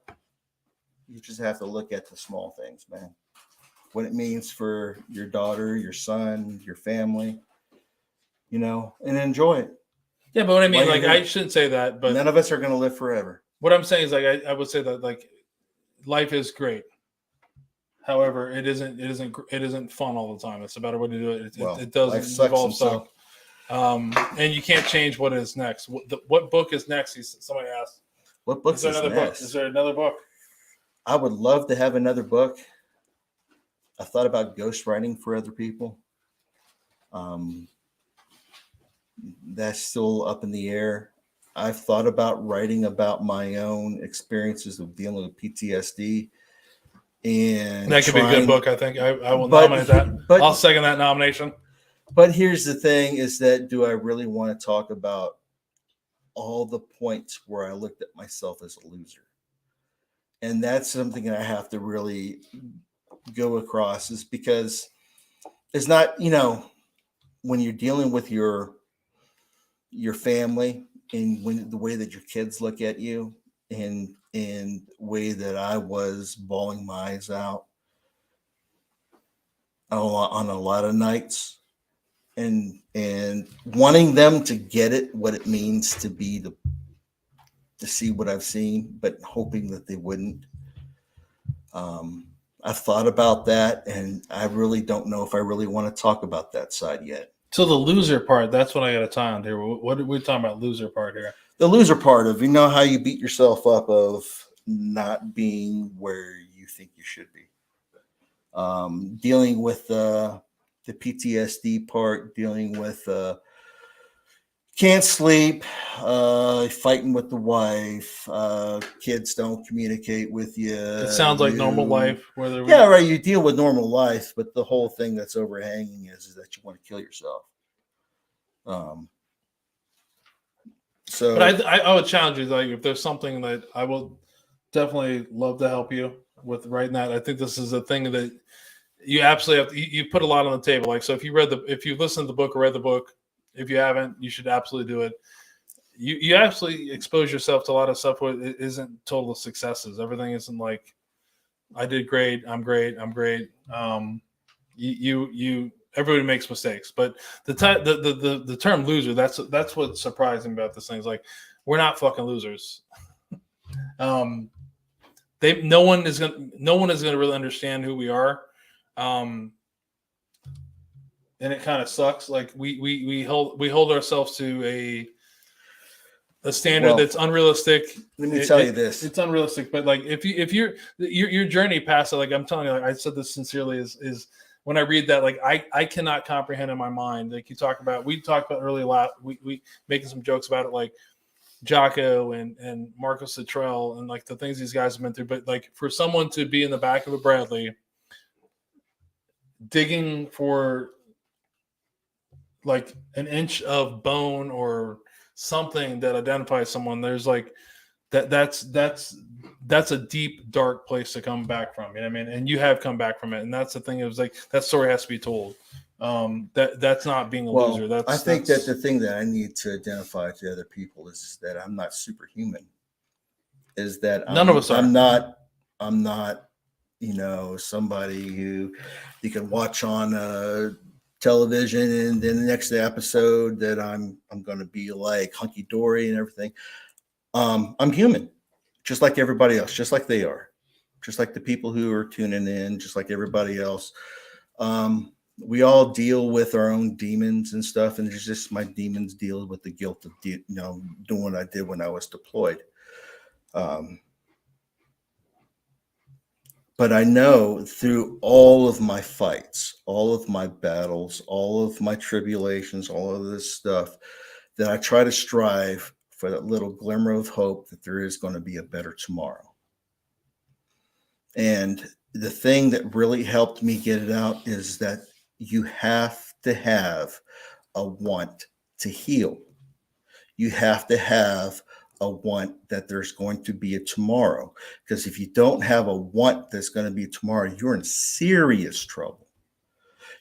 look at the small things, man. What it means for your daughter, your son, your family, and enjoy it. Yeah, but what I mean, like, I shouldn't say that, but none of us are going to live forever. What I'm saying is, like, I would say that, like, life is great. However, it isn't fun all the time. It's a better way to do it. It does involve suck. And you can't change what is next. What book is next? Somebody asked. What book is another next? book? Is there another book? I would love to have another book. I thought about ghostwriting for other people. That's still up in the air. I've thought about writing about my own experiences of dealing with PTSD. And that could be a good book, I think. I will nominate that. I'll second that nomination. But here's the thing, is that do I really want to talk about all the points where I looked at myself as a loser? And that's something that I have to really go across, is because it's not, when you're dealing with your family and when the way that your kids look at you and the way that I was bawling my eyes out on a lot of nights and wanting them to get it, what it means to be to see what I've seen, but hoping that they wouldn't. I've thought about that, and I really don't know if I really want to talk about that side yet. So the loser part, that's what I got to tie on here. What are we talking about? Loser part here. The loser part of, how you beat yourself up of not being where you think you should be. Dealing with the PTSD part, dealing with can't sleep, fighting with the wife, kids don't communicate with you. It sounds like normal life. Right. You deal with normal life, but the whole thing that's overhanging is that you want to kill yourself. But I would challenge you, like, if there's something that I will definitely love to help you with writing that. I think this is a thing that you absolutely have to, you put a lot on the table. Like, so if you listened to the book or read the book, if you haven't, you should absolutely do it. You absolutely expose yourself to a lot of stuff where it isn't total successes. Everything isn't like, I did great. I'm great. Everybody makes mistakes, but the term loser, that's what's surprising about this thing is like, we're not fucking losers. No one is gonna really understand who we are. And it kind of sucks. Like we hold ourselves to a standard that's unrealistic. Let me tell you this. It's unrealistic, but like if your journey past it, like I'm telling you, like I said this sincerely, is when I read that, like I cannot comprehend in my mind. Like we talked about earlier, we making some jokes about it, like Jocko and Marco Citrell and like the things these guys have been through. But like for someone to be in the back of a Bradley digging for like an inch of bone or something that identifies someone, there's like that's a deep, dark place to come back from. You know what I mean? And you have come back from it. And that's the thing. It was like, that story has to be told. That's not being a loser. I think that the thing that I need to identify to other people is that I'm not superhuman. Is that none of us are. I'm not, somebody who you can watch on television and then the next episode that I'm going to be like hunky dory and everything. I'm human, just like everybody else, just like they are, just like the people who are tuning in, just like everybody else. We all deal with our own demons and stuff, and it's just my demons deal with the guilt of doing what I did when I was deployed. But I know through all of my fights, all of my battles, all of my tribulations, all of this stuff, that I try to strive for that little glimmer of hope that there is going to be a better tomorrow. And the thing that really helped me get it out is that you have to have a want to heal. You have to have a want that there's going to be a tomorrow. Because if you don't have a want that's going to be tomorrow, you're in serious trouble.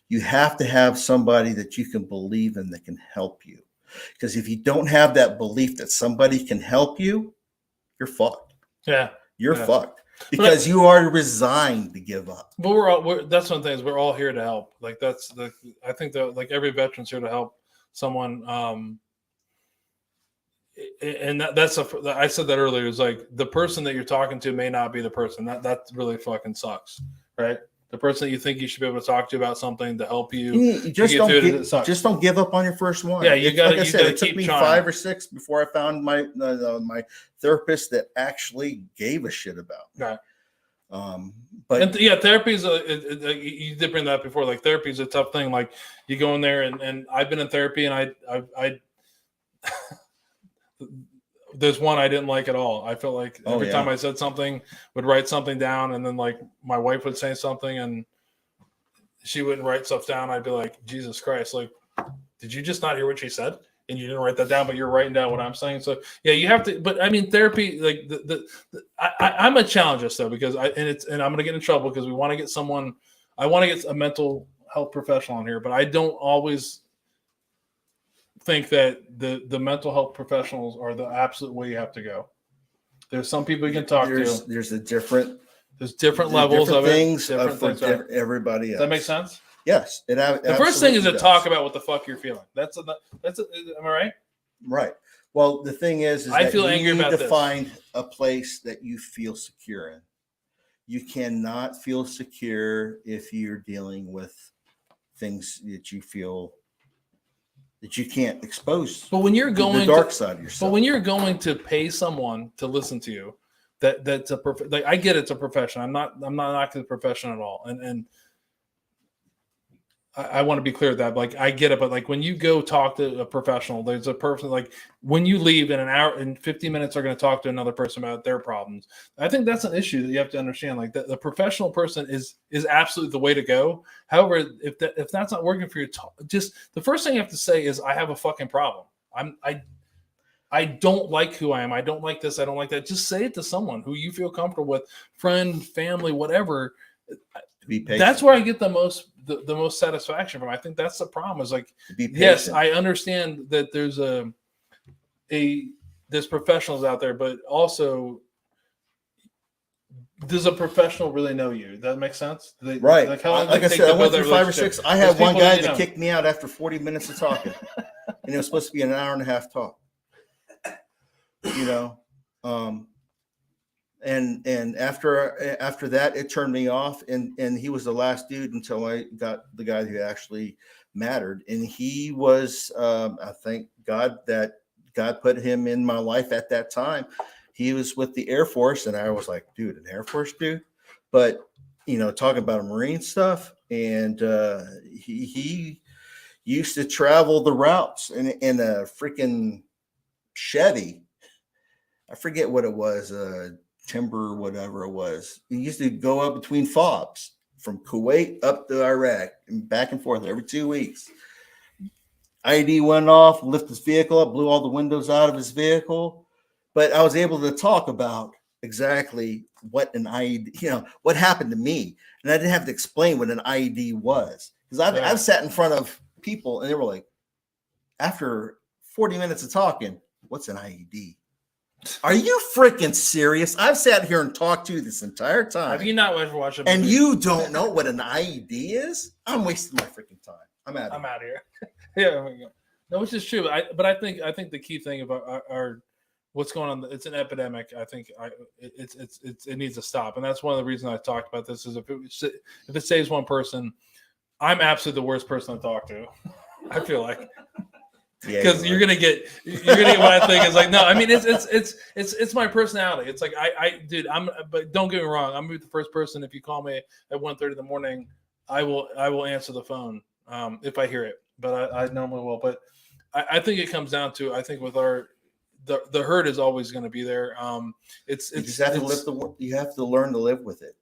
You have to have somebody that you can believe in that can help you. Because if you don't have that belief that somebody can help you, you're fucked. Yeah. You're fucked. Because you are resigned to give up. But that's one thing is we're all here to help. Like I think that like every veteran's here to help someone. And I said that earlier. It's like the person that you're talking to may not be the person. That really fucking sucks, right? The person that you think you should be able to talk to about something to help you. Just don't give up on your first one. Yeah, you got to. Like I said, it took me trying. 5 or 6 before I found my therapist that actually gave a shit about me. Right. But therapy is you did bring that up before. Like therapy is a tough thing. Like you go in there and I've been in therapy and I there's one I didn't like at all. I felt like every time I said something, would write something down, and then like my wife would say something and she wouldn't write stuff down. I'd be like, Jesus Christ, like, did you just not hear what she said? And you didn't write that down, but you're writing down what I'm saying. So yeah, you have to. But I mean, therapy, like I'm a challenge this though, because I'm going to get in trouble because we want to get someone. I want to get a mental health professional on here, but I don't always think that the mental health professionals are the absolute way you have to go. There's some people you can talk to. There's different levels of things for everybody else. Does that make sense? Yes. The first thing is to talk about what the fuck you're feeling. Am I right? Right. Well, the thing is I that feel angry about this. You need to find a place that you feel secure in. You cannot feel secure if you're dealing with things that you feel that you can't expose. But when you're going the dark side of yourself. But when you're going to pay someone to listen to you, that's a like I get it's a profession. I'm not knocking the profession at all. And I want to be clear that like I get it, but like when you go talk to a professional, there's a person like when you leave in an hour and 50 minutes are going to talk to another person about their problems. I think that's an issue that you have to understand. Like the professional person is absolutely the way to go. However, if that's not working for you, just the first thing you have to say is I have a fucking problem. I don't like who I am. I don't like this. I don't like that. Just say it to someone who you feel comfortable with, friend, family, whatever. To be patient. That's where I get the most satisfaction from. I think that's the problem. Is like, To be patient. yes, I understand that there's there's professionals out there, but also, does a professional really know you? Does that make sense? Right. Like, how long like I did it take said, to I went build through that 5 or relationship? 6. I had There's one people guy that that kicked me out after 40 minutes of talking, and it was supposed to be an hour and a half talk. You know, and after that, it turned me off, and he was the last dude until I got the guy who actually mattered, and he was, I thank God that God put him in my life at that time. He was with the Air Force, and I was like, dude, an Air Force dude? But, talking about Marine stuff, and he used to travel the routes in a freaking Chevy. I forget what it was, timber, whatever it was. He used to go up between fobs from Kuwait up to Iraq and back and forth every 2 weeks. ID went off, lifted his vehicle up, blew all the windows out of his vehicle. But I was able to talk about exactly what an IED, what happened to me. And I didn't have to explain what an IED was. Because I've sat in front of people and they were like, after 40 minutes of talking, what's an IED? Are you freaking serious? I've sat here and talked to you this entire time. Have you not ever watched and you don't know what an IED is? I'm wasting my freaking time. I'm out of here. Yeah, no, which is true. But I think the key thing about our what's going on, it's an epidemic. I think it needs to stop, and that's one of the reasons I talked about this. Is if it saves one person, I'm absolutely the worst person to talk to. I feel like. Because you're gonna get what I think is like, no, I mean it's my personality. It's like dude, but don't get me wrong, I'm the first person. If you call me at 1:30 in the morning, I will answer the phone if I hear it, but I normally will. But I think it comes down to, I think with the hurt is always going to be there. You have to learn to live with it.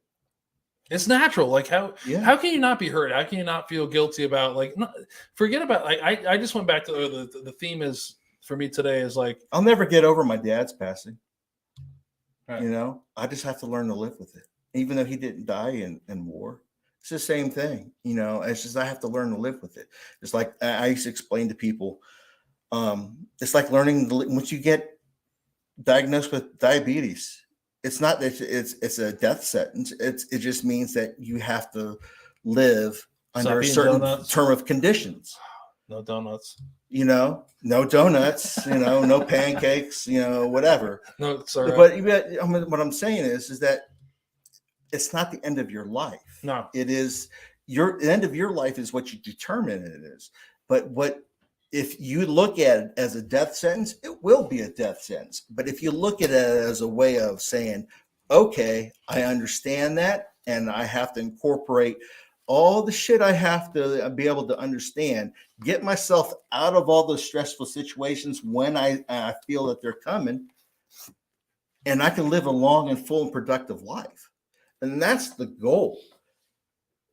It's natural. Like how can you not be hurt? How can you not feel guilty about forget about I just went back to the theme is for me today is like, I'll never get over my dad's passing. Right. I just have to learn to live with it. Even though he didn't die in war. It's the same thing. It's just I have to learn to live with it. It's like I used to explain to people, it's like learning once you get diagnosed with diabetes. It's not that it's a death sentence. It just means that you have to live under a certain term of conditions. No donuts. No donuts. No pancakes. Whatever. No, sorry. But what I'm saying is that it's not the end of your life. No, it is the end of your life is what you determine it is. But if you look at it as a death sentence, it will be a death sentence. But if you look at it as a way of saying, okay, I understand that, and I have to incorporate all the shit I have to be able to understand, get myself out of all those stressful situations when I feel that they're coming, and I can live a long and full and productive life. And that's the goal.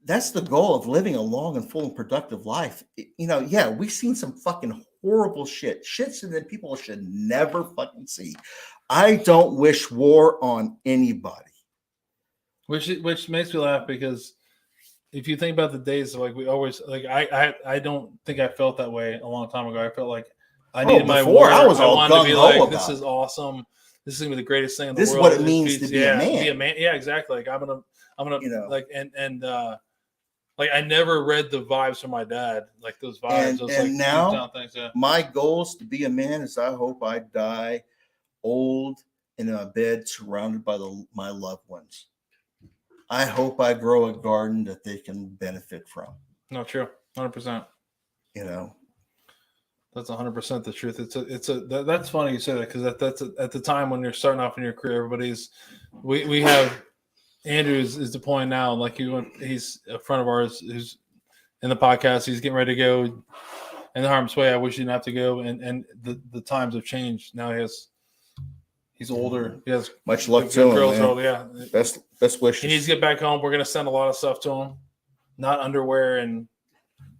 That's the goal of living a long and full and productive life. We've seen some fucking horrible shits that people should never fucking see. I don't wish war on anybody. Which makes me laugh, because if you think about the days, like we always like, I don't think I felt that way a long time ago. I felt like I needed my war. I wanted to be like, this is awesome. This is gonna be the greatest thing in the world. This is what it means to be a man. Be a man. Yeah, exactly. Like I'm gonna like like I never read the vibes from my dad, like those vibes. And now my goals to be a man is I hope I die old in a bed surrounded by my loved ones. I hope I grow a garden that they can benefit from. No, true, 100%. That's 100% the truth. That's funny you say that, because that's at the time when you're starting off in your career, we have. Andrew is deploying now. Like he's a friend of ours who's in the podcast. He's getting ready to go in the harm's way. I wish he didn't have to go. And the times have changed. Now he's older. He has much luck to him. Yeah. Best wishes. He needs to get back home. We're gonna send a lot of stuff to him. Not underwear and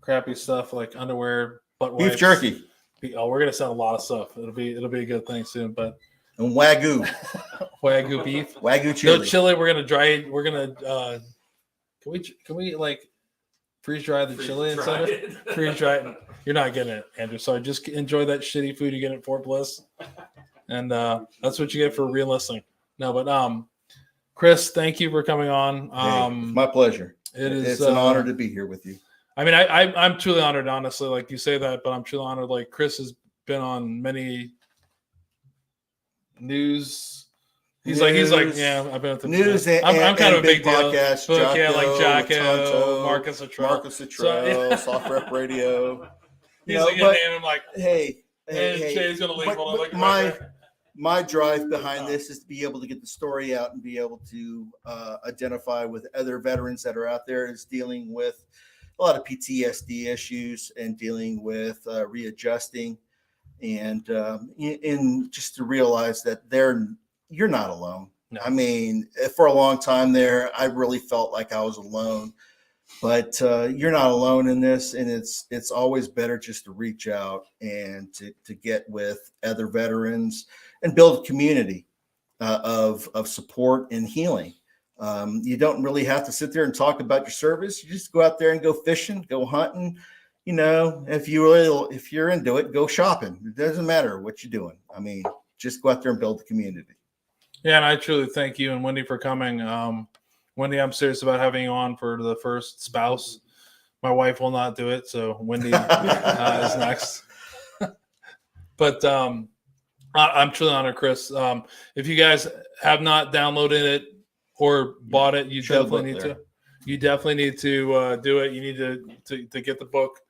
crappy stuff, like underwear, butt wipes. Beef jerky. We're gonna send a lot of stuff. It'll be a good thing soon, but. And wagyu beef, wagyu chili. No chili. We're gonna Can we like freeze dry the chili inside Freeze-dry it? Freeze dry it. You're not getting it, Andrew. So just enjoy that shitty food you get at Fort Bliss, and that's what you get for re-listening. No, but Chris, thank you for coming on. Hey, it's my pleasure. It's an honor to be here with you. I mean, I'm truly honored, honestly. Like you say that, but I'm truly honored. Like Chris has been on many news. He's like, yeah, I've been at the news. I'm kind of a big podcast. deal. Book, yeah, like Jocko, Tonto, Marcus Luttrell, Soft Rep Radio. He's like, name him like, hey, Shay's gonna leave. My drive behind this is to be able to get the story out and be able to identify with other veterans that are out there is dealing with a lot of PTSD issues and dealing with readjusting and just to realize that you're not alone. No. I mean, for a long time there, I really felt like I was alone, but you're not alone in this. And it's always better just to reach out and to get with other veterans and build a community of support and healing. You don't really have to sit there and talk about your service. You just go out there and go fishing, go hunting. You know, if you're into it, go shopping. It doesn't matter what you're doing. I mean, just go out there and build the community. Yeah, and I truly thank you and Wendy for coming. Wendy, I'm serious about having you on for the first spouse. My wife will not do it, so Wendy is next. But I'm truly honored, Chris. If you guys have not downloaded it or bought it, you definitely need to. You definitely need to do it. You need to get the book.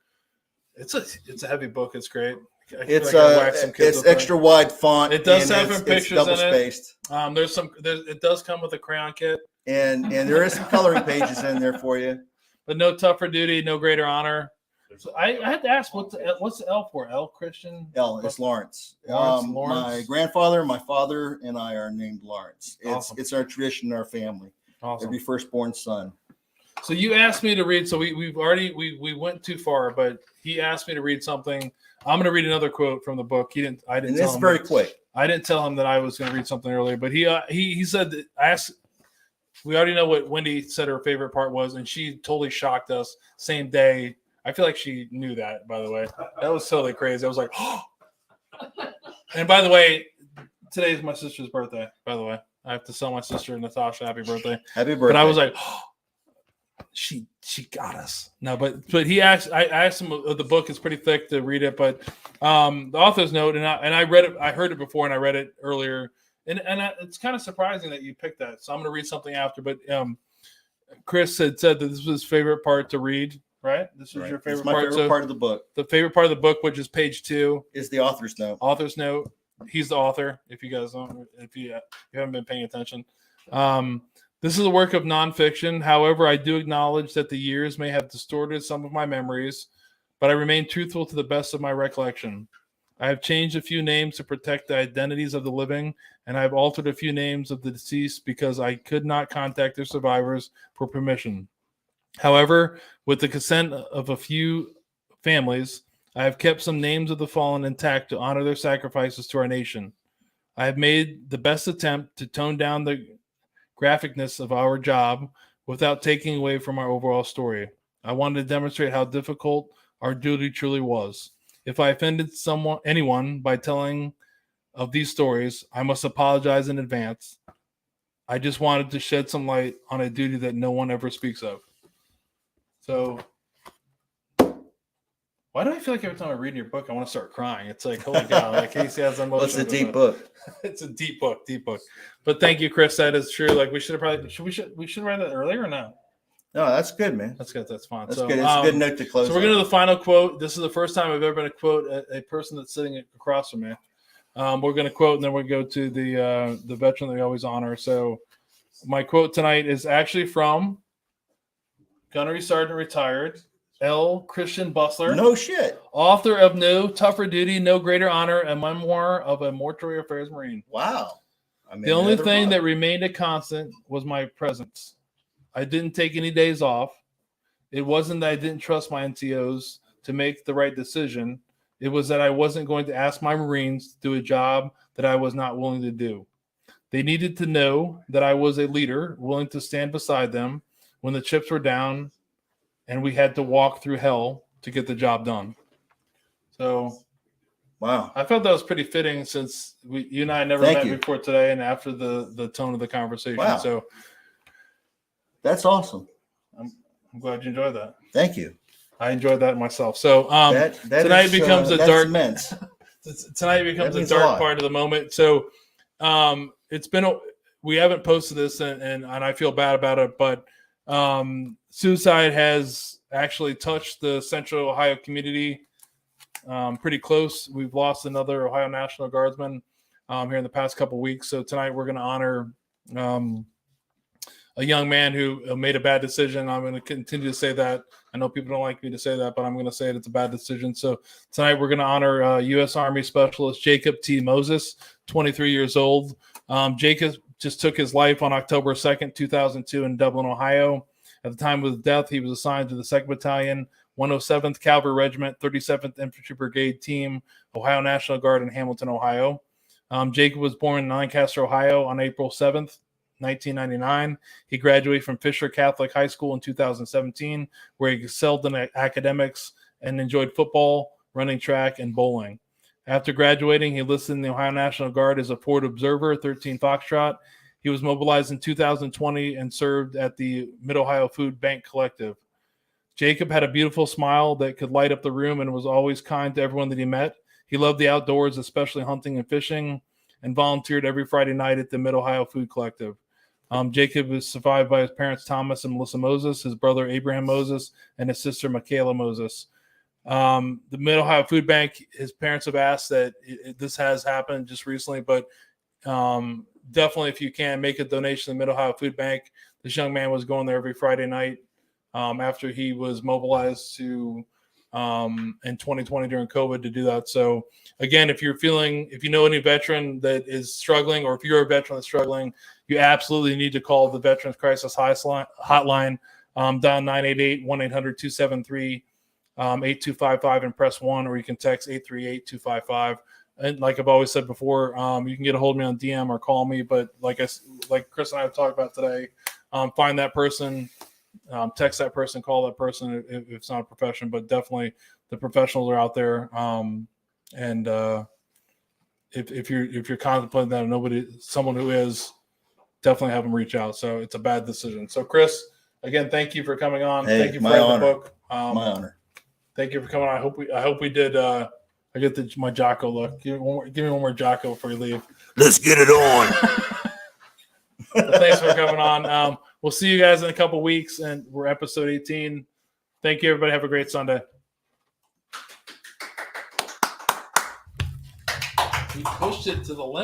It's a heavy book. It's great. It's extra wide font. It does have some pictures double in spaced. It does come with a crayon kit, and there is some coloring pages in there for you. But no tougher duty, no greater honor. So I had to ask, what's the L for? L Christian? L is Lawrence. Lawrence. My grandfather, my father, and I are named Lawrence. Awesome. It's our tradition in our family. Awesome. Every firstborn son. So you asked me to read. So we went too far, but he asked me to read something. I'm going to read another quote from the book. I didn't. And tell it's him very quick. I didn't tell him that I was going to read something earlier, but he said that I asked. We already know what Wendy said her favorite part was, and she totally shocked us. Same day. I feel like she knew that, by the way. That was totally crazy. I was like, oh. And by the way, today's my sister's birthday, by the way. I have to tell my sister Natasha happy birthday. Happy birthday. But I was like, oh, she got us. No, but I asked him, the book is pretty thick to read it, but the author's note, and I read it, I heard it before and I read it earlier. And it's kind of surprising that you picked that. So I'm going to read something after, but Chris had said that this was his favorite part to read. Right, this is your favorite part. Favorite part of the book. The favorite part of the book, which is page 2, is the author's note. Author's note. He's the author. If you guys don't, if you haven't been paying attention, this is a work of nonfiction. However, I do acknowledge that the years may have distorted some of my memories, but I remain truthful to the best of my recollection. I have changed a few names to protect the identities of the living, and I have altered a few names of the deceased because I could not contact their survivors for permission. However, with the consent of a few families, I have kept some names of the fallen intact to honor their sacrifices to our nation. I have made the best attempt to tone down the graphicness of our job without taking away from our overall story. I wanted to demonstrate how difficult our duty truly was. If I offended anyone by telling of these stories, I must apologize in advance. I just wanted to shed some light on a duty that no one ever speaks of. So, why do I feel like every time I read your book, I want to start crying? It's like, holy cow! Like Casey has emotion. Well, it's a deep book. It's a deep book. But thank you, Chris. That is true. Like we should have probably we should write that earlier or no? No, that's good, man. That's good. That's fine. That's good. It's a good note to close. So we're going to the final quote. This is the first time I've ever been to quote a person that's sitting across from me. We're going to quote, and then we'll go to the veteran that we always honor. So my quote tonight is actually from Gunnery Sergeant Retired, L. Christian Bussler. No shit. Author of No Tougher Duty, No Greater Honor, a memoir of a Mortuary Affairs Marine. Wow. The only thing that remained a constant was my presence. I didn't take any days off. It wasn't that I didn't trust my NCOs to make the right decision. It was that I wasn't going to ask my Marines to do a job that I was not willing to do. They needed to know that I was a leader, willing to stand beside them when the chips were down and we had to walk through hell to get the job done. So Wow. I felt that was pretty fitting since you and I never met before today and after the tone of the conversation. Wow. So that's awesome. I'm glad you enjoyed that. Thank you. I enjoyed that myself. So tonight becomes a that's dark immense. Tonight becomes a dark part of the moment. So it's been we haven't posted this and I feel bad about it, but suicide has actually touched the Central Ohio community pretty close. We've lost another Ohio National Guardsman here in the past couple weeks. So tonight we're going to honor a young man who made a bad decision. I'm going to continue to say that. I know people don't like me to say that, but I'm going to say it's a bad decision. So tonight we're going to honor U.S. Army Specialist Jacob T. Moses, 23 years old. Jacob just took his life on October 2nd, 2002 in Dublin, Ohio. At the time of his death, he was assigned to the 2nd Battalion, 107th Cavalry Regiment, 37th Infantry Brigade Team, Ohio National Guard in Hamilton, Ohio. Jacob was born in Lancaster, Ohio on April 7th, 1999. He graduated from Fisher Catholic High School in 2017, where he excelled in academics and enjoyed football, running track, and bowling. After graduating, he enlisted in the Ohio National Guard as a Forward Observer, 13 Foxtrot. He was mobilized in 2020 and served at the Mid-Ohio Food Bank Collective. Jacob had a beautiful smile that could light up the room and was always kind to everyone that he met. He loved the outdoors, especially hunting and fishing, and volunteered every Friday night at the Mid-Ohio Food Collective. Jacob was survived by his parents, Thomas and Melissa Moses, his brother, Abraham Moses, and his sister, Michaela Moses. The Mid-Ohio Food Bank, his parents have asked that this has happened just recently, but definitely if you can, make a donation to the Mid-Ohio Food Bank. This young man was going there every Friday night after he was mobilized to in 2020 during COVID to do that. So again, if you know any veteran that is struggling, or if you're a veteran that's struggling, you absolutely need to call the Veterans Crisis Hotline, dial 988-1-800-273-8255 and press 1, or you can text 838-255. And like I've always said before, you can get a hold of me on DM or call me. But like Chris and I have talked about today, find that person, text that person, call that person if it's not a profession. But definitely the professionals are out there. And if you're contemplating that, someone who is, definitely have them reach out. So it's a bad decision. So Chris, again, thank you for coming on. Hey, thank you for my writing honor. the book. My honor. Thank you for coming on. I hope we did. I get my Jocko look. Give me one more Jocko before you leave. Let's get it on. Well, thanks for coming on. We'll see you guys in a couple weeks, and we're episode 18. Thank you, everybody. Have a great Sunday. We pushed it to the limit.